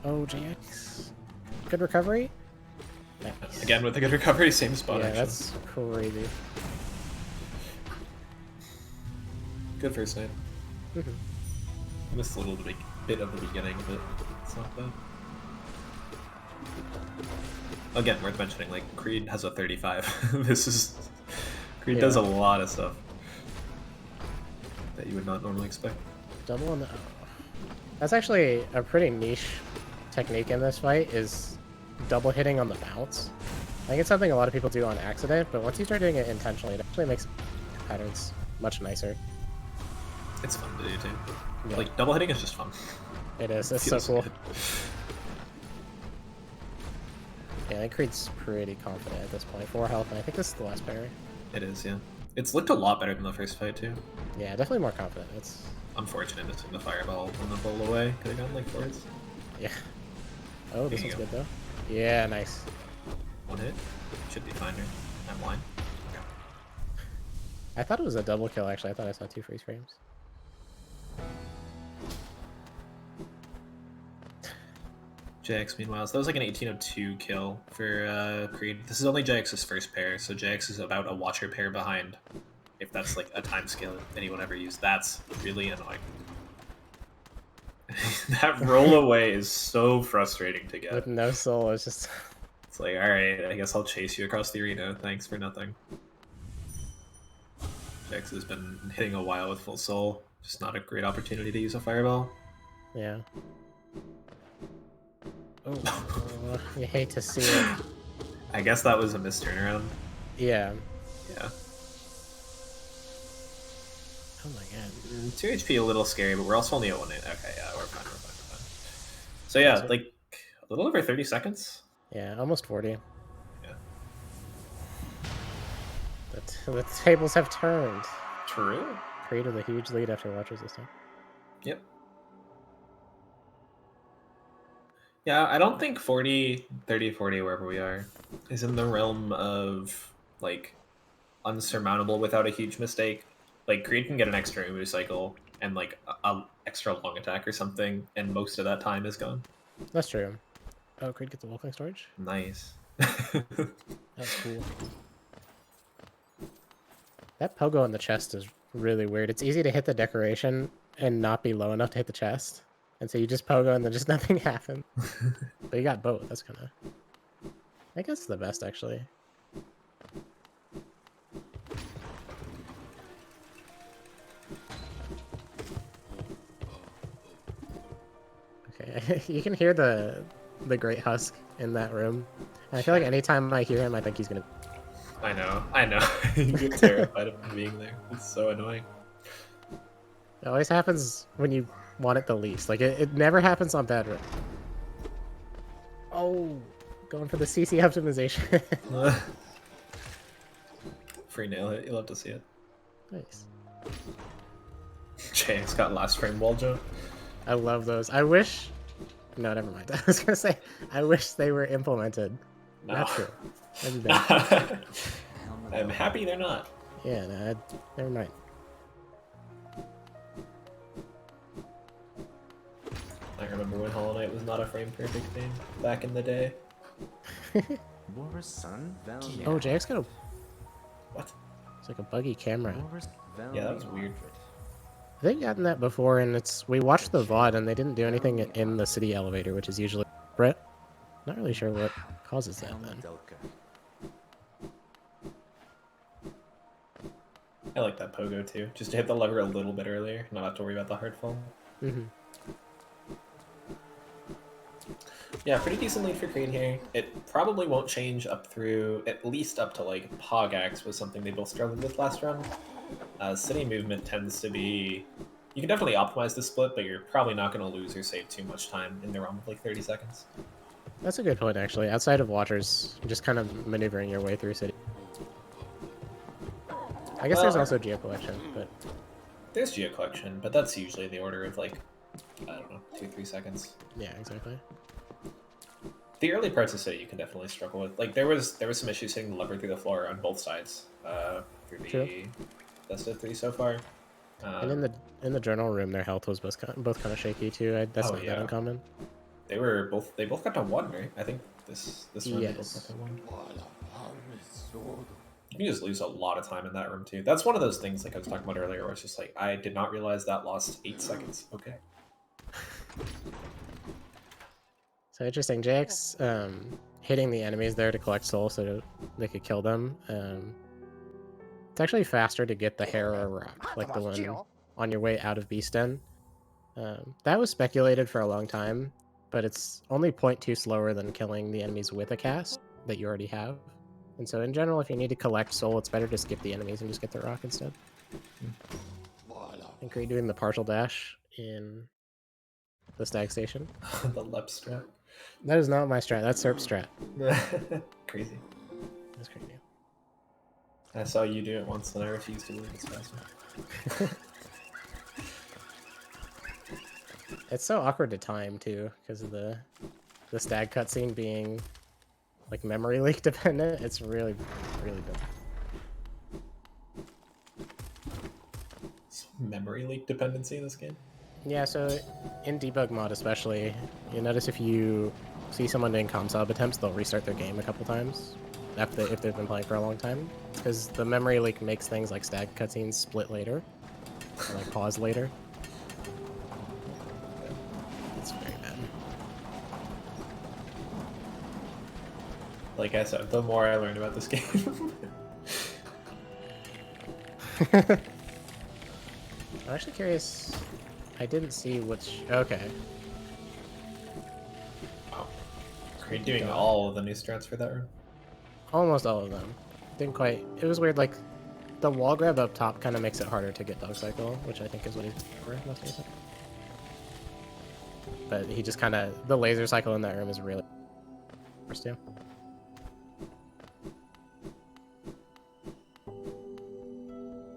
Oh, JX. Good recovery. Nice. Again with a good recovery, same spot. Yeah, actually. that's crazy. Good first night. Mm-hmm. Missed a little bit of the beginning, but it's not bad. Again, worth mentioning, like Creed has a 35. Creed does a lot of stuff that you would not normally expect. Double on the... Oh. That's actually a pretty niche technique in this fight, is double hitting on the bounce. I think it's something a lot of people do on accident, but once you start doing it intentionally, it actually makes patterns much nicer. It's fun to do too. Yeah. Like double hitting is just fun. It is. It's so cool. Good. Yeah, I think Creed's pretty confident at this point. 4 health, and I think this is the last parry. It is, yeah. It's looked a lot better than the first fight too. Yeah, definitely more confident. It's unfortunate missing the fireball on the bowl away. Could have gone like forwards. Yeah. Oh, this one's good though. Yeah, nice. One hit. Should be fine here. I'm blind. I thought it was a double kill actually. I thought I saw 2 freeze frames. JX, meanwhile, so that was like an 1802 kill for Creed. This is only JX's first pair, so JX is about a Watcher pair behind. If that's like a time scale anyone ever used, that's really annoying. That roll away is so frustrating to get. With no soul, it's just... It's like, alright, I guess I'll chase you across the arena. Thanks for nothing. JX has been hitting a while with full soul. Just not a great opportunity to use a fireball. Yeah. Oh, you hate to see it. I guess that was a missed turnaround. Yeah. Yeah. Oh my god. 2 HP a little scary, but we're also only at 1 hit. Okay, yeah, we're fine, we're fine, we're fine. So yeah, like a little over 30 seconds. Yeah, almost 40. Yeah. The tables have turned. True. Creed with a huge lead after Watchers this time. Yep. Yeah, I don't think 40, 30, 40, wherever we are, is in the realm of, like, unsurmountable without a huge mistake. Like, Creed can get an extra Umu cycle and, like, a extra long attack or something, and most of that time is gone. That's true. Oh, Creed gets the Wolfling storage? Nice. That's cool. That pogo in the chest is really weird. It's easy to hit the decoration and not be low enough to hit the chest. And so you just pogo and then just nothing happens. But you got both. That's kind of... I think that's the best, actually. Okay, you can hear the Great Husk in that room. And I feel like anytime I hear him, I think he's gonna... I know. You get terrified of him being there. It's so annoying. It always happens when you want it the least. Like, it never happens on bad room. Oh, going for the CC optimization. Free nail hit, you'll have to see it. Nice. JX got last frame wall jump. I love those. I wish... No, never mind. I was gonna say, I wish they were implemented. No. Not true. That'd be bad. I'm happy they're not. Yeah, no, never mind. I remember when Hollow Knight was not a frame perfect game back in the day. Oh, JX got a... What? It's like a buggy camera. Yeah, that was weird. They've gotten that before, and we watched the VOD, and they didn't do anything in the city elevator, which is usually... Brett? Not really sure what causes that, then. I like that pogo too. Just to hit the lever a little bit earlier, not have to worry about the hard fall. Mm-hmm. Yeah, pretty decent lead for Creed here. It probably won't change up through, at least up to like Pogax was something they both struggled with last run. City movement tends to be... You can definitely optimize the split, but you're probably not going to lose or save too much time in the realm of like 30 seconds. That's a good point, actually. Outside of Watchers, just kind of maneuvering your way through city. I guess there's also Geo Collection, but... There's geo collection, but that's usually in the order of like, I don't know, 2-3 seconds. Yeah, exactly. The early parts of City you can definitely struggle with. Like there was some issues hitting the lever through the floor on both sides through True. the best of 3 so far. And in the journal room, their health was both kind of shaky too. That's Oh, not yeah. that uncommon. They both got to 1, right? I think this run they both got Yes. to 1. You can just lose a lot of time in that room too. That's one of those things like I was talking about earlier, where it's just like I did not realize that lost 8 seconds. Okay. So interesting. JX hitting the enemies there to collect soul so they could kill them. It's actually faster to get the Hera rock, like the one on your way out of Beast Den. That was speculated for a long time, but it's only 0.2 slower than killing the enemies with a cast that you already have. And so in general, if you need to collect soul, it's better to skip the enemies and just get the rock instead. And Creed doing the partial dash in the stag station. The lep strat. That is not my strat. That's Serp's strat. Crazy. That's crazy. I saw you do it once and I refused to believe it's faster. It's so awkward to time too, because of the stag cutscene being like memory leak dependent. It's really, really dumb. Some memory leak dependency in this game. Yeah, so in debug mod especially, you notice if you see someone doing comm sub attempts, they'll restart their game a couple times if they've been playing for a long time, because the memory leak makes things like stag cutscenes split later, or like pause later. It's very bad. Like I said, the more I learned about this game. I'm actually curious. I didn't see which. Okay. Wow. Creed doing all of the new strats for that room. Almost all of them. Didn't quite. It was weird. Like the wall grab up top kind of makes it harder to get dog cycle, which I think is what he's for most of the time. But he just kind of the laser cycle in that room is really worse too.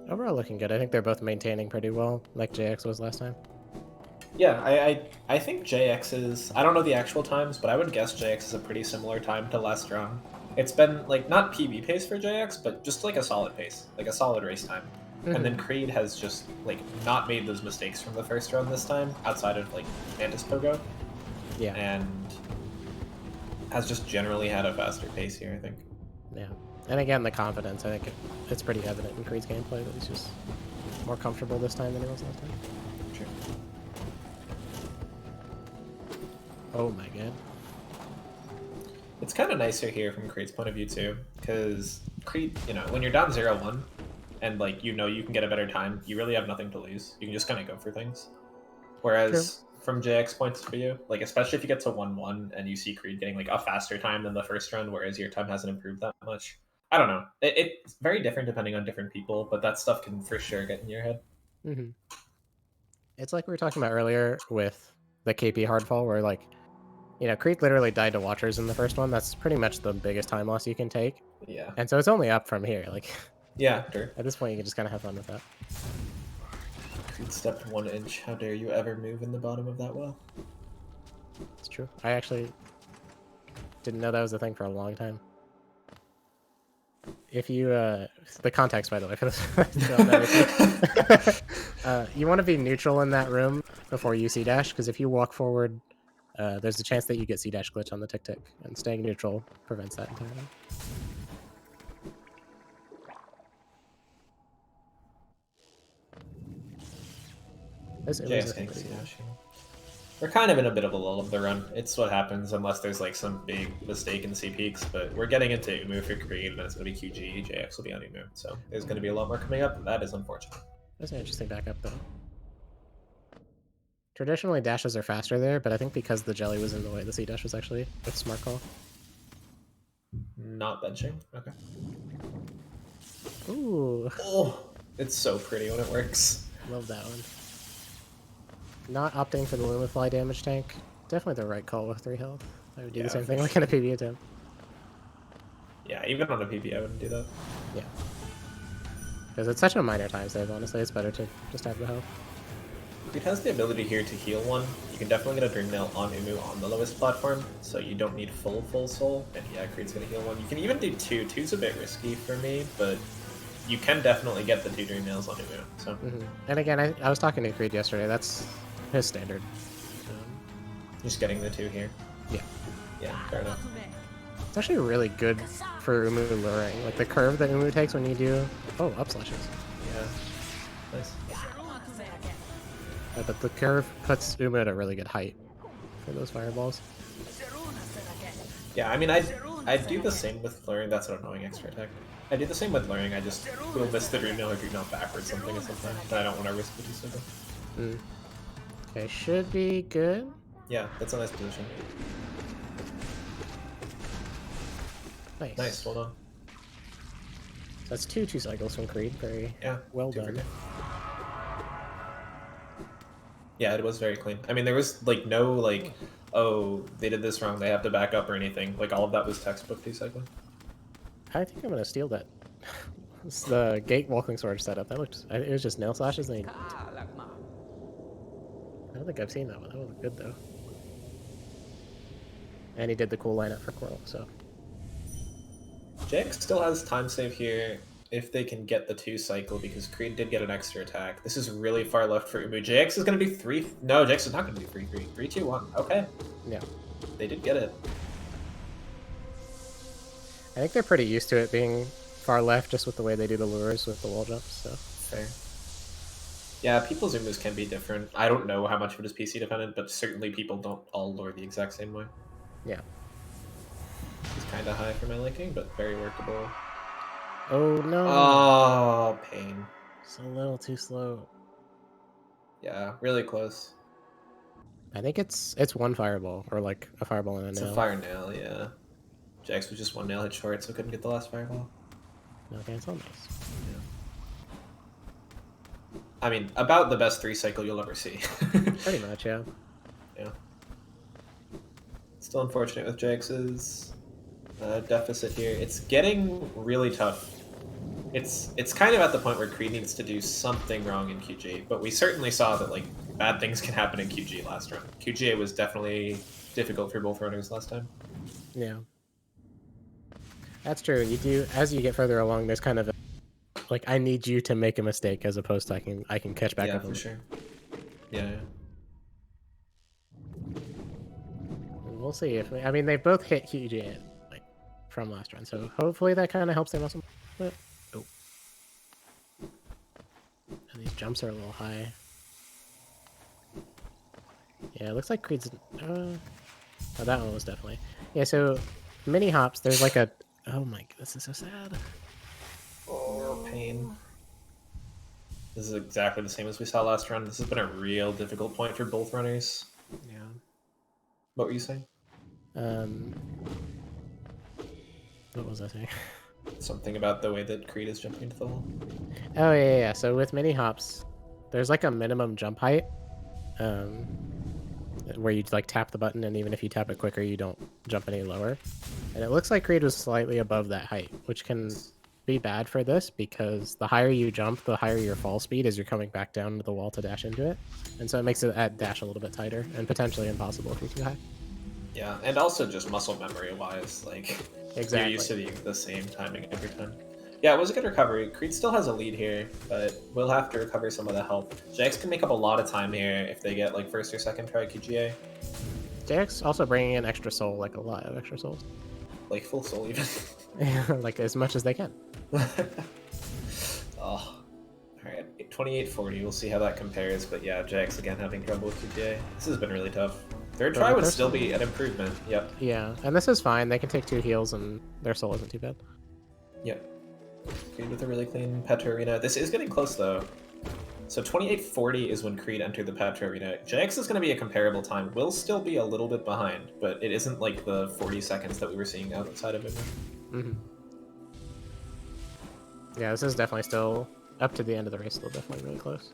Overall looking good. I think they're both maintaining pretty well, like JX was last time. Yeah, I think JX is... I don't know the actual times, but I would guess JX is a pretty similar time to last round. It's been, like, not PB pace for JX, but just, like, a solid pace. Like, a solid race time. And then Creed has just, like, not made those mistakes from the first round this time, outside of, like, Mantis Pogo. Yeah. And has just generally had a faster pace here, I think. Yeah. And again, the confidence, I think it's pretty evident in Creed's gameplay that he's just more comfortable this time than he was last time. True. Oh my god. It's kind of nicer here from Creed's point of view, too, because Creed, you know, when you're down 0-1, and, like, you know you can get a better time, you really have nothing to lose. You can just kind of go for things. Whereas, from JX points of view, like, especially if you get to 1-1 and you see Creed getting, like, a faster time than the first run, whereas your time hasn't improved that much. I don't know. It's very different depending on different people, but that stuff can for sure get in your head. Mm-hmm. It's like we were talking about earlier with the KP hardfall, where, like, you know, Creed literally died to Watchers in the first one. That's pretty much the biggest time loss you can take. Yeah. And so it's only up from here. Like, yeah, sure. At this point, you can just kind of have fun with that. Creed stepped 1 inch. How dare you ever move in the bottom of that well? It's true. I actually didn't know that was a thing for a long time. If you, the context, by the way, for this, you want to be neutral in that room before you C-dash, because if you walk forward, there's a chance that you get C-dash glitch on the tick-tick, and staying neutral prevents that entirely. We're kind of in a bit of a lull of the run. It's what happens unless there's like some big mistake in C peaks, but we're getting into Umu for Creed, and then it's going to be QG, JX will be on Umu, so there's going to be a lot more coming up, and that is unfortunate. That's an interesting backup, though. Traditionally, dashes are faster there, but I think because the jelly was in the way, the C-dash was actually a smart call. Not benching? Okay. Ooh. Oh, it's so pretty when it works. Love that one. Not opting for the Lumifly damage tank. Definitely the right call with 3 health. I would do the same thing like in a PB attempt. Yeah, even on a PB I wouldn't do that. Yeah. Because it's such a minor time save, honestly. It's better to just have the health. Creed has the ability here to heal one. You can definitely get a Dream Nail on Umu on the lowest platform, so you don't need full soul. And yeah, Creed's gonna heal one. You can even do two. Two's a bit risky for me, but you can definitely get the 2 Dream Nails on Umu. So. And again, I was talking to Creed yesterday. That's his standard. Just getting the 2 here. Yeah. Yeah, fair enough. It's actually really good for Umu luring. Like the curve that Umu takes when you do... Oh, up slashes. Yeah. Nice. But the curve puts Umu at a really good height for those fireballs. Yeah, I mean, I do the same with luring. That's an annoying extra attack. I do the same with luring. I just will miss the Dream Nail or Dream Nail backwards something at some time. But I don't want to risk the 2 circle. Okay, should be good. Yeah, that's a nice position. Nice. Nice, well done. That's 2 cycles from Creed. Very well done. Yeah, it was very clean. I mean, there was like no like, oh, they did this wrong, they have to back up or anything. Like all of that was textbook 2 cycling. I think I'm gonna steal that. It's the gate walking sword setup. That looked. It was just nail slashes. And I don't think I've seen that one. That was good though. And he did the cool lineup for Quirrell. So. Jax still has time save here if they can get the 2 cycle because Creed did get an extra attack. This is really far left for Umu. Jax is going to be 3... No, Jax is not going to be 3-3. 3-2-1. Okay. Yeah. They did get it. I think they're pretty used to it being far left just with the way they do the lures with the wall jumps, so. Fair. Yeah, people's Umus can be different. I don't know how much of it is PC dependent, but certainly people don't all lure the exact same way. Yeah. It's kind of high for my liking, but very workable. Oh no! Oh, pain. It's a little too slow. Yeah, really close. I think it's 1 fireball, or like a fireball and a nail. It's a fire nail, yeah. Jax was just 1 nail hit short, so couldn't get the last fireball. Okay, it's all nice. Yeah. I mean, about the best 3 cycle you'll ever see. Pretty much, yeah. Yeah. Still unfortunate with Jax's deficit here. It's getting really tough. It's kind of at the point where Creed needs to do something wrong in QG, but we certainly saw that like bad things can happen in QG last round. QGA was definitely difficult for both runners last time. Yeah. That's true. You do, as you get further along, there's kind of a, like, I need you to make a mistake as opposed to I can catch back up. Yeah, for sure. Yeah. We'll see if I mean they both hit QG like from last run, so hopefully that kind of helps their muscle. But oh, and these jumps are a little high. Yeah, it looks like Creed's. Oh, that one was definitely. Yeah, so mini hops. There's like a. Oh my, this is so sad. Oh, pain. This is exactly the same as we saw last round. This has been a real difficult point for both runners. Yeah. What were you saying? What was I saying? Something about the way that Creed is jumping into the hole. Oh yeah. So with mini hops, there's like a minimum jump height, where you like tap the button, and even if you tap it quicker, you don't jump any lower. And it looks like Creed was slightly above that height, which can be bad for this because the higher you jump, the higher your fall speed as you're coming back down to the wall to dash into it. And so it makes it at dash a little bit tighter and potentially impossible if you're too high. Yeah, and also just muscle memory wise, like Exactly. you're used to the same timing every time. Yeah, it was a good recovery. Creed still has a lead here, but we'll have to recover some of the health. Jax can make up a lot of time here if they get like first or second try QGA. Jax also bringing in extra soul, like a lot of extra souls. Like full soul even. Like as much as they can. Oh. Alright, 2840, we'll see how that compares, but yeah, Jax again having trouble with QGA. This has been really tough. Third try would still be an improvement, yep. Yeah, and this is fine. They can take 2 heals and their soul isn't too bad. Yep. Creed with a really clean Petra Arena. This is getting close though. So 2840 is when Creed entered the Petra Arena. Jax is going to be a comparable time. Will still be a little bit behind, but it isn't like the 40 seconds that we were seeing outside of him. Mm-hmm. Yeah, this is definitely still up to the end of the race. Still definitely really close.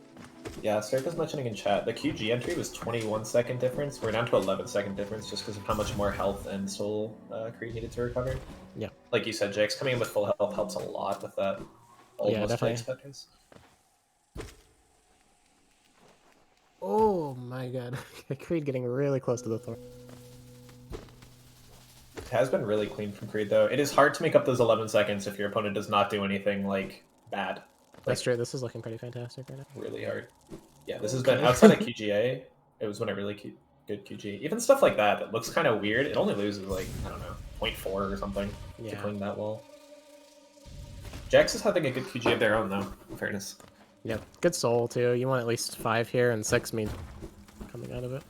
Yeah, Stark was mentioning in chat, the QG entry was 21 second difference. We're down to 11 second difference just because of how much more health and soul Creed needed to recover. Yeah. Like you said, Jax coming in with full health helps a lot with that. almost definitely. expectors. Oh my god. Creed getting really close to the thorn. It has been really clean from Creed, though. It is hard to make up those 11 seconds if your opponent does not do anything, like, bad. Like, that's true. This is looking pretty fantastic right now. Really hard. Yeah, this has been, outside of QGA, it was when a really good QG. Even stuff like that looks kind of weird. It only loses, like, I don't know, 0.4 or something to clean that wall. Jax is having a good QG of their own, though, in fairness. Yep. Good soul, too. You want at least 5 here, and 6 means coming out of it.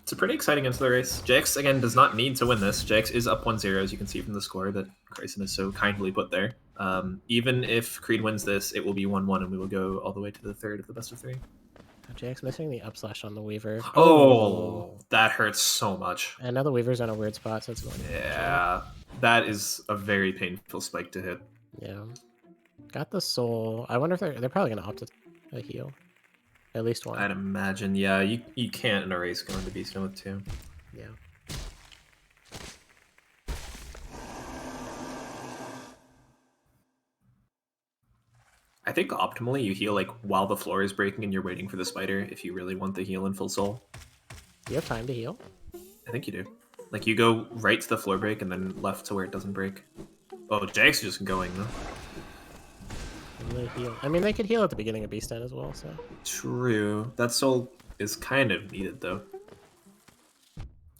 It's a pretty exciting into the race. Jax, again, does not need to win this. Jax is up 1-0, as you can see from the score that Kryson has so kindly put there. Even if Creed wins this, it will be 1-1, and we will go all the way to the third of the best of 3. Jax missing the up slash on the Weaver. Oh, that hurts so much. And now the Weaver's in a weird spot, so it's going. Yeah, that is a very painful spike to hit. Yeah. Got the soul. I wonder if they're probably going to opt a heal. At least one. I'd imagine, yeah. You can't in a race go into Beastone with 2. Yeah. I think optimally you heal like while the floor is breaking and you're waiting for the spider if you really want the heal in full soul. Do you have time to heal? I think you do. Like you go right to the floor break and then left to where it doesn't break. Oh, Jax is just going though. And they heal. I mean, they could heal at the beginning of Beastone as well, so. True. That soul is kind of needed though.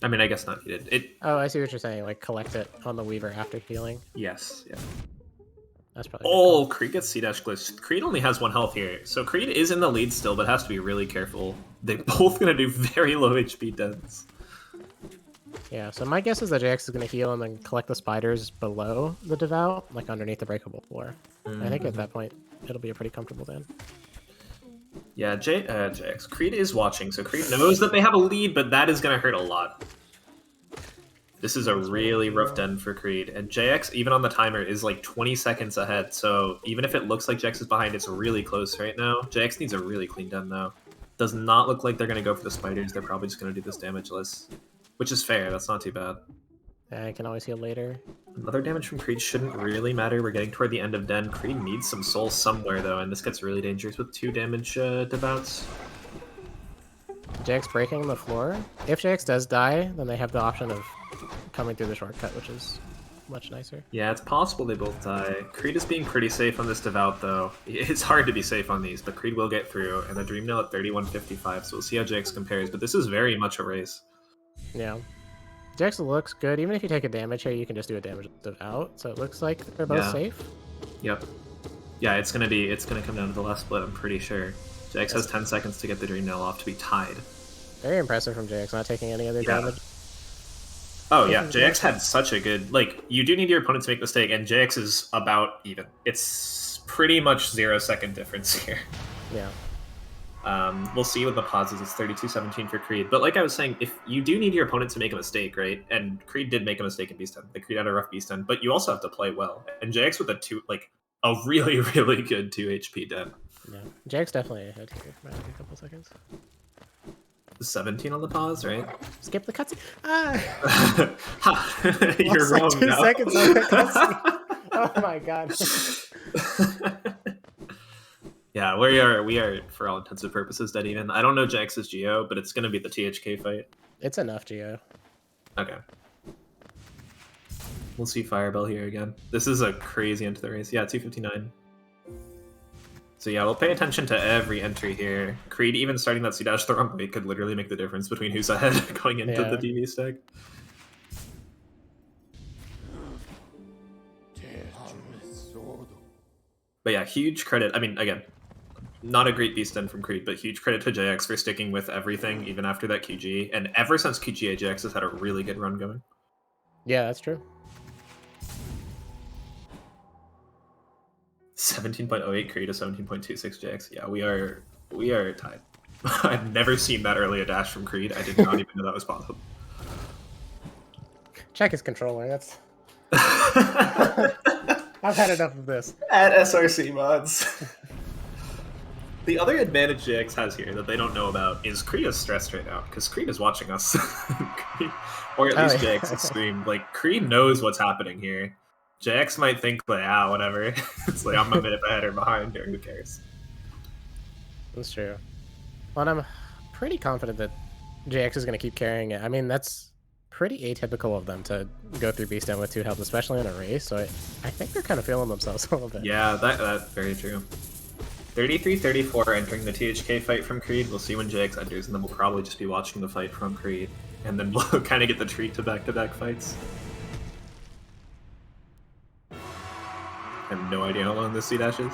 I mean, I guess not needed. Oh, I see what you're saying. Like collect it on the Weaver after healing. Yes, yeah. That's probably. Oh, Creed gets C-dash glitched. Creed only has 1 health here, so Creed is in the lead still, but has to be really careful. They're both gonna do very low HP deaths. Yeah, so my guess is that Jax is going to heal and then collect the spiders below the Devout, like underneath the breakable floor. I think at that point, it'll be a pretty comfortable den. Yeah, Jax. Creed is watching, so Creed knows that they have a lead, but that is going to hurt a lot. This is a really rough den for Creed, and JX, even on the timer, is like 20 seconds ahead, so even if it looks like JX is behind, it's really close right now. JX needs a really clean den, though. Does not look like they're going to go for the spiders, they're probably just going to do this damageless. Which is fair, that's not too bad. I can always heal later. Another damage from Creed shouldn't really matter. We're getting toward the end of Den. Creed needs some soul somewhere, though, and this gets really dangerous with 2 damage Devouts. Jax breaking the floor. If Jax does die, then they have the option of coming through the shortcut, which is much nicer. Yeah, it's possible they both die. Creed is being pretty safe on this Devout, though. It's hard to be safe on these, but Creed will get through, and the Dream Nail at 31.55, so we'll see how Jax compares, but this is very much a race. Yeah. Jax looks good. Even if you take a damage here, you can just do a damage out. So it looks like they're both safe. Yep. Yeah, it's gonna come down to the last split, I'm pretty sure. Jax has 10 seconds to get the Dream Nail off to be tied. Very impressive from Jax, not taking any other damage. Oh yeah, JX had such a good, like, you do need your opponent to make a mistake, and JX is about even. It's pretty much 0-second difference here. Yeah. We'll see what the pause is. It's 32-17 for Creed. But like I was saying, if you do need your opponent to make a mistake, right? And Creed did make a mistake in Beastone. Creed had a rough Beastone, but you also have to play well. And JX with a really, really good 2 HP den. Yeah. Jax definitely ahead here by like a couple seconds. 17 on the pause, right? Skip the cutscene. Ah! You're wrong. Like 2 now. seconds on the cutscene. Oh my god. Yeah, we are for all intents and purposes dead even. I don't know Jax's Geo, but it's gonna be the THK fight. It's enough, Geo. Okay. We'll see Firebell here again. This is a crazy into the race. Yeah, 259. So yeah, we'll pay attention to every entry here. Creed even starting that C-dash the wrong way could literally make the difference between who's ahead going into the DV stack. But yeah, huge credit. I mean, again, not a great beast den from Creed, but huge credit to JX for sticking with everything even after that QG. And ever since QGA, JX has had a really good run going. Yeah, that's true. 17.08 Creed to 17.26 JX. Yeah, we are tied. I've never seen that early a dash from Creed. I did not even know that was possible. Check his controller. That's. I've had enough of this. At SRC mods. The other advantage JX has here that they don't know about is Creed is stressed right now because Creed is watching us. Creed, or at least JX's stream. Like, Creed knows what's happening here. JX might think like, ah, whatever. It's like I'm a minute ahead or behind, or who cares? That's true. Well, and I'm pretty confident that JX is going to keep carrying it. I mean, that's pretty atypical of them to go through Beast Down with 2 health, especially in a race. So I think they're kind of feeling themselves a little bit. Yeah, that's very true. 33-34 entering the THK fight from Creed. We'll see when JX enters, and then we'll probably just be watching the fight from Creed. And then we'll kind of get the treat to back-to-back fights. I have no idea how long this C-dash is.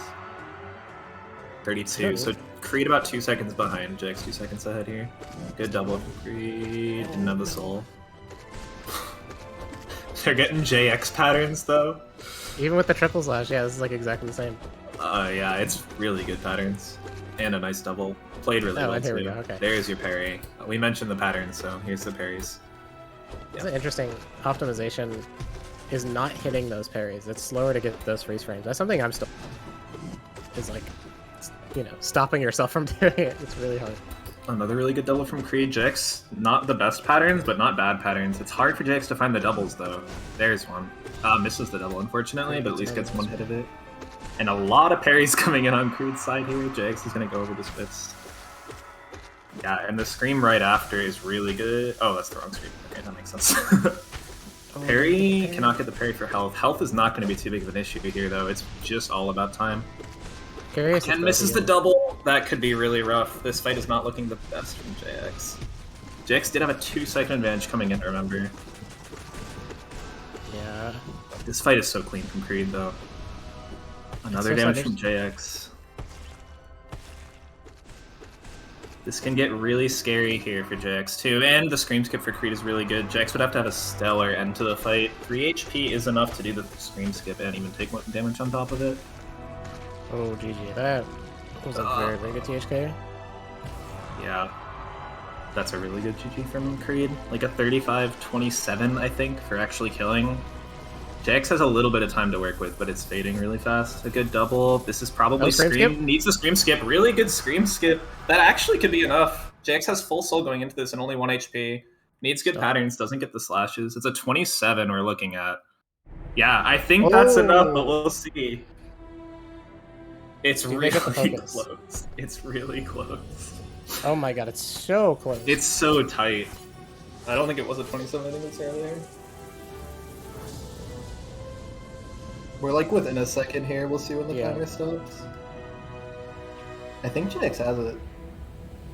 32, so Creed about 2 seconds behind, JX 2 seconds ahead here. Good double from Creed, didn't have the soul. They're getting JX patterns, though. Even with the triple slash, yeah, this is like exactly the same. Yeah, it's really good patterns. And a nice double. Played really well, here too. we go, okay. There's your parry. We mentioned the patterns, so here's the parries. It's an interesting optimization is not hitting those parries. It's slower to get those freeze frames. That's something I'm still... is like, you know, stopping yourself from doing it. It's really hard. Another really good double from Creed. JX, not the best patterns, but not bad patterns. It's hard for JX to find the doubles, though. There's one. Misses the double, unfortunately, but at least gets one hit of it. And a lot of parries coming in on Creed's side here. JX is going to go over the spits. Yeah, and the scream right after is really good. Oh, that's the wrong scream. Okay, that makes sense. Parry cannot get the parry for health. Health is not going to be too big of an issue here, though. It's just all about time. Ken misses the double. That could be really rough. This fight is not looking the best from JX. JX did have a 2-second advantage coming in, remember. Yeah. This fight is so clean from Creed, though. Another damage from JX. This can get really scary here for JX, too. And the scream skip for Creed is really good. JX would have to have a stellar end to the fight. 3 HP is enough to do the scream skip and even take damage on top of it. Oh, GG. That was a very, very good THK. Yeah. That's a really good GG from Creed. Like a 35-27, I think, for actually killing. JX has a little bit of time to work with, but it's fading really fast. A good double. This is probably Scream. Needs a Scream skip. Really good Scream skip. That actually could be enough. JX has full soul going into this and only 1 HP. Needs good patterns. Doesn't get the slashes. It's a 27 we're looking at. Yeah, I think that's enough, but we'll see. It's really close. It's really close. Oh my god, it's so close. It's so tight. I don't think it was a 27, I think it's earlier. We're like within a second here, we'll see when the timer stops. I think JX has it.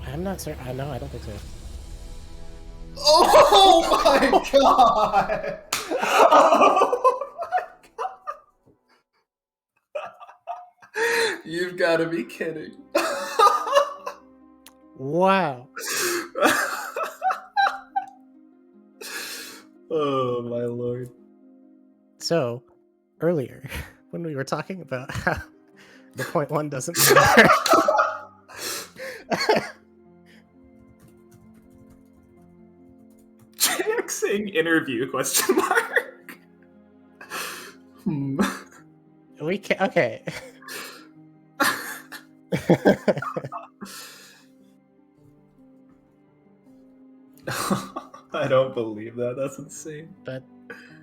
I'm not certain. No, I don't think so. Oh my god! Oh my god! You've got to be kidding. Wow. Oh my lord. So, earlier, when we were talking about how the 0.1 doesn't matter. JXing interview question mark. We can't. Okay. I don't believe that. That's insane. That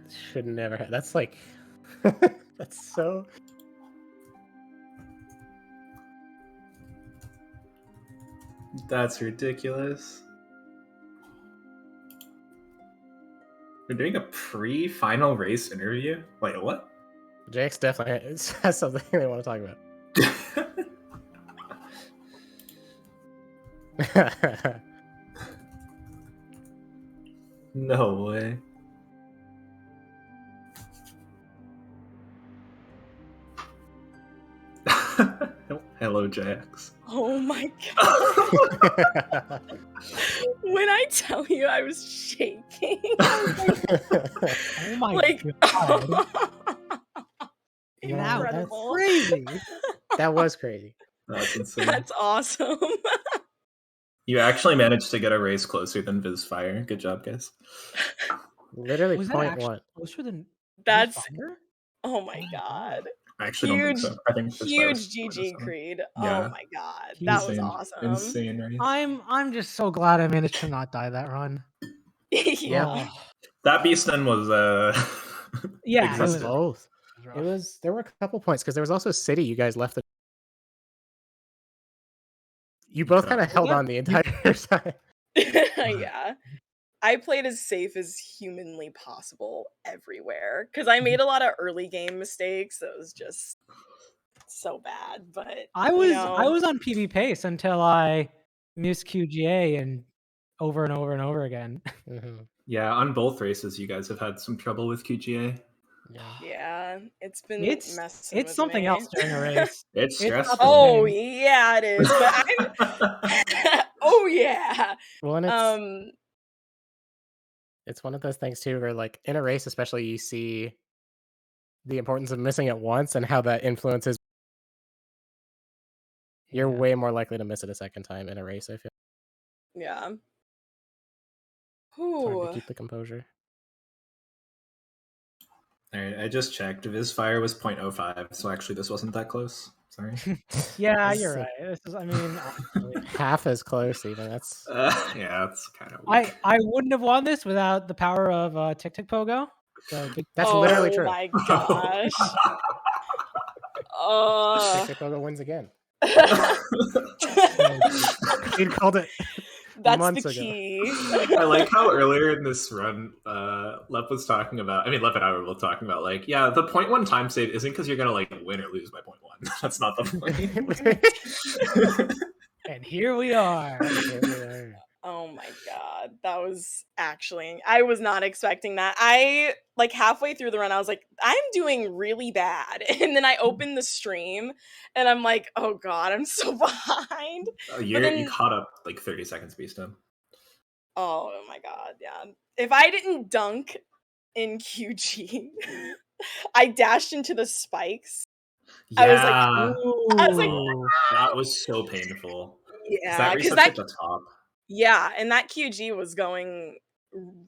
should never have. That's like. That's so. That's ridiculous. We're doing a pre-final race interview? Wait, what? JX definitely has something they want to talk about. No way. Hello, JX. Oh my god. When I tell you I was shaking, I was like, oh my god. Wow, that's Incredible. crazy. That was crazy. That's insane. That's awesome. You actually managed to get a race closer than Vizfire. Good job, guys. Literally Was that 0.1. actually closer than That's Vizfire? oh my god. I actually don't think so. I think Huge GG Creed. Yeah. Oh my god. He's That was awesome. Insane, right? I'm just so glad I managed to not die that run. Yeah. Oh. That beast then was Yeah, it was existed. Both. It was there were a couple points because there was also City. You guys left. You both cut kind of out. held on the entire time. Yeah. I played as safe as humanly possible everywhere because I made a lot of early game mistakes. That was just so bad. But I was on PB pace until I missed QGA and over and over and over again. Yeah, on both races, you guys have had some trouble with QGA. Yeah, it's been It's messing with something me. else during a race. It's It's not the stressful. Oh same. yeah, it is. But I'm. Oh yeah. Well, and it's one of those things too, where like in a race, especially, you see the importance of missing it once and how that influences. You're way more likely to miss it a second time in a race, I feel. Yeah. It's hard to Ooh. keep the composure. All right, I just checked. Viz fire was 0.05, so actually this wasn't that close. Sorry. Yeah, This you're is right. This is, I mean, honestly, half as close, even. That's Yeah, that's kind of weak. I wouldn't have won this without the power of Tic Tac Pogo. So big. that's literally Oh true. my gosh. Tic Tac Pogo wins again. That's He called it months the ago. key. I like how earlier in this run, Lep was talking about. I mean, Lep and I were both talking about like, yeah, the 0.1 time save isn't because you're gonna like win or lose by 0.1. That's not the point. And here we are. Oh my god, that was actually, I was not expecting that. I like halfway through the run I was like, I'm doing really bad. And then I opened the stream and I'm like, oh god, I'm so behind. You caught up like 30 seconds beast him. Oh my god, yeah. If I didn't dunk in QG, I dashed into the spikes. Yeah, I was like, that was so painful. yeah, because that resets at the top. Yeah, and that QG was going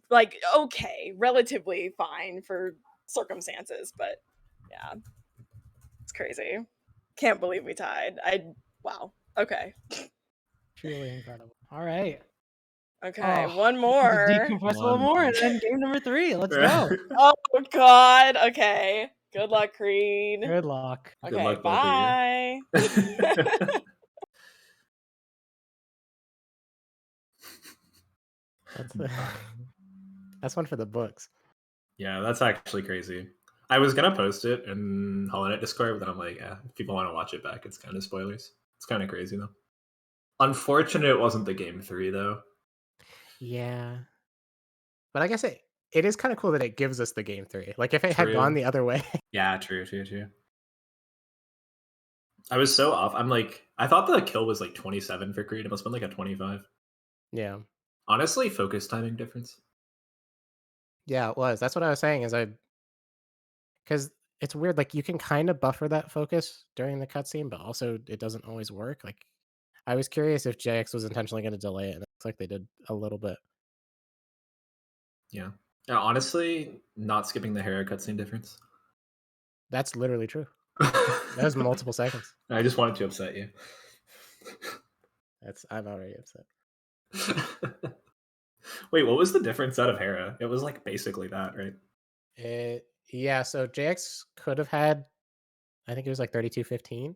like okay, relatively fine for circumstances, but yeah, it's crazy. Can't believe we tied. Wow. Okay. Truly incredible. All right. Okay, Oh, one more. Decompress a little more, and then game number 3. Let's go. Oh god. Okay. Good luck, Creed. Good luck. Okay, Good luck, bye. That's one for the books. Yeah, that's actually crazy. I was gonna post it in Holonet Discord, but then I'm like, yeah, if people want to watch it back, it's kind of spoilers. It's kind of crazy though. Unfortunate it wasn't the game 3 though. Yeah, but I guess it is kind of cool that it gives us the game 3. Like if it had gone the other way. Yeah, true. I was so off. I'm like, I thought the kill was like 27 for Creed. It must have been like a 25. Yeah. Honestly, focus timing difference. Yeah, it was. That's what I was saying. Because it's weird. Like you can kind of buffer that focus during the cutscene, but also it doesn't always work. Like I was curious if JX was intentionally going to delay it, and it looks like they did a little bit. Yeah. Honestly, not skipping the Hera cutscene difference. That's literally true. That was multiple seconds. I just wanted to upset you. I'm already upset. Wait, what was the difference out of Hera? It was like basically that, right? Yeah, so JX could have had, I think it was like 32:15,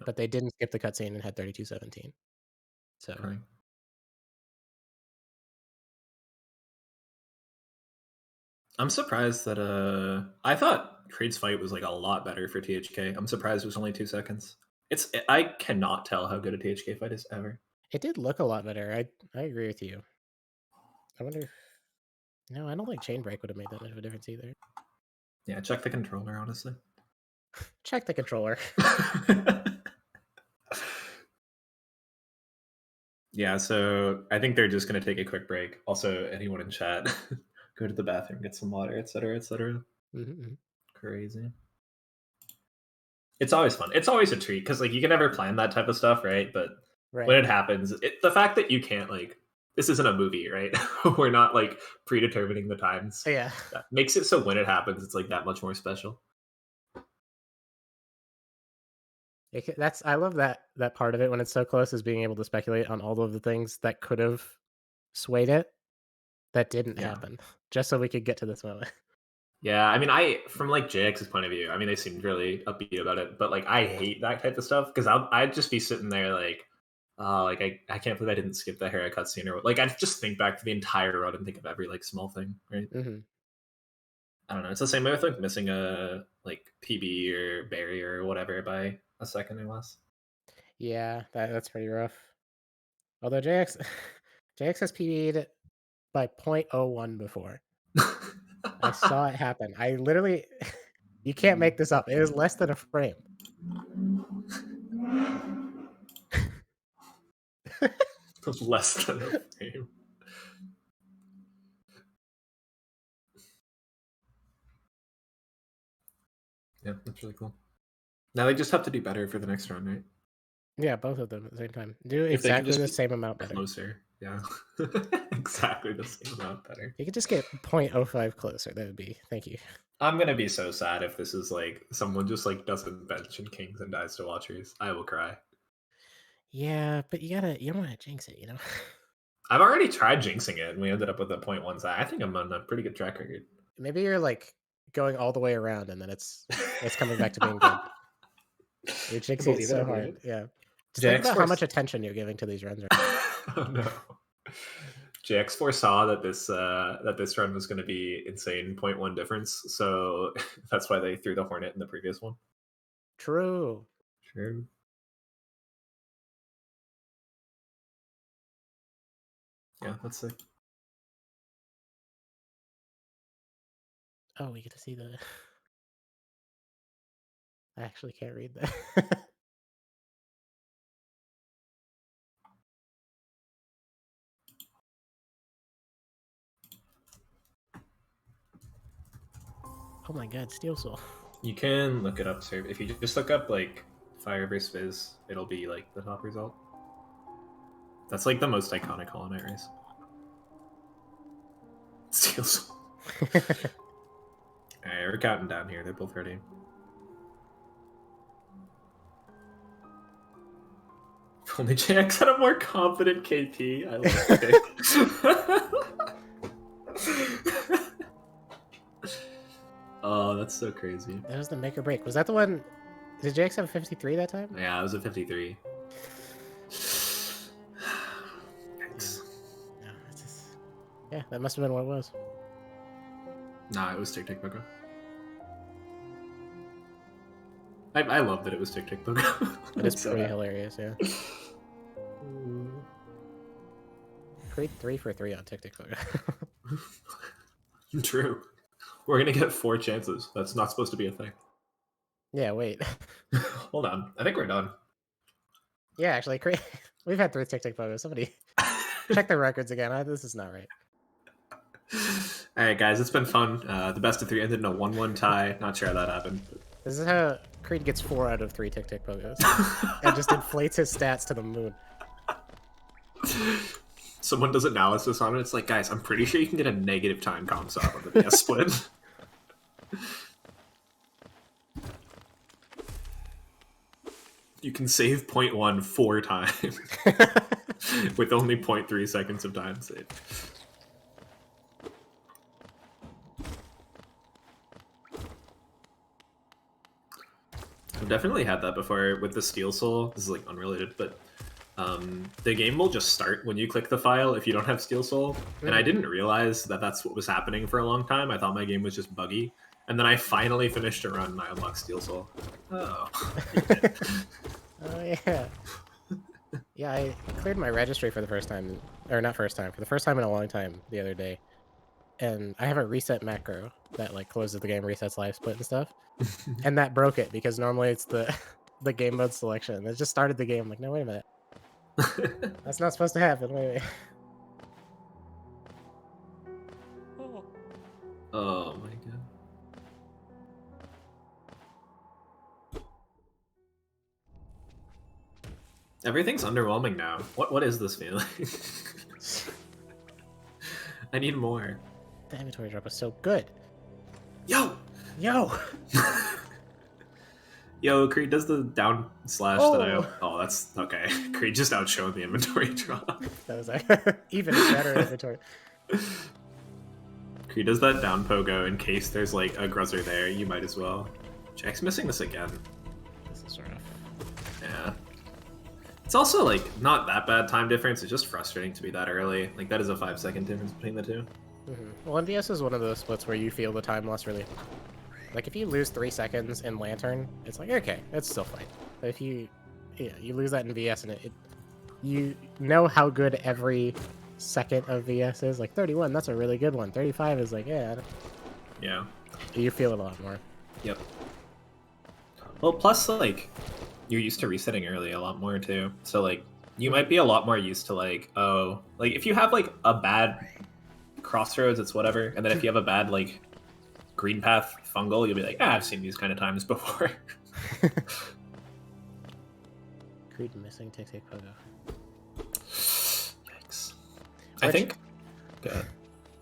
but they didn't skip the cutscene and had 32:17. So. Right. I'm surprised that I thought Creed's fight was like a lot better for THK. I'm surprised it was only 2 seconds. I cannot tell how good a THK fight is ever. It did look a lot better. I agree with you. I wonder if... No, I don't think Chain Break would have made that much of a difference either. Yeah, check the controller, honestly. Check the controller. Yeah, so I think they're just going to take a quick break. Also, anyone in chat, go to the bathroom, get some water, etc., etc. Mm-hmm. Crazy. It's always fun. It's always a treat because like you can never plan that type of stuff, right? But when it happens, the fact that you can't like, this isn't a movie, right? We're not like predetermining the times. Yeah, that makes it so when it happens, it's like that much more special. I love that part of it when it's so close, is being able to speculate on all of the things that could have swayed it that didn't happen, just so we could get to this moment. Yeah, I mean, from like JX's point of view, I mean, they seemed really upbeat about it, but like I hate that type of stuff because I'd just be sitting there like, oh, like I can't believe I didn't skip the Hera cutscene, or like I'd just think back to the entire run and think of every like small thing, right? Mm-hmm. I don't know. It's the same way with like missing a like PB or barrier or whatever by a second or less. Yeah, that's pretty rough. Although JX JX has PB'd by 0.01 before. I saw it happen. I literally, you can't make this up. It was less than a frame. Less than a frame. Yeah, that's really cool. Now they just have to do better for the next run, right? Yeah, both of them at the same time. Do If they can exactly just the be same amount better. closer, yeah. Exactly the same amount better. You could just get 0.05 closer. That would be, thank you. I'm gonna be so sad if this is like someone just like doesn't mention Kings and dies to Watchers. I will cry. Yeah, but you don't want to jinx it, you know? I've already tried jinxing it, and we ended up with a 0.1 side. I think I'm on a pretty good track record. Maybe you're like going all the way around and then it's coming back to being good. You're jinxing it so hard. Yeah. Just think about how much attention you're giving to these runs right now. Oh no. JX foresaw that this run was going to be insane 0.1 difference, so that's why they threw the Hornet in the previous one. True. True. Yeah, let's see. Oh, we get to see the... I actually can't read that. Oh my god, Steel Soul. You can look it up, sir. If you just look up like Fire vs. Fizz, it'll be like the top result. That's like the most iconic Hollow Knight race. Steel Soul. Alright, we're counting down here. They're both ready. If only JX had a more confident KP. I love it. Oh, that's so crazy. That was the make or break. Was that the one? Did JX have a 53 that time? Yeah, it was a 53. Thanks. No, it's just... Yeah, that must have been what it was. Nah, it was Tick Tick Pogo. I love that it was Tick Tick Pogo. It is pretty hilarious, yeah. Creed 3 for 3 on TikTok. True. We're gonna get 4 chances. That's not supposed to be a thing. Yeah, wait. Hold on. I think we're done. Yeah, actually, we've had 3 TikTok photos. Somebody check the records again. This is not right. All right, guys, it's been fun. The best of 3 ended in a 1-1 tie. Not sure how that happened. This is how Creed gets 4 out of 3 TikTok photos and just inflates his stats to the moon. Someone does analysis on it. It's like, guys, I'm pretty sure you can get a negative time comp stop on the BS split. You can save 0.1 4 times with only 0.3 seconds of time saved. I've definitely had that before with the Steel Soul. This is like unrelated, but the game will just start when you click the file if you don't have Steel Soul. And I didn't realize that that's what was happening for a long time. I thought my game was just buggy. And then I finally finished a run and I unlocked Steel Soul. Oh. Oh, yeah. Yeah, I cleared my registry for the first time. Or not first time, for the first time in a long time the other day. And I have a reset macro that like closes the game, resets live split and stuff. And that broke it because normally it's the game mode selection. It just started the game. I'm like, no, wait a minute. That's not supposed to happen. Wait. Oh my god. Everything's underwhelming now. What is this feeling? I need more. The inventory drop was so good. Yo! Yo, Creed does the down slash that I... Oh, that's... Okay. Creed just outshowed the inventory drop. That was even better inventory. Creed does that down pogo in case there's like a gruzzer there. You might as well. Jack's missing this again. This is rough. Yeah. It's also like not that bad time difference. It's just frustrating to be that early. Like that is a 5-second difference between the two. Well, MVS is one of those splits where you feel the time loss really. Like if you lose 3 seconds in Lantern, it's like okay, it's still fine. But if you lose that in VS and you know how good every second of VS is. Like 31, that's a really good one. 35 is like yeah. You feel it a lot more. Yep. Well, plus like you're used to resetting early a lot more too. So like you might be a lot more used to like like if you have like a bad crossroads, it's whatever. And then if you have a bad like green path fungal, you'll be like, I've seen these kind of times before. Creed missing take pogo. Yikes. I think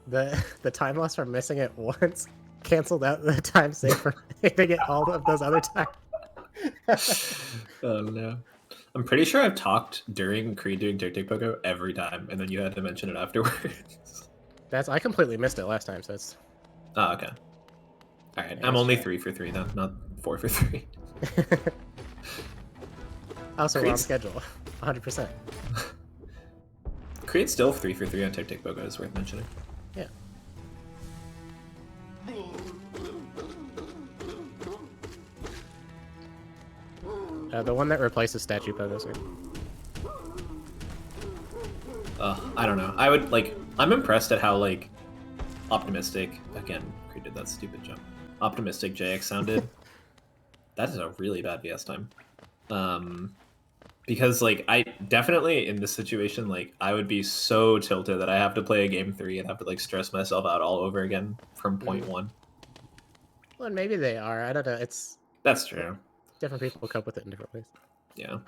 the time loss from missing it once canceled out the time saved for hitting it all of those other times. Oh no. I'm pretty sure I've talked during Creed doing Take Pogo every time, and then you had to mention it afterwards. I completely missed it last time, so it's... Oh, okay. Alright, I'm only 3 for 3 then, not 4 for 3. Also, we're on schedule. 100%. Creed's still 3 for 3 on Take Pogo is worth mentioning. Yeah. The one that replaces statue pogos. I don't know. I would, like, I'm impressed at how, like, optimistic, again, Creed did that stupid jump, optimistic JX sounded. That is a really bad VS time. Because, like, I definitely, in this situation, like, I would be so tilted that I have to play a game 3 and have to, like, stress myself out all over again from point 1. Well, maybe they are. I don't know. That's true. Different people cope with it in different ways. Yeah.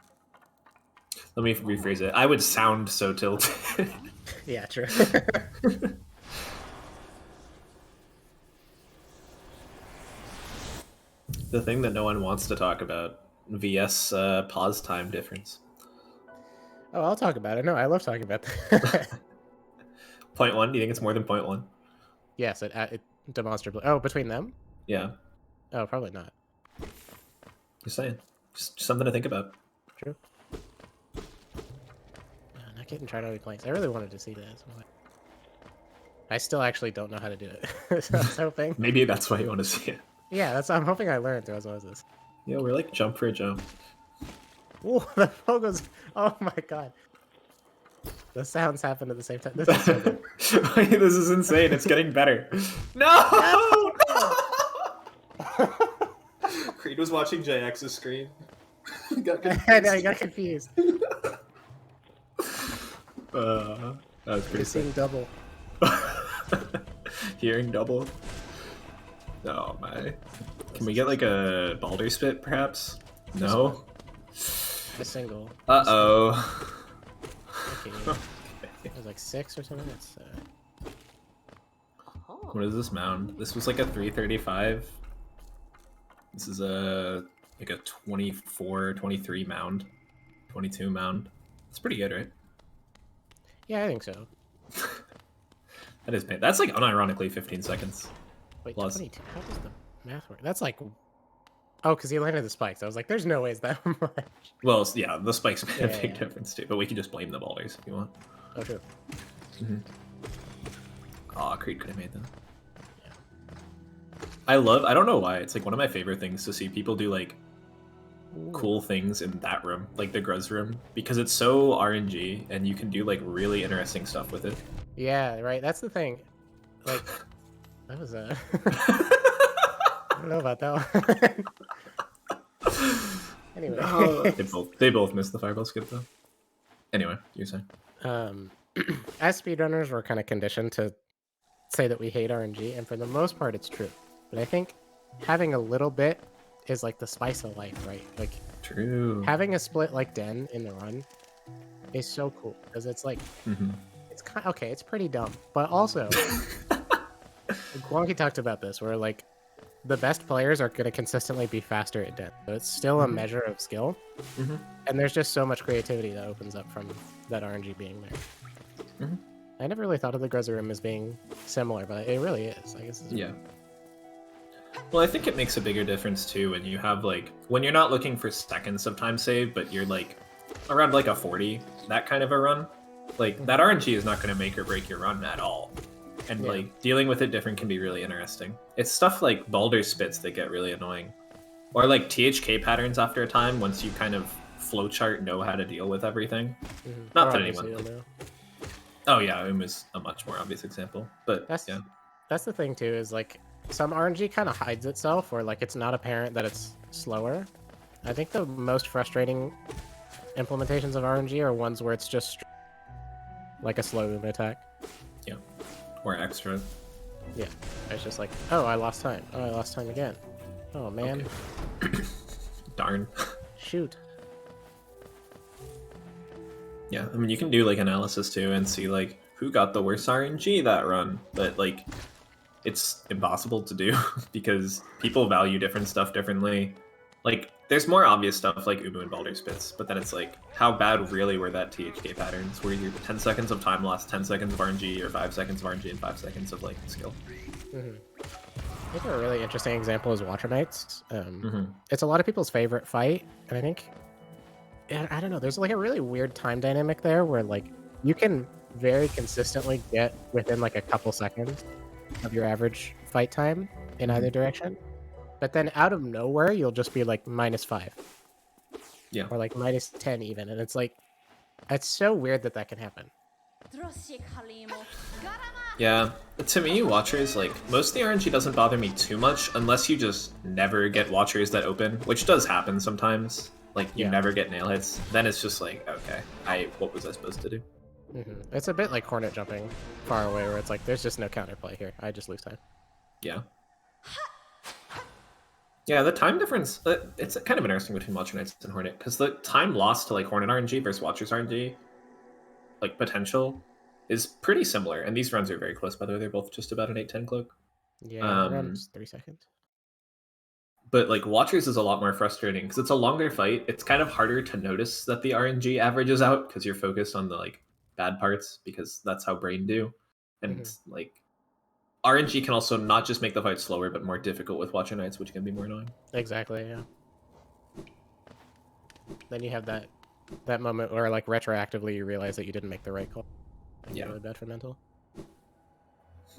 Let me rephrase it. I would sound so tilted. Yeah, true. The thing that no one wants to talk about. VS pause time difference. Oh, I'll talk about it. No, I love talking about that. Point 1? Do you think it's more than point 1? Yes, it demonstrably. Oh, between them? Yeah. Oh, probably not. Just saying. Just something to think about. True. Not getting Trinity planks. I really wanted to see that. I still actually don't know how to do it. So I was hoping. Maybe that's why you want to see it. Yeah, I'm hoping I learned through osmosis. Yeah, we're like jump for a jump. Ooh, the pogos. Oh my god. The sounds happen at the same time. This is so good. This is insane. It's getting better. No! Creed was watching JX's screen. I know, I got confused. That was pretty Seeing sick. double. Hearing double. Oh my. Can we get like a Baldur spit perhaps? No? A single. Uh-oh. Okay. It was like 6 or something. That's What is this mound? This was like a 335. This is like a 24, 23 mound. 22 mound. It's pretty good, right? yeah, I think so. That is pain. That's like unironically 15 seconds. Wait, Plus. 22. How does the math work? That's like. Oh, because he landed the spikes. I was like, there's no way it's that much. Well, yeah, the spikes made a Yeah, big yeah. difference too, but we can just blame the balders if you want. Oh, true. Aw, Creed could have made them. I don't know why, it's like one of my favorite things to see people do like cool things in that room, like the Gruz room, because it's so RNG and you can do like really interesting stuff with it. Yeah, right. That's the thing. Like, that was I don't know about that one. Anyway. They both missed the fireball skip though. Anyway, you're saying. As speedrunners, we're kind of conditioned to say that we hate RNG, and for the most part, it's true. But I think having a little bit is like the spice of life, right? Like True. having a split like Den in the run is so cool because it's like it's kind okay, it's pretty dumb, but also Wonky talked about this where like the best players are going to consistently be faster at Den, so it's still a measure of skill, and there's just so much creativity that opens up from that RNG being there. I never really thought of the Groza room as being similar, but it really is. I guess. Yeah. Well, I think it makes a bigger difference too when you have like when you're not looking for seconds of time save, but you're like around like a 40, that kind of a run. Like that RNG is not going to make or break your run at all. And Yeah. like dealing with it different can be really interesting. It's stuff like Balder spits that get really annoying. Or like THK patterns after a time once you kind of flowchart know how to deal with everything. Not that Obviously, anyone. you'll know. Oh yeah, is a much more obvious example. But yeah. That's the thing too, is like some RNG kind of hides itself, or like it's not apparent that it's slower. I think the most frustrating implementations of RNG are ones where it's just like a slow Uma attack. Yeah. Or extra. Yeah, it's just like, oh, I lost time. Oh, I lost time again. Oh man, Okay. Darn. shoot. Yeah, I mean, you can do like analysis too and see like who got the worst RNG that run, but like it's impossible to do because people value different stuff differently. Like, there's more obvious stuff like Ubu and Baldur Spits, but then it's like, how bad really were that THK patterns? Where you're 10 seconds of time loss, 10 seconds of RNG, or 5 seconds of RNG, and 5 seconds of like skill. I think a really interesting example is Watcher Knights. It's a lot of people's favorite fight, and I think, I don't know, there's like a really weird time dynamic there where like you can very consistently get within like a couple seconds of your average fight time in either direction, but then out of nowhere you'll just be like -5, Yeah. or like -10 even, and it's like, it's so weird that that can happen. Yeah, to me, Watchers, like, most of the RNG doesn't bother me too much unless you just never get Watchers that open, which does happen sometimes. Like, you Yeah. never get nail hits. Then it's just like, okay, what was I supposed to do? It's a bit like Hornet jumping far away, where it's like, there's just no counterplay here. I just lose time. Yeah. Yeah, the time difference, it's kind of interesting between Watcher Knights and Hornet, because the time lost to like Hornet RNG versus Watcher's RNG, like potential, is pretty similar. And these runs are very close, by the way. They're both just about an 8-10 cloak. Yeah, around 3 seconds. But like Watchers is a lot more frustrating because it's a longer fight. It's kind of harder to notice that the RNG averages out because you're focused on the like bad parts because that's how brain do. And like RNG can also not just make the fight slower, but more difficult with Watcher Knights, which can be more annoying. Exactly, yeah. Then you have that moment where like retroactively you realize that you didn't make the right call. Yeah. Really bad for mental.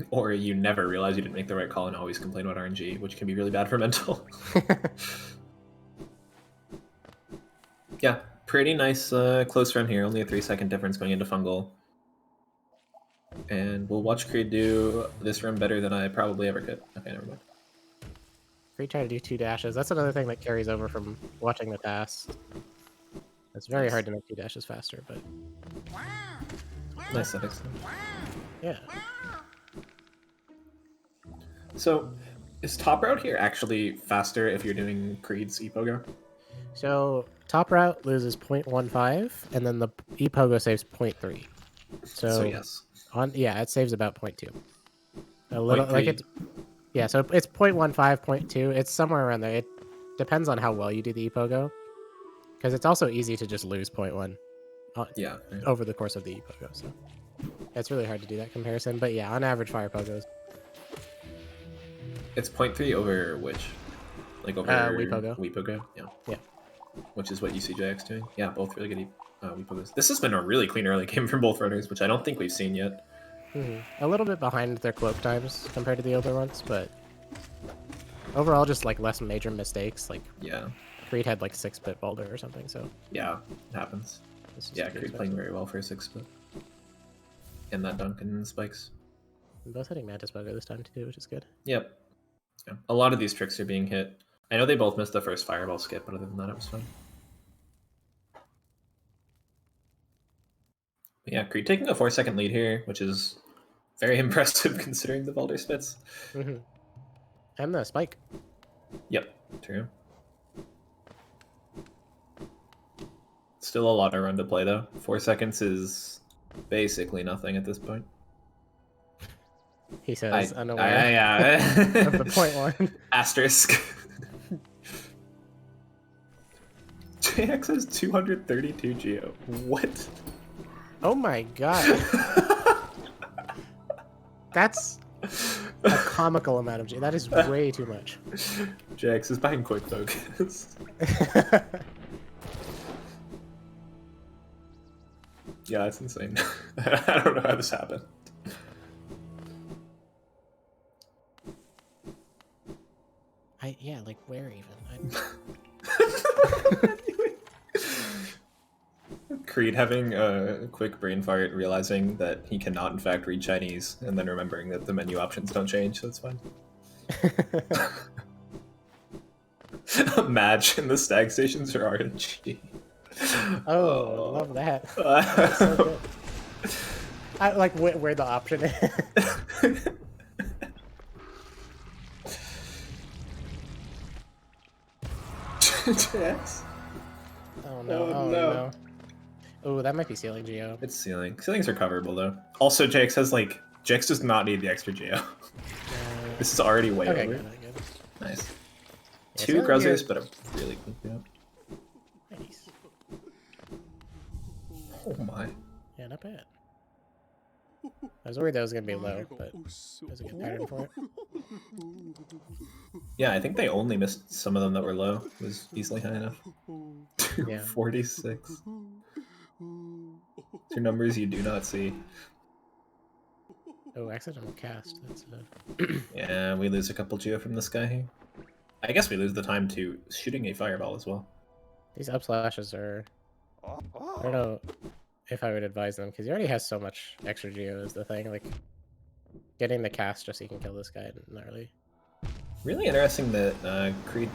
Or you never realize you didn't make the right call and always complain about RNG, which can be really bad for mental. Yeah, pretty nice close run here. Only a 3-second difference going into Fungal. And we'll watch Creed do this run better than I probably ever could. Okay, never mind. Creed trying to do 2 dashes. That's another thing that carries over from watching the task. It's very hard to make 2 dashes faster, but Nice settings. yeah. So, is top route here actually faster if you're doing Creed's ePogo? So top route loses 0.15, and then the ePogo saves 0.3. So yes. It saves about 0.2. A little 0.3. like it's so it's 0.15, 0.2. It's somewhere around there. It depends on how well you do the ePogo, because it's also easy to just lose 0.1 Yeah. over the course of the ePogo. So it's really hard to do that comparison. But yeah, on average, fire pogos. It's 0.3 over which? Like over Weepogo. Weepogo? Yeah. Yeah. Which is what UCJX doing. Yeah, both really good Weepogos. This has been a really clean early game from both runners, which I don't think we've seen yet. A little bit behind their cloak times compared to the older ones, but overall just like less major mistakes. Like Yeah. Creed had like 6-bit Baldur or something, so Yeah, it happens. this is Yeah, pretty Creed playing expensive. very well for a 6-bit. And that Duncan spikes. And both hitting Mantis Pogo this time too, which is good. Yep. Yeah. A lot of these tricks are being hit. I know they both missed the first fireball skip, but other than that, it was fine. But yeah, Creed taking a 4-second lead here, which is very impressive considering the Baldur spits. And the spike. Yep, true. Still a lot of run to play though. 4 seconds is basically nothing at this point. He says, unaware of the 0.1. Asterisk. JX has 232 geo. What? Oh my god. That's a comical amount of G. That is way too much. JX is behind quick focus. Yeah, that's insane. I don't know how this happened. Yeah, like where even? Creed having a quick brain fart, realizing that he cannot in fact read Chinese, and then remembering that the menu options don't change, so it's fine. Match in the stag stations are RNG. Oh, love that. That's so good. I like where the option is. Yes. Oh no! Oh, Oh no. no! Oh, that might be ceiling Geo. It's ceiling. Ceilings are coverable though. Also, JX has like JX does not need the extra Geo. This is already way Okay, over. good. Nice. Yeah, Two ceiling Gruzzers, Geo- but a really good Geo. Nice. Oh my. Yeah, not bad. I was worried that was gonna be low, but there's a good pattern for it. Yeah, I think they only missed some of them that were low. It was easily high enough. Yeah. 246. Two numbers you do not see. Oh, accidental cast. That's Yeah, we lose a couple Geo from this guy here. I guess we lose the time to shooting a fireball as well. these up slashes are. I don't know if I would advise them because he already has so much extra Geo is the thing. Like getting the cast just so you can kill this guy, not really. Really interesting that Creed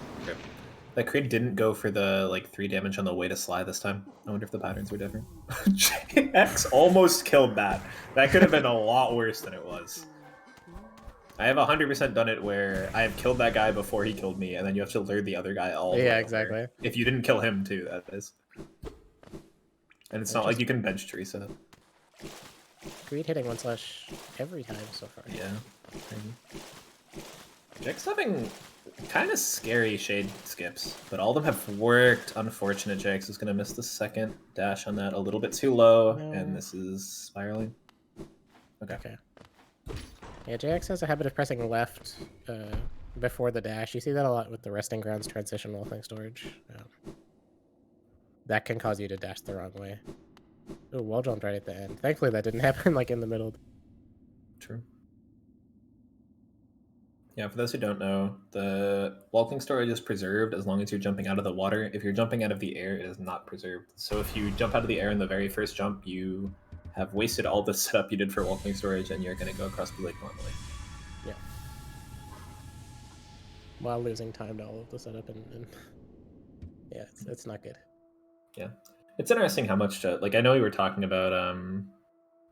didn't go for the like 3 damage on the way to Sly this time. I wonder if the patterns were different. JX almost killed that. That could have been a lot worse than it was. I have 100% done it where I have killed that guy before he killed me, and then you have to lure the other guy all the way Yeah, over. exactly. If you didn't kill him too, that is. And it's not like you can bench Teresa. Creed hitting 1 slash every time so far. Yeah. Jack's having kind of scary shade skips, but all of them have worked. Unfortunate. Jax is going to miss the second dash on that a little bit too low, and this is spiraling. Okay. Yeah, JX has a habit of pressing left before the dash. You see that a lot with the resting grounds transition while thing storage. That can cause you to dash the wrong way. Oh, wall jumped right at the end. Thankfully that didn't happen like in the middle. True. Yeah, for those who don't know, the walking storage is preserved as long as you're jumping out of the water. If you're jumping out of the air, it is not preserved. So if you jump out of the air in the very first jump, you have wasted all the setup you did for walking storage, and you're going to go across the lake normally. Yeah. While losing time to all of the setup and yeah, it's not good. Yeah, it's interesting how much to like. I know we were talking about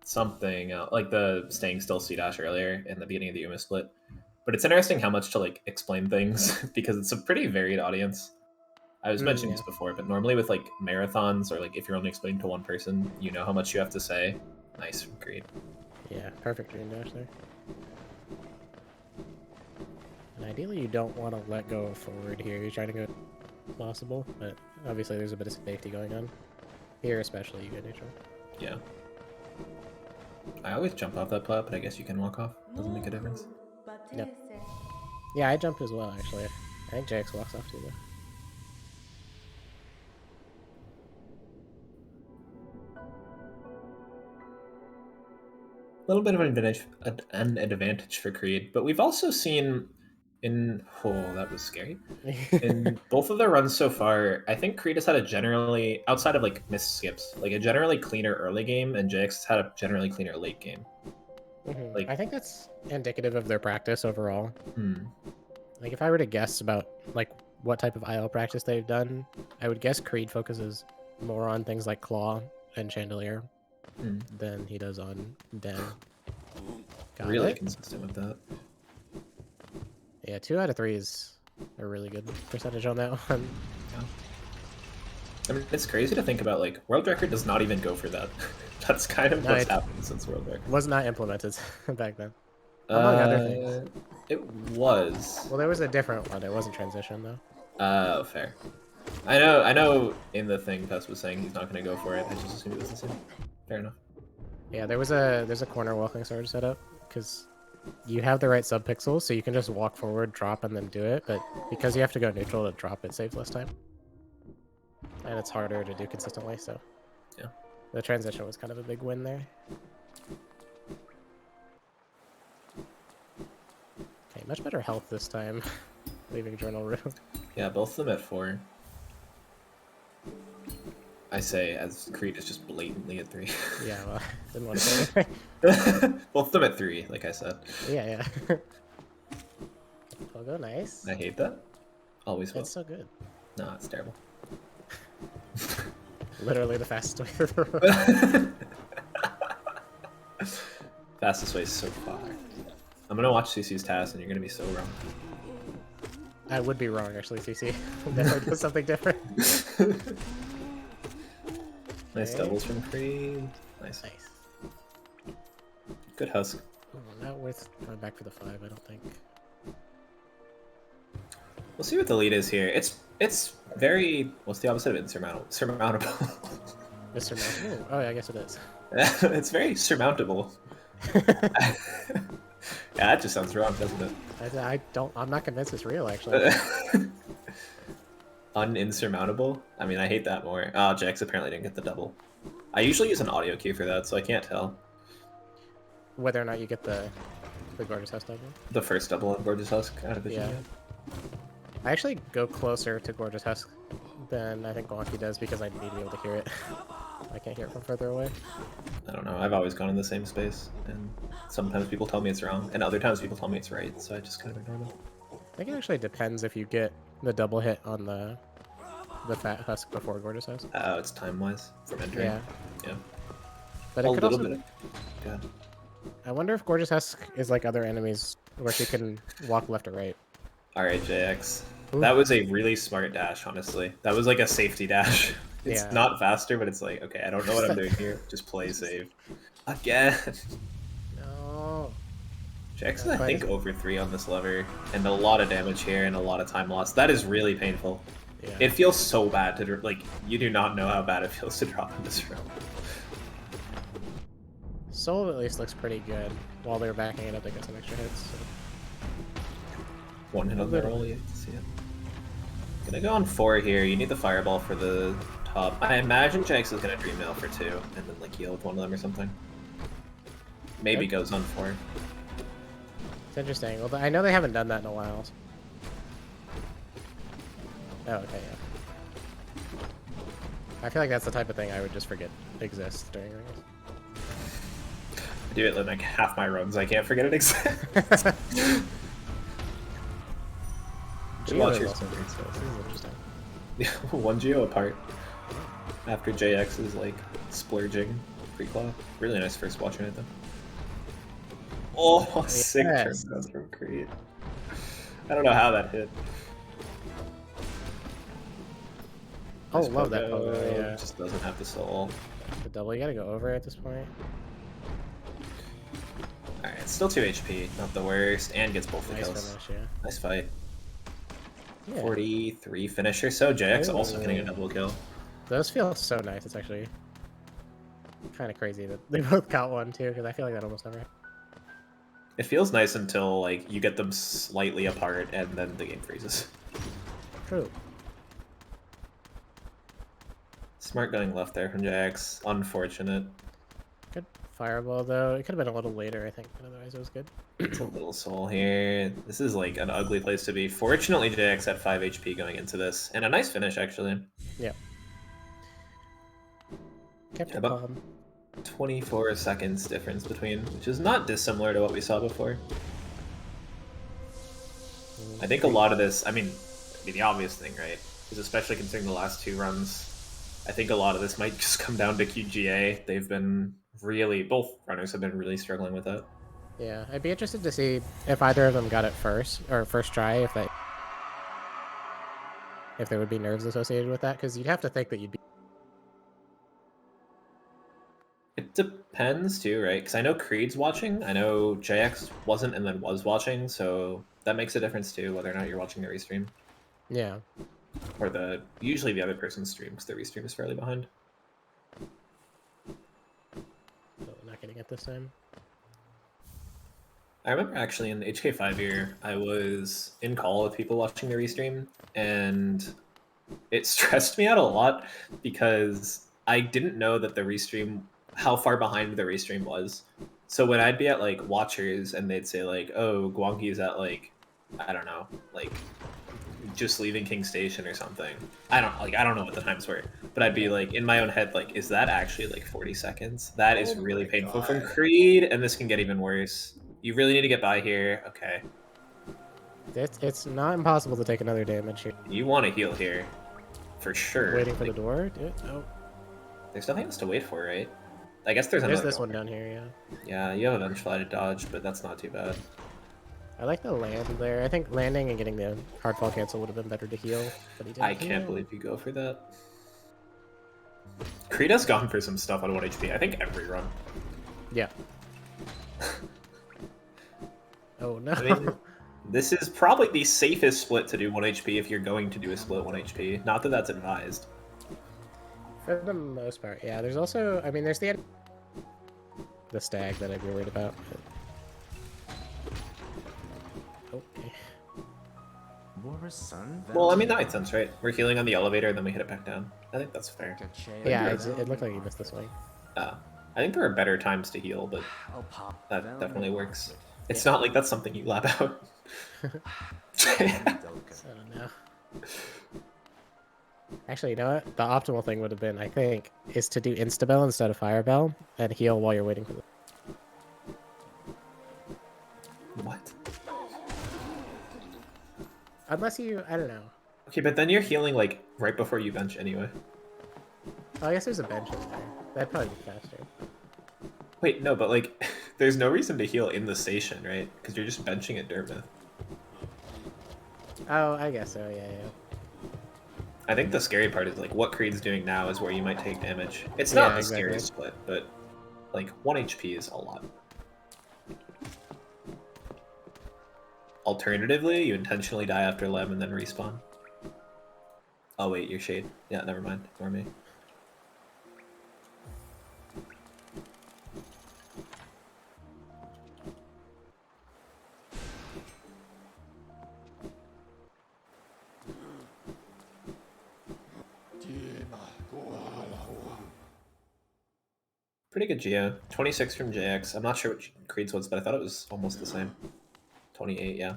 something like the staying still C dash earlier in the beginning of the Uma split, but it's interesting how much to like explain things because it's a pretty varied audience. I was mentioning this before, but normally with like marathons or like if you're only explaining to one person, you know how much you have to say. Nice, great. Yeah, perfect green dash there. And ideally, you don't want to let go forward here. You're trying to go possible, but obviously there's a bit of safety going on. Here especially, you get neutral. Yeah. I always jump off that plat, but I guess you can walk off. Doesn't make a difference. Yep. Yeah, I jumped as well, actually. I think JX walks off too, though. A little bit of an advantage for Creed, but we've also seen in that was scary. In both of their runs so far, I think Creed has had a generally, outside of like missed skips, like a generally cleaner early game, and JX has had a generally cleaner late game. Like, I think that's indicative of their practice overall. Hmm. Like if I were to guess about like what type of IL practice they've done, I would guess Creed focuses more on things like Claw and Chandelier than he does on Den. Really consistent with that. Yeah, 2 out of 3 is a really good percentage on that one. Yeah. I mean, it's crazy to think about, like, World Record does not even go for that. That's kind of what's happened since World Record. Was not implemented back then. Among other things. It was. Well, there was a different one. It wasn't transition, though. Oh, fair. I know in the thing Pest was saying he's not going to go for it. I just assumed it was the same. Fair enough. Yeah, there's a corner walking sword set up, because you have the right subpixels, so you can just walk forward, drop, and then do it. But because you have to go neutral to drop, it saves less time, and it's harder to do consistently. So Yeah. the transition was kind of a big win there. Okay, much better health this time. Leaving journal room. Yeah, both of them at 4. I say as Creed is just blatantly at 3. Yeah, well, didn't want to say anything. Both of them at 3, like I said. Yeah, yeah. I'll go nice. I hate that. Always will. It's so good. No, it's terrible. Literally the fastest way through the room. Fastest way is so far. I'm gonna watch CC's task and you're gonna be so wrong. I would be wrong, actually, CC. Definitely do something different. Nice Okay. doubles from Creed. Nice. Nice. Good husk. Oh, not worth going back for the 5, I don't think. We'll see what the lead is here. It's very, what's the opposite of insurmountable? Surmountable. Mr. Mouse. Oh, yeah, I guess it is. It's very surmountable. Yeah, that just sounds wrong, doesn't it? I'm not convinced it's real, actually. Uninsurmountable? I mean, I hate that more. Oh, Jax apparently didn't get the double. I usually use an audio key for that, so I can't tell. Whether or not you get the Gorgeous House double. The first double on Gorgeous Husk out of the Yeah. I actually go closer to Gorgeous Husk than I think Wonky does because I need to be able to hear it. I can't hear it from further away. I don't know. I've always gone in the same space, and sometimes people tell me it's wrong, and other times people tell me it's right, so I just kind of ignore them. I think it actually depends if you get the double hit on the Fat Husk before Gorgeous House. Oh, it's time-wise from entering. Yeah. Yeah. But A it could little also... bit. God. I wonder if Gorgeous Husk is like other enemies where she can walk left or right. Alright, JX. Ooh. That was a really smart dash, honestly. That was like a safety dash. It's Yeah. not faster, but it's like, okay, I don't know what I'm doing here. Just play safe. Again. No. JX is, That's I think, fine. over 3 on this lever, and a lot of damage here and a lot of time lost. That is really painful. Yeah. It feels so bad to, like, you do not know how bad it feels to drop in this room. Soul at least looks pretty good. While they're backing it up, they got some extra hits. So. One hit on the roll, you can see it. Gonna go on 4 here. You need the fireball for the top. I imagine Jax is gonna dream mail for 2, and then like heal with one of them or something. Maybe Yep. goes on 4. It's interesting. Well, I know they haven't done that in a while. Oh, okay, yeah. I feel like that's the type of thing I would just forget exists during rings. I do it in like half my runs. I can't forget it exists. Geo Watch is your also great, so this is interesting. one geo apart. After JX is like splurging pre-claw. Really nice first watching it though. Oh, sick Yes. turn from Creed. I don't know how that hit. Oh, Nice love that pogo. pogo, yeah. Just doesn't have the soul. The double, you gotta go over at this point. Alright, it's still 2 HP, not the worst, and gets both the Nice kills. finish, yeah. Nice fight. Yeah. 43 finisher, so JX also getting a Ooh. double kill. Those feel so nice. It's actually kind of crazy that they both got one too, because I feel like that almost never. It feels nice until like you get them slightly apart and then the game freezes. True. Smart going left there from JX. Unfortunate. Good fireball though. It could have been a little later, I think, but otherwise it was good. It's a little soul here. This is like an ugly place to be. Fortunately, JX had 5 HP going into this, and a nice finish actually. Yeah. Kept Yeah, it but- calm. 24 seconds difference between, which is not dissimilar to what we saw before. I think a lot of this, I mean the obvious thing, right, is especially considering the last 2 runs, I think a lot of this might just come down to QGA. They've been really, both runners have been really struggling with it. Yeah, I'd be interested to see if either of them got it first or first try. If there would be nerves associated with that, because you'd have to think that you'd be. It depends too, right? Because I know Creed's watching, I know JX wasn't and then was watching, so that makes a difference too, whether or not you're watching the restream. Yeah. Or usually the other person's stream, because the restream is fairly behind. So not getting it this time. I remember actually in HK5 year, I was in call with people watching the restream, and it stressed me out a lot because I didn't know that the restream, how far behind the restream was. So when I'd be at like watchers and they'd say like, "Oh, Guangi's at like, I don't know, like just leaving King Station or something." I don't know what the times were, but I'd be like in my own head like, "Is that actually like 40 seconds? That is Oh really my painful from God. Creed, and this can get even worse. You really need to get by here." Okay, It's not impossible to take another damage here. you want to heal here, for sure. Waiting for Like, the door. Oh, there's nothing else to wait for, right? I guess there's there's another this door. one down here. Yeah. Yeah, you have Avengefly to dodge, but that's not too bad. I like the land there. I think landing and getting the hardfall cancel would have been better to heal, but he didn't. I can't believe you go for that. Creed has gone for some stuff on 1 HP, I think every run. Yeah. Oh no. I mean, this is probably the safest split to do 1 HP if you're going to do a split 1 HP. Not that that's advised. For the most part, yeah. There's also, I mean, there's the stag that I'd be worried about. Okay. Well, I mean, that makes sense, right? We're healing on the elevator, and then we hit it back down. I think that's fair. Yeah, it looked like you missed this one. I think there are better times to heal, but that definitely works. It's not like that's something you lab out. I don't know. Actually, you know what? The optimal thing would have been, I think, is to do Instabell instead of Firebell and heal while you're waiting for the... What? Unless you, I don't know. Okay, but then you're healing, like, right before you bench anyway. Oh, I guess there's a bench in there. That'd probably be faster. Wait, no, but, like, there's no reason to heal in the station, right? Because you're just benching at Dartmouth. Oh, I guess so, yeah. I think the scary part is, like, what Creed's doing now is where you might take damage. It's not the exactly. scariest split, but, like, 1 HP is a lot. Alternatively, you intentionally die after Lem and then respawn. Oh wait, you're Shade. Yeah, never mind. Ignore me. Pretty good Geo. 26 from JX. I'm not sure what Creed's was, but I thought it was almost the same. 28, yeah.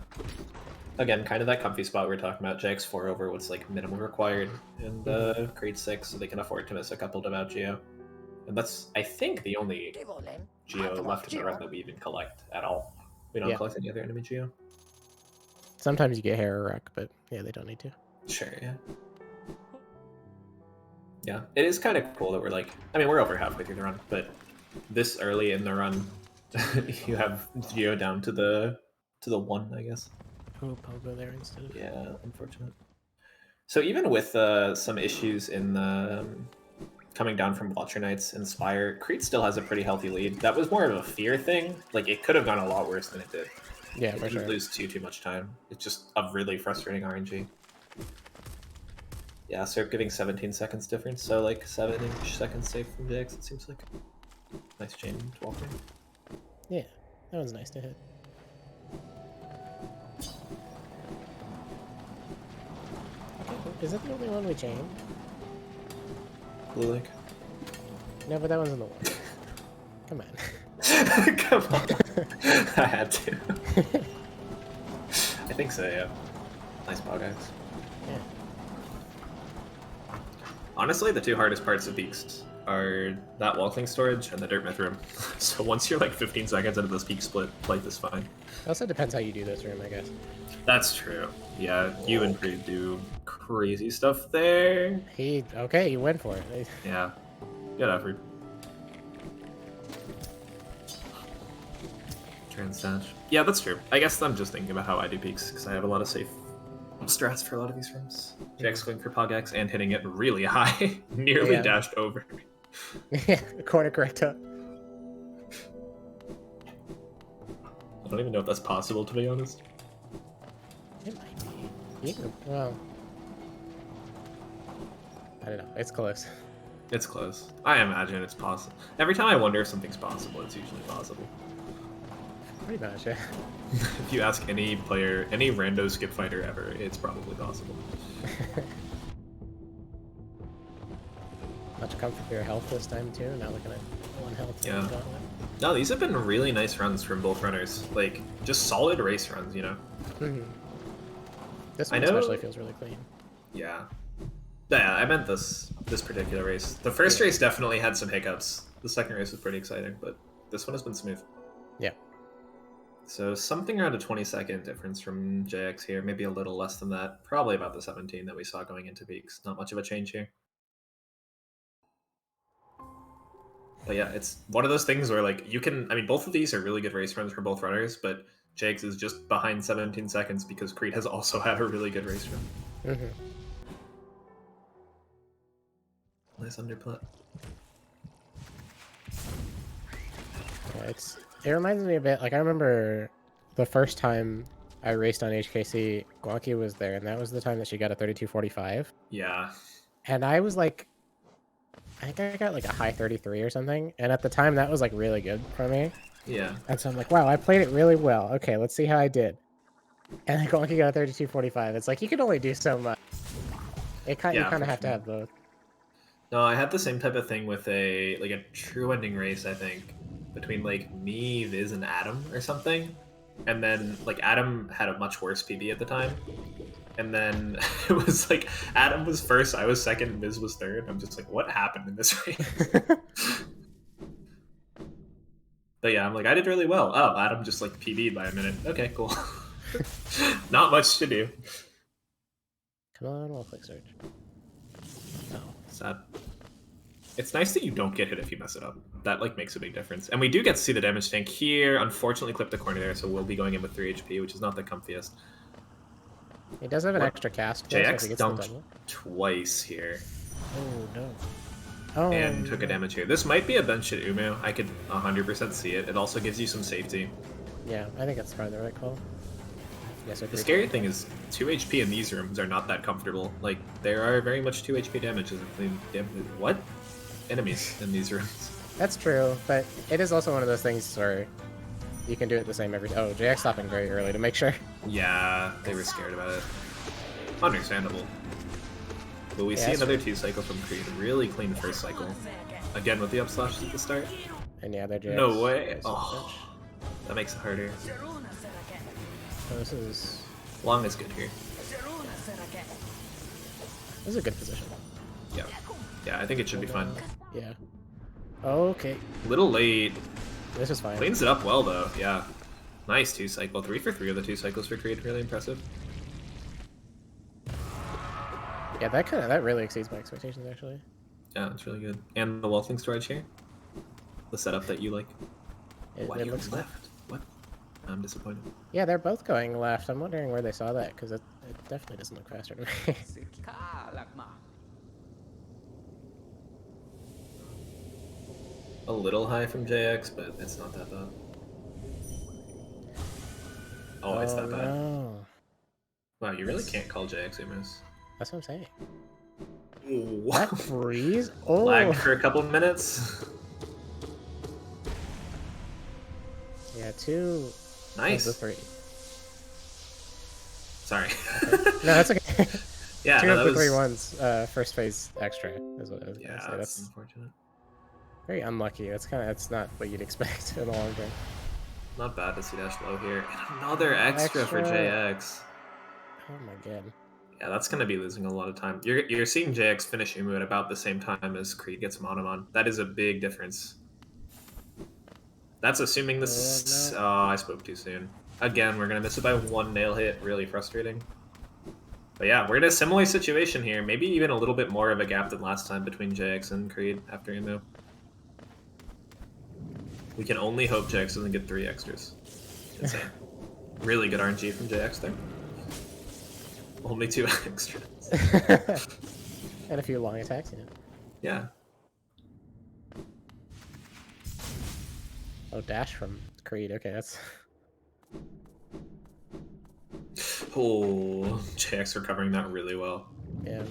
Again, kind of that comfy spot we were talking about. JX 4 over what's like minimum required, and Creed 6, so they can afford to miss a couple devout Geo. And that's, I think, the only Geo left in the run that we even collect at all. We don't collect any other enemy Geo. Sometimes you get hair or wreck, but yeah, they don't need to. Sure, yeah. Yeah, it is kind of cool that we're like, I mean, we're over halfway through the run, but this early in the run, you have Geo down to the 1, I guess. Oh, Pogo there instead of... Yeah, unfortunate. So even with some issues in the coming down from Watcher Knights, Inspire, Creed still has a pretty healthy lead. That was more of a fear thing. Like, it could have gone a lot worse than it did. Yeah, for You sure. lose too much time. It's just a really frustrating RNG. Yeah, so giving 17 seconds difference, so like 7-ish seconds safe from JX, it seems like. Nice chain to walk in. Yeah, that one's nice to hit. Is that the only one we chained? Blue Link. No, but that one's in the water. Come on. Come on. I had to. I think so, yeah. Nice bog axe. Yeah. Honestly, the two hardest parts of Peaks are that Walkling storage and the Dirt Myth room. So once you're like 15 seconds into this Peak split, life is fine. It also depends how you do this room, I guess. That's true. Yeah, you and Creed do crazy stuff there. Okay, you went for it. Yeah, good effort. Transdash. Yeah, that's true. I guess I'm just thinking about how I do Peaks, because I have a lot of safe strats for a lot of these rooms. Jack's going for Pogax and hitting it really high. Nearly dashed over. Yeah, corner correct up. I don't even know if that's possible, to be honest. It might be. Well, I don't know. It's close. It's close. I imagine it's possible. Every time I wonder if something's possible, it's usually possible. Pretty much, yeah. If you ask any player, any rando skip fighter ever, it's probably possible. Much comfortable health this time too. Not looking at 1 health. Yeah. No, these have been really nice runs from both runners. Like, just solid race runs, you know? Mm-hmm. This I one know- especially feels really clean. Yeah. Yeah, I meant this particular race. The first race definitely had some hiccups. The second race was pretty exciting, but this one has been smooth. Yeah. So something around a 20-second difference from JX here, maybe a little less than that. Probably about the 17 that we saw going into peaks. Not much of a change here. But yeah, it's one of those things where, like, you can... I mean, both of these are really good race runs for both runners, but JX is just behind 17 seconds because Creed has also had a really good race run. Mm-hmm. Nice underplot. Yeah, it reminds me a bit, like, I remember the first time I raced on HKC, Guanqi was there, and that was the time that she got a 32.45. Yeah. And I was like, I think I got like a high 33 or something. And at the time, that was like really good for me. Yeah. And so I'm like, wow, I played it really well. Okay, let's see how I did. And then Guanqi got a 32.45. It's like, you can only do so much. You kind Yeah, of for have to sure. have both. No, I had the same type of thing with a true ending race, I think, between like me, Viz, and Adam or something. And then like Adam had a much worse PB at the time. And then it was like Adam was first, I was second, Viz was third. I'm just like, what happened in this race? But yeah, I'm like, I did really well. Oh, Adam just like PB'd by a minute. Okay, cool. Not much to do. Come on, we'll click search. No. Sad. It's nice that you don't get hit if you mess it up. That like makes a big difference. And we do get to see the damage tank here. Unfortunately, clipped the corner there, so we'll be going in with 3 HP, which is not the comfiest. He does have an What? extra cast, though, so if he JX gets the dunked double. twice here Oh, no. Oh, and took a no. damage here. This might be a bench at Umu. I could 100% see it. It also gives you some safety. Yeah, I think that's probably the right call. Yes, The scary thing is 2 HP in these rooms are not that comfortable. Like, there are very much 2 HP damages. What? Enemies in these rooms. That's true, but it is also one of those things where you can do it the same every... Oh, JX stopping very early to make sure. Yeah, they were scared about it. Understandable. But we Yeah, see that's another 2 cycle from Creed. Really clean first cycle. Again with the up slashes at the start. And yeah, they're JX. No way. Nice Oh, that makes it harder. So this is Long is good here. a good position. Yeah. Yeah, I think it should be fine. Yeah. Okay. Little late. This is fine. Cleans it up well, though. Yeah. Nice 2 cycle. 3 for 3 of the 2 cycles for Creed. Really impressive. Yeah, that really exceeds my expectations, actually. Yeah, it's really good. And the Weltling storage here. The setup that you like. It Why you looks good. left? What? I'm disappointed. Yeah, they're both going left. I'm wondering where they saw that, because it definitely doesn't look faster to me. A little high from JX, but it's not that bad. Oh, it's that bad. No. Wow, you really can't call JX Umus. That's what I'm saying. Ooh. That freeze? Oh! Lagged for a couple minutes. Yeah, 2 Nice. of the 3. Sorry. No, that's okay. Yeah, 2 no, of that the was... 3 ones, first phase extra, is what I was Yeah, gonna say. that's That's unfortunate. very unlucky. That's not what you'd expect in the long term. Not bad to see dash low here. And another extra for Extra. JX. Oh my god. Yeah, that's going to be losing a lot of time. You're seeing JX finish Umu at about the same time as Creed gets Monomon. That is a big difference. That's assuming this... no. Oh, I spoke too soon. Again, we're going to miss it by 1 nail hit. Really frustrating. But yeah, we're in a similar situation here. Maybe even a little bit more of a gap than last time between JX and Creed after Umu. We can only hope JX doesn't get 3 extras. Insane. Really good RNG from JX there. Only 2 extras. And a few long attacks, yeah. Yeah. Oh, dash from Creed. Okay, that's... Oh, JX recovering that really well. Yeah.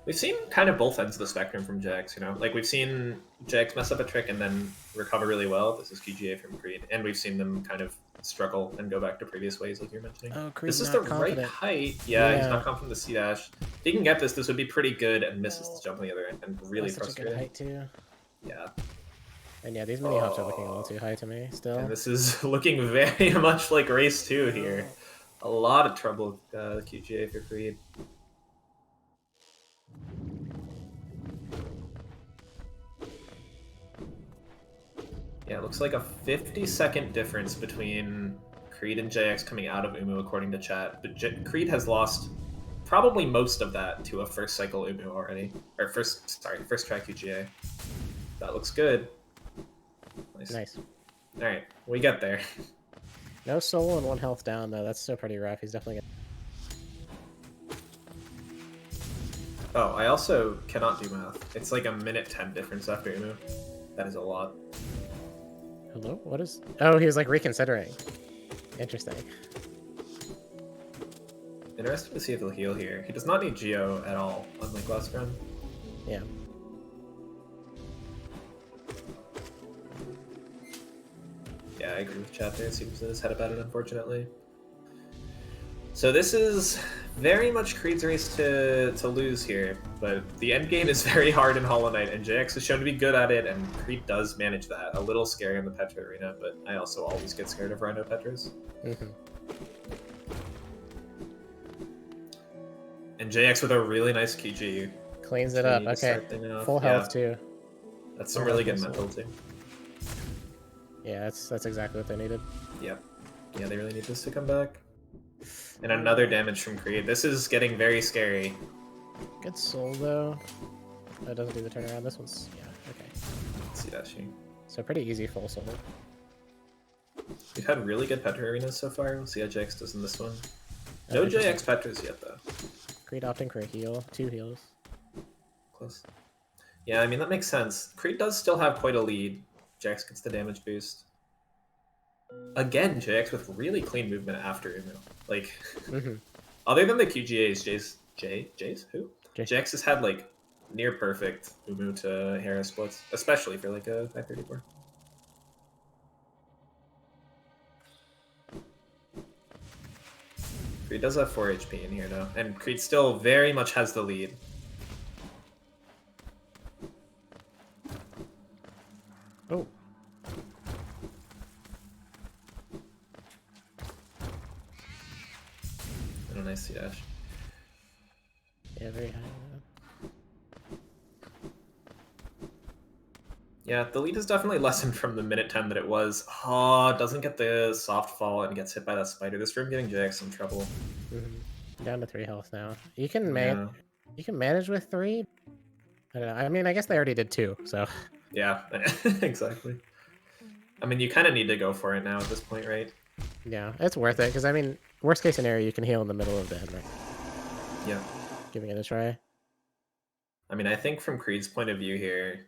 We've seen kind of both ends of the spectrum from Jax, you know? Like, we've seen Jax mess up a trick and then recover really well. This is QGA from Creed. And we've seen them kind of struggle and go back to previous ways, like you're mentioning. Oh, Creed's This is not the confident. right height. Yeah, he's Yeah. not confident the C-dash. If he can get this, this would be pretty good, and misses the jump on the other end, and really That's such a good frustrating. height, too. Yeah. And yeah, these mini hops are looking a little too high to me, still. And this is looking very much like race 2 here. A lot of trouble with QGA for Creed. Yeah, it looks like a 50-second difference between Creed and JX coming out of Umu, according to chat. But Creed has lost probably most of that to a first cycle Umu already. Or first try QGA. That looks good. Nice. Alright, we get there. No soul and 1 health down, though. That's still pretty rough. He's definitely Oh, I also cannot do math. It's like a minute 10 difference after Umu. That is a lot. Hello? What is... Oh, he was, like, reconsidering. Interesting. Interesting to see if he'll heal here. He does not need Geo at all, unlike last run. Yeah. Yeah, I agree with chat there. It seems that his head about it, unfortunately. So this is very much Creed's race to lose here, but the end game is very hard in Hollow Knight, and JX is shown to be good at it, and Creed does manage that. A little scary in the Petra arena, but I also always get scared of Rhino Petras. And JX with a really nice QG. Cleans it up. Okay. Full health, too. That's some really good mental, too. Yeah, that's exactly what they needed. Yep. Yeah, they really need this to come back. And another damage from Creed. This is getting very scary. Good soul, though. That doesn't do the turnaround. This one's... Yeah, okay. Let's see that she. So pretty easy full soul. We've had really good Petra arenas so far. We'll see how JX does in this one. No JX Petras yet, though. Creed opting for a heal. 2 heals. Close. Yeah, I mean, that makes sense. Creed does still have quite a lead. JX gets the damage boost. Again, JX with really clean movement after Umu. Like, other than the QGAs, Jace? Who? JX has had, like, near perfect Umu to Hera splits, especially for, like, a 534. Creed does have 4 HP in here, though, and Creed still very much has the lead. Oh. And a nice C-dash. Yeah, very high. Yeah, the lead is definitely lessened from the minute 10 that it was. Oh, doesn't get the soft fall and gets hit by that spider. This room getting JX some trouble. Down to 3 health now. You can manage with 3. I don't know. I mean, I guess they already did 2, so. Yeah, exactly. I mean, you kind of need to go for it now at this point, right? Yeah, it's worth it, because, I mean, worst case scenario, you can heal in the middle of the end, right? Yeah. Giving it a try. I mean, I think from Creed's point of view here,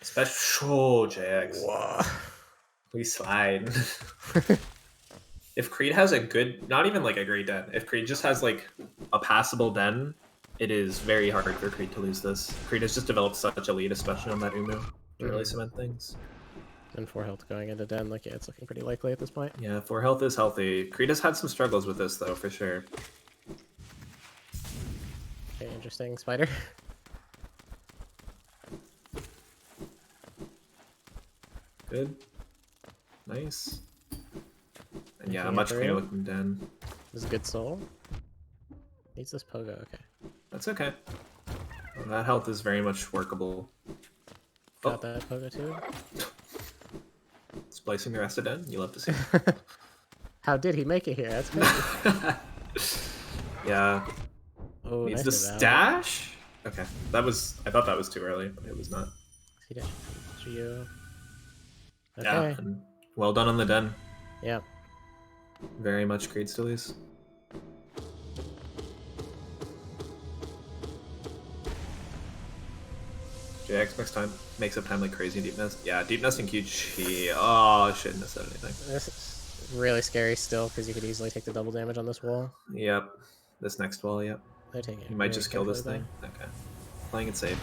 especially... Oh, JX. Whoa. We slide. If Creed has a good... Not even, like, a great den. If Creed just has, like, a passable den, it is very hard for Creed to lose this. Creed has just developed such a lead, especially on that Umu, to really cement things. And 4 health going into den, like, yeah, it's looking pretty likely at this point. Yeah, 4 health is healthy. Creed has had some struggles with this, though, for sure. Okay, interesting. Spider. Good. Nice. And yeah, a much cleaner looking den. This is a good soul. Needs this pogo, okay. That's okay. Well, that health is very much workable. Got that pogo too. Splicing the rest of den, you love to see. How did he make it here? That's crazy. Yeah. Oh, Needs nice the stash? Okay. That was... I thought that was too early, but it was not. Geo. Okay. Yeah, and well done on the den. Yeah. Very much Creed to lose. JX next time makes up time like crazy in Deep Nest. Yeah, Deep Nest and QG. Oh, I shouldn't have said anything. This is really scary still, because you could easily take the double damage on this wall. Yep. This next wall, yep. They're taking it. You might just kill this thing. Okay. playing it safe.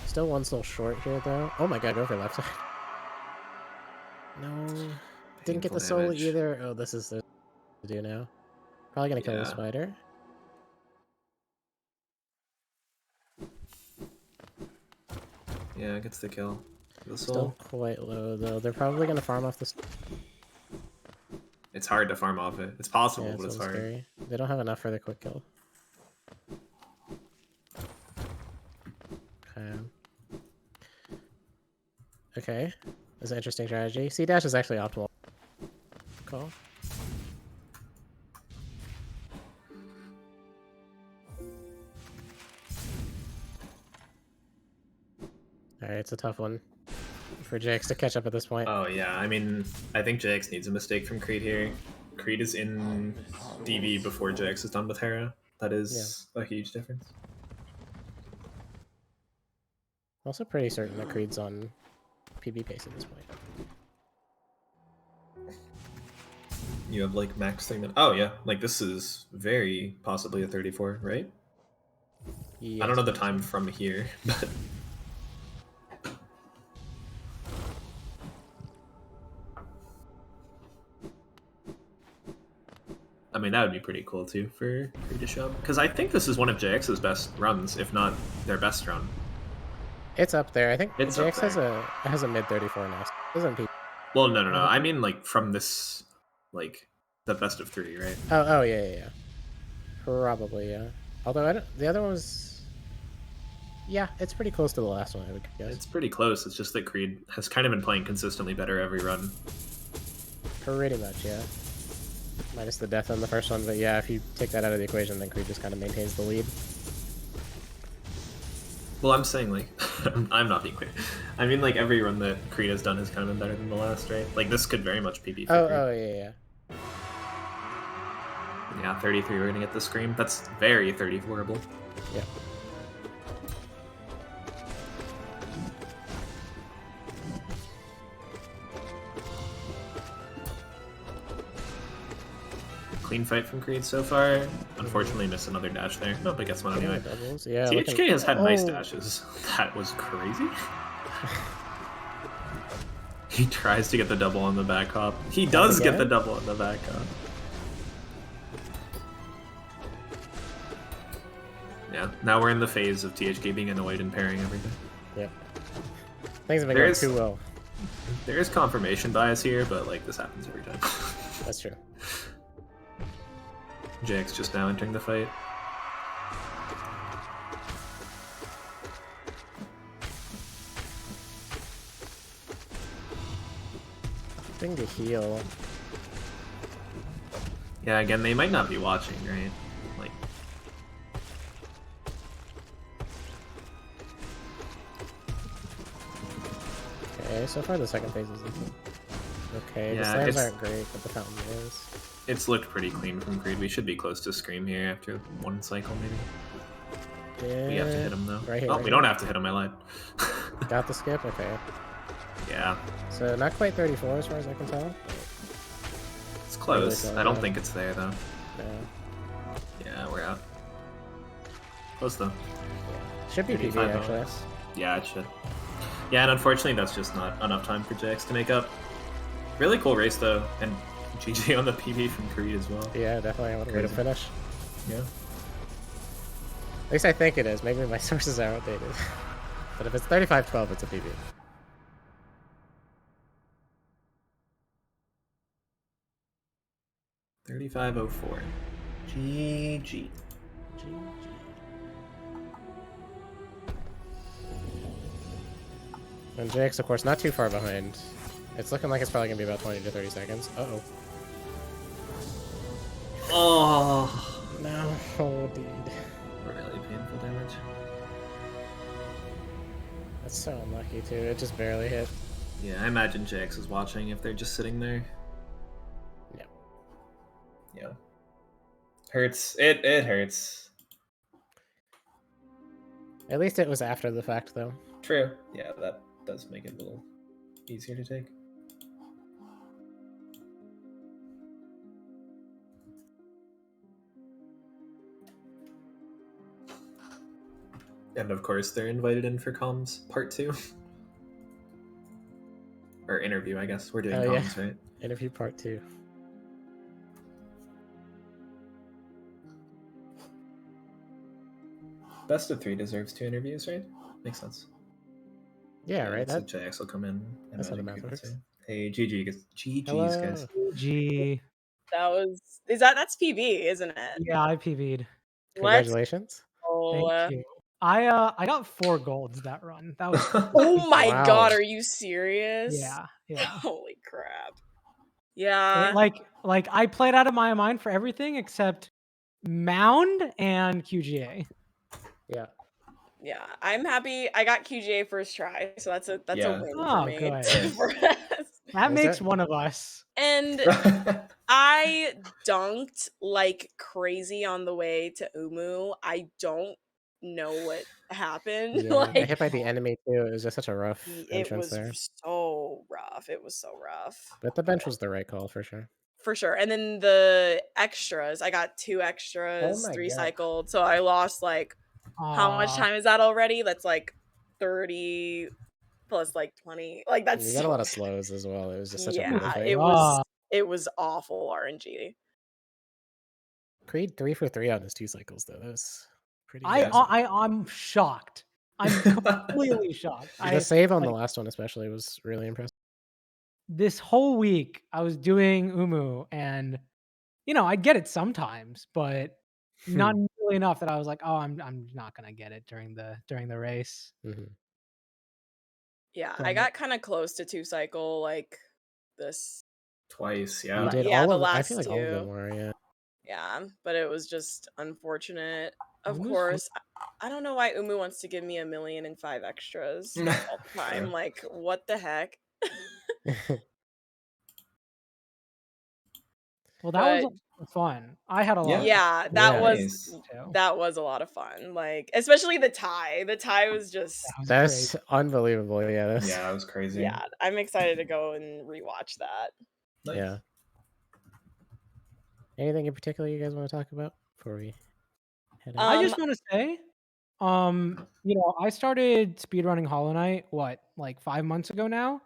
Still one soul short here, though. Oh my god, go for left side. No. Didn't get Painful the soul damage. either. Oh, this is the to do now. Probably gonna kill the Yeah. spider. Yeah, gets the kill. The Still soul. quite low, though. They're probably gonna farm off this. It's hard to farm off it. It's possible, Yeah, but it's it's a little hard. scary. They don't have enough for the quick kill. Okay. Okay. That's an interesting strategy. C dash is actually optimal. Cool. Alright, it's a tough one for Jax to catch up at this point. Oh yeah, I mean, I think JX needs a mistake from Creed here. Creed is in DV before JX is done with Hera. That is a huge difference. Also pretty certain that Creed's on PB pace at this point. You have like max thing that. Oh yeah, like this is very possibly a 34, right? Yes, I don't know the so. time from here, but I mean that would be pretty cool too for Creed to show up. Because I think this is one of JX's best runs, if not their best run. It's up there. I think It's up Jax has there. a mid 34 now. Doesn't PB. Well, no. I mean like from this, like the best of 3, right? Oh yeah. Probably, yeah. Although I don't, the other one was, yeah, it's pretty close to the last one, I would guess. It's pretty close. It's just that Creed has kind of been playing consistently better every run. Pretty much, yeah. Minus the death on the first one, but yeah, if you take that out of the equation, then Creed just kind of maintains the lead. Well, I'm saying like, I'm not being clear. I mean like every run that Creed has done has kind of been better than the last, right? Like this could very much PB for Creed. Oh yeah. Yeah, 33, we're gonna get the scream. That's very 34able. Yeah. Clean fight from Creed so far. Unfortunately, missed another dash there. No, but gets one Getting anyway. the doubles. Yeah, THK has had nice Oh. dashes. That was crazy. He tries to get the double on the back hop. He does get the again? double on the back hop. Yeah, now we're in the phase of THK being annoyed and pairing everything. Yeah. Things have been going There's- too well. There is confirmation bias here, but like this happens every time. That's true. JX just now entering the fight. Thing to heal. Yeah, again, they might not be watching, right? Like, Okay, so far the second phase is easy. Okay, the Yeah, slams it's- aren't great, but the fountain is. it's looked pretty clean from Creed. We should be close to Scream here after one cycle, maybe. Yeah. We have to hit him, though. Right here, Oh, right we here. don't have to hit him, I lied. Got the skip? Okay. Yeah, So not quite 34 as far as I can tell. it's close. so, I don't yeah. think it's there, though. No. Yeah, we're out. Close, though. Yeah. Should be PB 35 actually. bonus. Yeah, it should. Yeah, and unfortunately, that's just not enough time for JX to make up. Really cool race, though, and GG on the PB from Creed as well. Yeah, definitely. What a way to Crazy. finish. Yeah. At least I think it is. Maybe my sources are outdated. But if it's 35-12, it's a PB. $35.04. GG. And JX, of course, not too far behind. It's looking like it's probably going to be about 20 to 30 seconds. Uh-oh. Oh, No. Oh, dude. really painful damage. That's so unlucky, too. It just barely hit. Yeah, I imagine JX is watching if they're just sitting there. Yeah. Yeah. Hurts. It hurts. At least it was after the fact, though. True. Yeah, that does make it a little easier to take. And of course, they're invited in for comms part 2. Or interview, I guess. We're doing Oh, yeah. comms, right? Interview part 2. Best of 3 deserves 2 interviews, right? Makes sense. Yeah, right. So JX will come in. That's how the inviting math people works. too. Hey, GG's, guys. Hello. G. That's PB, isn't it? Yeah, I PV'd. Congratulations. Thank Let's go. you. I got 4 golds that run. That was Oh my Wow. god, are you serious? yeah. Holy crap. Yeah. Like I played out of my mind for everything except Mound and QGA. Yeah. Yeah, I'm happy I got QGA first try, so that's a Yeah. win Oh, for me. good. For us. That Was makes that- one of us. And I dunked like crazy on the way to Umu. I don't know what happened. Yeah, got Like hit by the enemy too. It was just such a rough it entrance was there. so rough. It was so rough. But the bench was the right call for sure. For sure. And then the extras, I got 2 extras, my 3 God. cycled. So I lost like how much time is that already? That's like 30 plus like 20. Like that's You got a so lot of slows as well. It was just such a brutal yeah, thing. it was awful RNG. Creed 3 for 3 on his 2 cycles though. That was pretty. I'm shocked. I'm completely shocked. The save on the last one especially was really impressive. This whole week I was doing Umu, and I get it sometimes, but not nearly enough that I was like, oh, I'm not gonna get it during the race. Mm-hmm. Yeah, But I got kind of close to 2 cycle like this Twice, yeah. You did yeah, all the of them. I last feel like all of them 2. were, yeah. Yeah, but it was just unfortunate. Of Umu's course, I don't know why Umu wants to give me 1,000,005 extras all the time. Sure. Like, what the heck? Well, that But was fun. I had a lot. yeah, of that Yeah. was too. that was a lot of fun. Like, especially the tie. The tie was just That was That's great. unbelievable. Yeah. Yeah, that was crazy. yeah. I'm excited to go and rewatch that. Nice. Yeah. Anything in particular you guys want to talk about before we head out? I just want to say, I started speedrunning Hollow Knight, like 5 months ago now.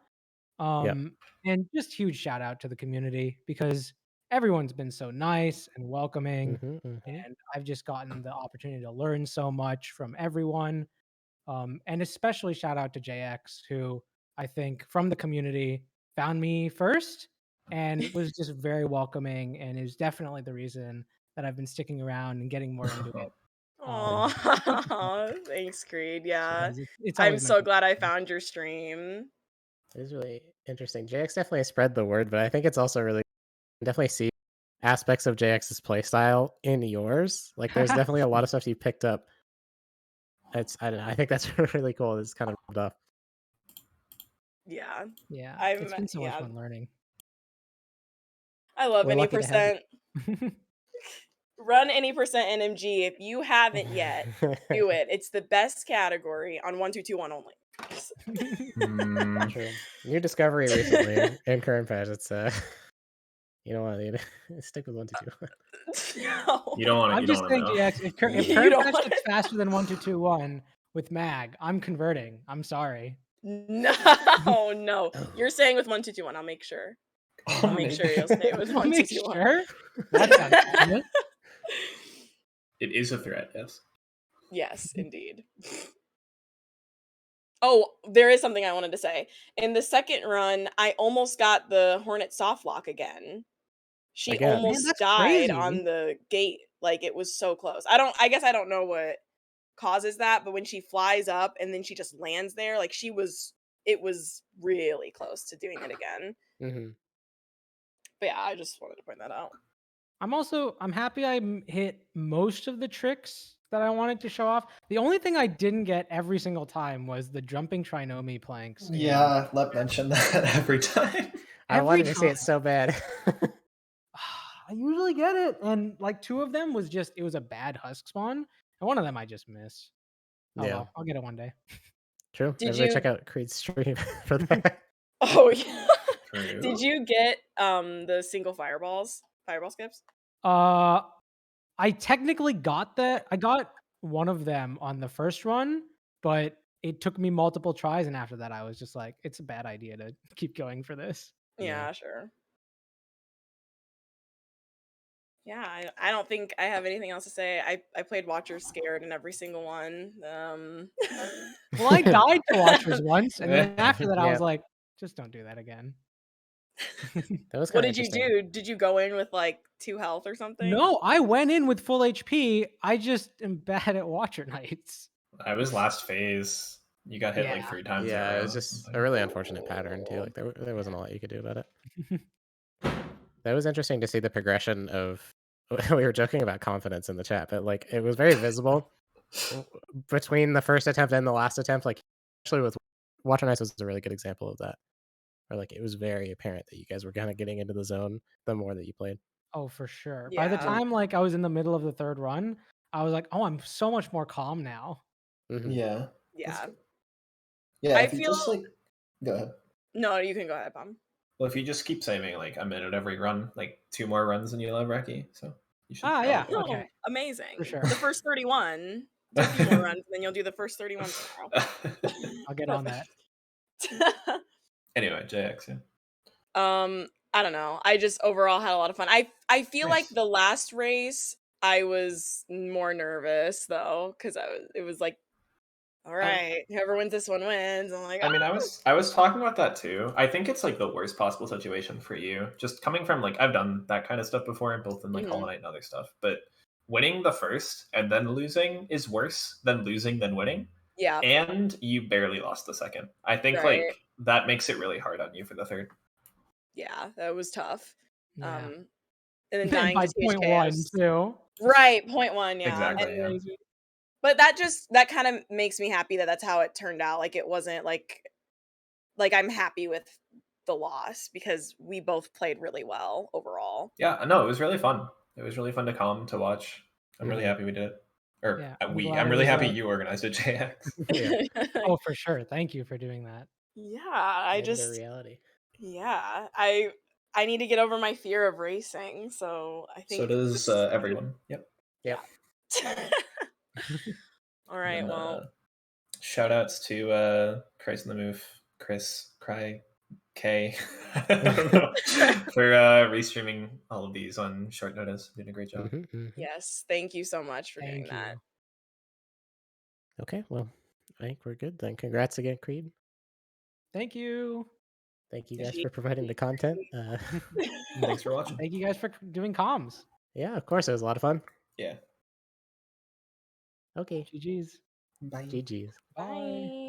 And just huge shout out to the community because everyone's been so nice and welcoming. And I've just gotten the opportunity to learn so much from everyone. And especially shout out to JX, who I think from the community found me first and was just very welcoming and is definitely the reason that I've been sticking around and getting more into it. Aw, thanks, Creed. Yeah. It's I'm always so meant to glad I be. found your stream. It was really interesting. JX definitely spread the word, but I think it's also really definitely see aspects of JX's playstyle in yours. Like there's definitely a lot of stuff you picked up. I don't know. I think that's really cool. It's kind of rubbed off. Yeah. Yeah. I'm It's been so much fun learning. I love We're any lucky to have percent. Run any percent NMG if you haven't yet. Do it. It's the best category on 1221 only. True. New discovery recently in current patch. It's you don't want to stick with 122. No. You don't want to. I'm just saying, GX, if You current don't patch wanna- gets faster than 1221 with Mag, I'm converting. I'm sorry. No, no. You're saying with 1221. I'll make sure. I'll make sure you'll stay with I'll make 1221. sure. That sounds good. It is a threat, yes. Yes, indeed. Oh, there is something I wanted to say. In the second run, I almost got the Hornet softlock again. She Again. almost Man, that's died crazy. on the gate. Like it was so close. I guess I don't know what causes that, but when she flies up and then she just lands there, like it was really close to doing it again. Mm-hmm. But yeah, I just wanted to point that out. I'm happy I hit most of the tricks that I wanted to show off. The only thing I didn't get every single time was the jumping Trinomi planks. Yeah, Lep mentioned that every time. I wanted to say it so bad. I usually get it, and like 2 of them it was a bad husk spawn, and 1 of them I just missed. Oh Yeah. well, I'll get it one day. True. Did Everybody you- check out Creed's stream for that. Oh yeah. True. Did you get the single fireball skips? I technically got that. I got one of them on the first run, but it took me multiple tries, and after that, I was just like, it's a bad idea to keep going for this. Yeah, sure. Yeah, I don't think I have anything else to say. I played Watchers Scared in every single one. Well, I died to Watchers once, and then after that, I was Yeah. like, just don't do that again. That was What kind of did you interesting. do? Did you go in with like 2 health or something? No, I went in with full HP. I just am bad at Watcher Knights. I was last phase. You got hit like Yeah. 3 times in a Yeah, it row. was just a really unfortunate pattern too. Like there wasn't a lot you could do about it. That was interesting to see the progression of. We were joking about confidence in the chat, but like it was very visible between the first attempt and the last attempt. Like, actually, with Watcher Knights was a really good example of that. Where like it was very apparent that you guys were kind of getting into the zone the more that you played. Oh, for sure. By Yeah. the time like I was in the middle of the third run, I was like, oh, I'm so much more calm now. Mhm. Yeah. Yeah. Yeah, I if you just feel- like go ahead. No, you can go ahead, Pom. Well, if you just keep saving like a minute every run, like 2 more runs and you'll have Reki. So you should Ah, yeah. probably- Okay. Amazing. For sure. The first 31. Do a few more runs, and then you'll do the first 31 tomorrow. I'll get on that. Anyway, JX, yeah. I don't know. I just overall had a lot of fun. I feel like Nice. the last race I was more nervous though, because it was like, all right, whoever wins this one wins. I'm like, I mean, I was talking about that too. I think it's like the worst possible situation for you. Just coming from like I've done that kind of stuff before, both in like Mhm. Hollow Knight and other stuff. But winning the first and then losing is worse than losing than winning. yeah, And you barely lost the second. I think Right. like that makes it really hard on you for the third. yeah, that was tough. Yeah. And then dying By to point THK, one too. right, point one, yeah. Exactly. And- Yeah. Crazy. but that kind of makes me happy that that's how it turned out. Like it wasn't like I'm happy with the loss because we both played really well overall. Yeah, no, it was really fun. It was really fun to come to watch. I'm really Mhm. happy we did it. Or Yeah, I'm glad it really was, happy you organized it, JX. Yeah. Oh, for sure. Thank you for doing that. Yeah, I Made it a just reality. yeah, I need to get over my fear of racing, so I think So does this- everyone. Yep. Yep. All right, And then, well, shout outs to Christ in the Move, Chris, Cry, K, I don't know, for restreaming all of these on short notice. Doing a great job. Mhm, mhm. yes, thank you so much for doing Thank that. you. Okay, well, I think we're good then. Congrats again, Creed. Thank you. Thank you guys Gee. for providing the content. Thanks for watching. Thank you guys for doing comms. Yeah, of course, it was a lot of fun. Yeah. Okay, GG's. Bye. GG's. Bye.